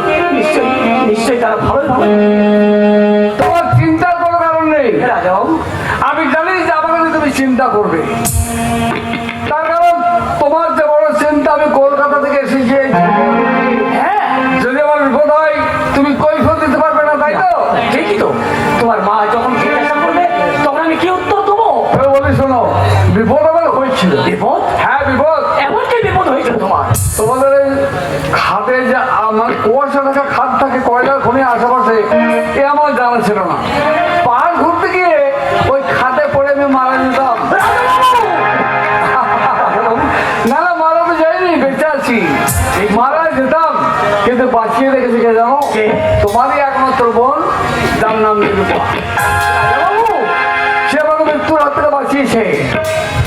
S6: নিশ্চয়ই তারা ভালো ভালো।
S1: তোমার চিন্তার কোনো কারণ নেই
S6: রাজা বাবু,
S1: আমি জানি যে আমাকে নিয়ে তুমি চিন্তা করবে, তার কারণ তোমার যে বড় চিন্তা, আমি কলকাতা থেকে এসেছি।
S6: হ্যাঁ
S1: যদি আমার বিপদ হয় তুমি কৈফিয়ত দিতে পারবে না, তাই তো?
S6: ঠিকই তো, তোমার মা যখন জিজ্ঞাসা করবে তখন আমি কি উত্তর দেবো?
S1: তবে বলি শোনো, বিপদ আমার হয়েছিল।
S6: বিপদ?
S1: হ্যাঁ বিপদ।
S6: এমন কি বিপদ হয়েছিল তোমার?
S1: তোমাদের এই খাদে যে আমার কুয়াশা থাকা খাদ থাকে কয়লার খনি আশেপাশে, এ আমার জানা ছিল না। পাহাড় ঘুরতে গিয়ে ওই খাদে পড়ে আমি মারা যেতাম। না না, মারা তো যাইনি, বেঁচে আছি। মারা যেতাম, কিন্তু বাঁচিয়ে রেখেছি কে জানো? তোমারই একমাত্র বোন, যার নাম নিরূপা। সে আমাকে মৃত্যুর হাত থেকে বাঁচিয়েছে।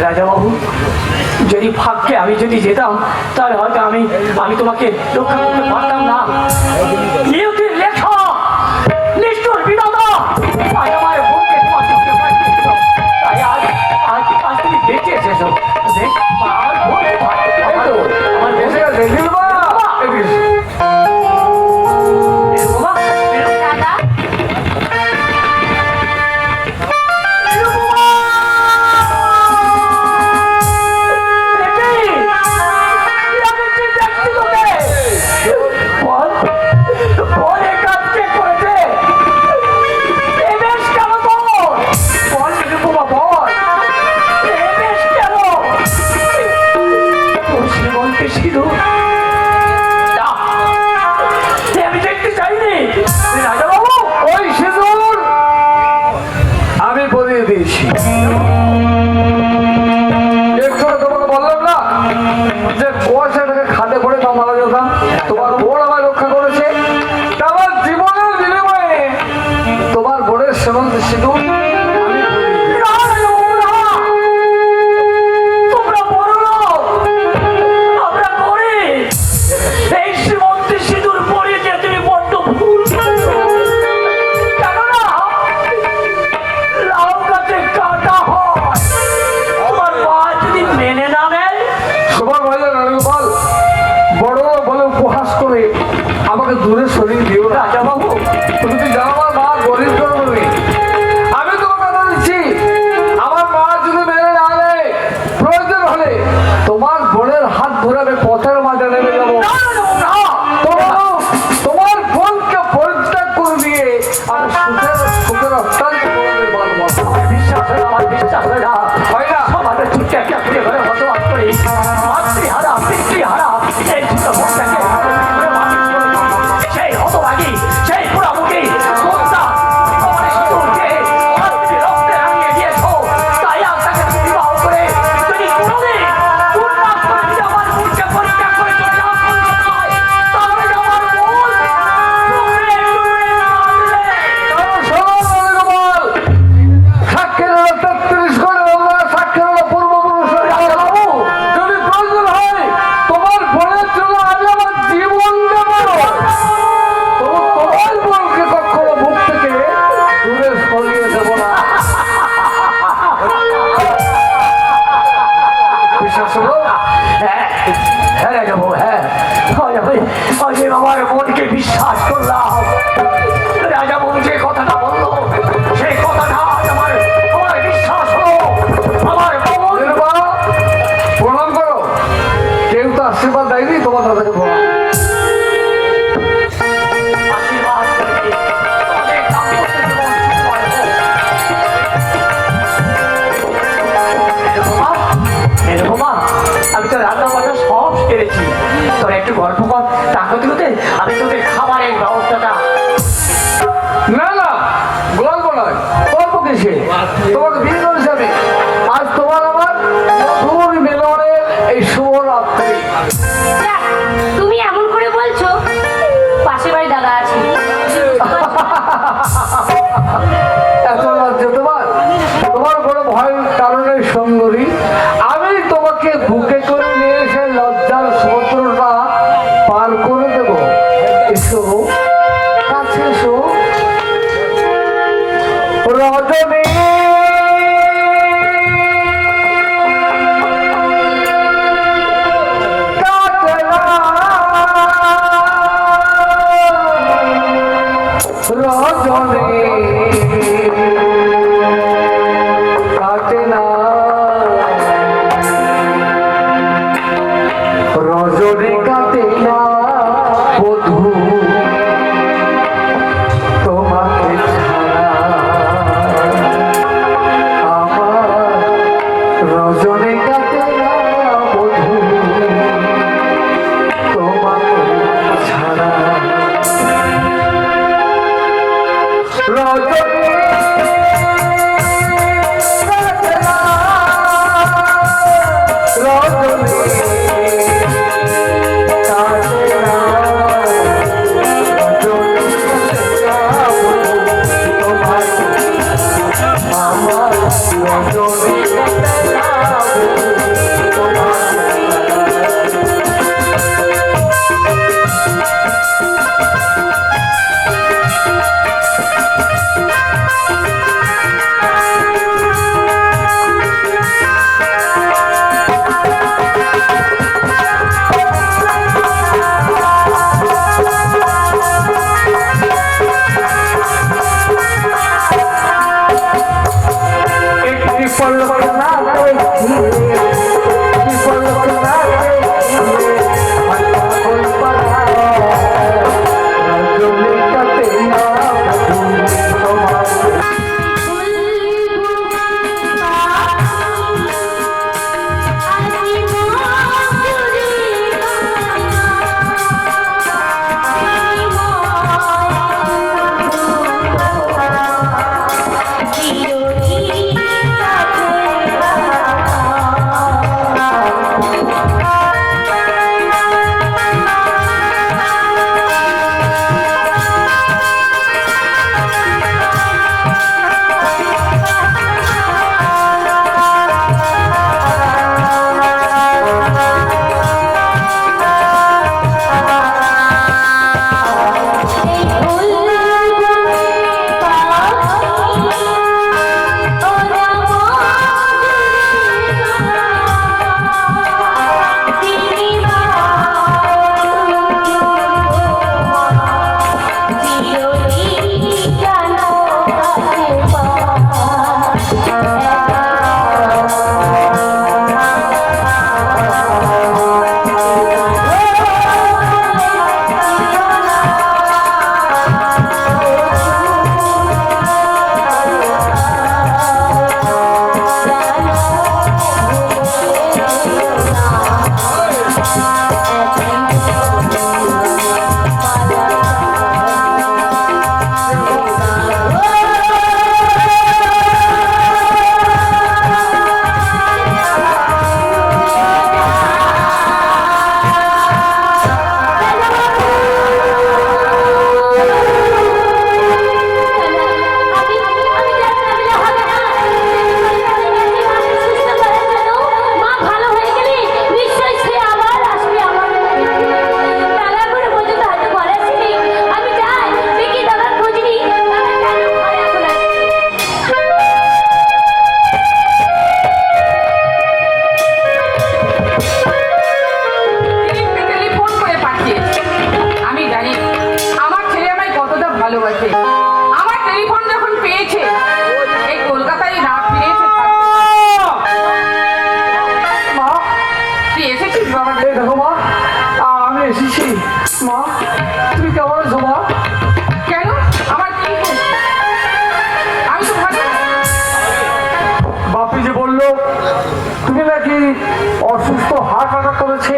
S6: রাজা বাবু, যদি ভাগ্যে আমি যদি যেতাম, তাহলে হয়তো আমি তোমাকে রক্ষা করতে পারতাম না। নিয়তির লেখা, নিষ্ঠুর বিধাতা, আজ আমার বোনকে তোমার চোখে পাঠিয়েছিল। তাই আজ তুমি বেঁচে এসেছো। আমার বোন, আমার
S1: এসে গেছে, নিরূপা, এদিকে এসো।
S6: নিরুপমা,
S4: দাদা,
S1: ওই সিঁদুর আমি পরিয়ে দিয়েছি। একটু আগে তোমাকে বললাম না যে কুয়াশাটাকে খাদে পড়ে তা মারা যেতাম, তোমার বোন আমায় রক্ষা করেছে। আমার জীবনের বিনিময়ে তোমার বোনের সেবন্ত সিঁদুর আমি পরিয়ে দিয়েছি।
S6: তোমরা বড় লোক, আমরা গরিব। এই শ্রীমন্তী সিঁদুর পরিয়ে দিয়ে তুমি বড্ড ভুল করেছো। কেননা লাউ গাছে কাটা হয়, তোমার মা যদি মেনে না নেয়।
S1: সবার ভাইয়া নারীগোপাল বড় বলে উপহাস করে আমাকে দূরে সরিয়ে দিও না।
S6: রাজা বাবু,
S1: তুমি তো জানো আমার মা গরিব জন্মে। আমি তোমাকে কথা দিচ্ছি, আমার মা যদি মেনে না নেয়, প্রয়োজন হলে তোমার বোনের হাত ধরে আমি পথের মাঝে নেমে যাবো। তোমার বোনকে পরিত্যাগ করে দিয়ে আমি সুখের অত্যন্ত
S6: বিশ্বাস হয় না, আমার বিশ্বাস হয় না।
S1: হয় না।
S6: আমাদের ছোট্ট একটা কুড়ে ঘরে বসবাস করি, মাতৃহারা পিতৃহারা এই ছোট বোনটাকে সেই হতভাগী, সেই পোড়ামুখী কোনটা রক্তে রাঙিয়ে দিয়েছ। তাই আজ তাকে তুমি বিবাহ করে যদি কোনোদিন উল্লাস করে যদি আমার বোনকে পরিত্যাগ করে চলে যাওয়া কলকাতায়, তাহলে আমার বোন টুকরে টুকরে কাঁদবে।
S1: সাক্ষীর 33 করে তোমাকে বিয়ে করেছি আমি। আজ তোমার আমার মধুর মিলনের এই শুভ রাত্রি।
S4: যাক, তুমি এমন করে বলছো, পাশের বাড়ি দাদা আছে।
S1: এত লজ্জা তোমার? তোমার কোনো ভয় কারণে সুন্দরী, আমি তোমাকে বুকে করে নিয়ে এসে লজ্জার সমুদ্রটা পার করে দেব। এসো কাছে এসো রজনী। রজনী কাটে না বধূ তোমাকে ছাড়া, আমার রজনী কাটে না বধূ তোমাকে ছাড়া। রজনী কাটে না, রজনী মা তুমি কেমন আছো মা?
S7: কেন আমার কি হলো? আমি তো ভালো।
S1: বাপি যে বললো তুমি নাকি অসুস্থ, হার্ট অ্যাটাক করেছে,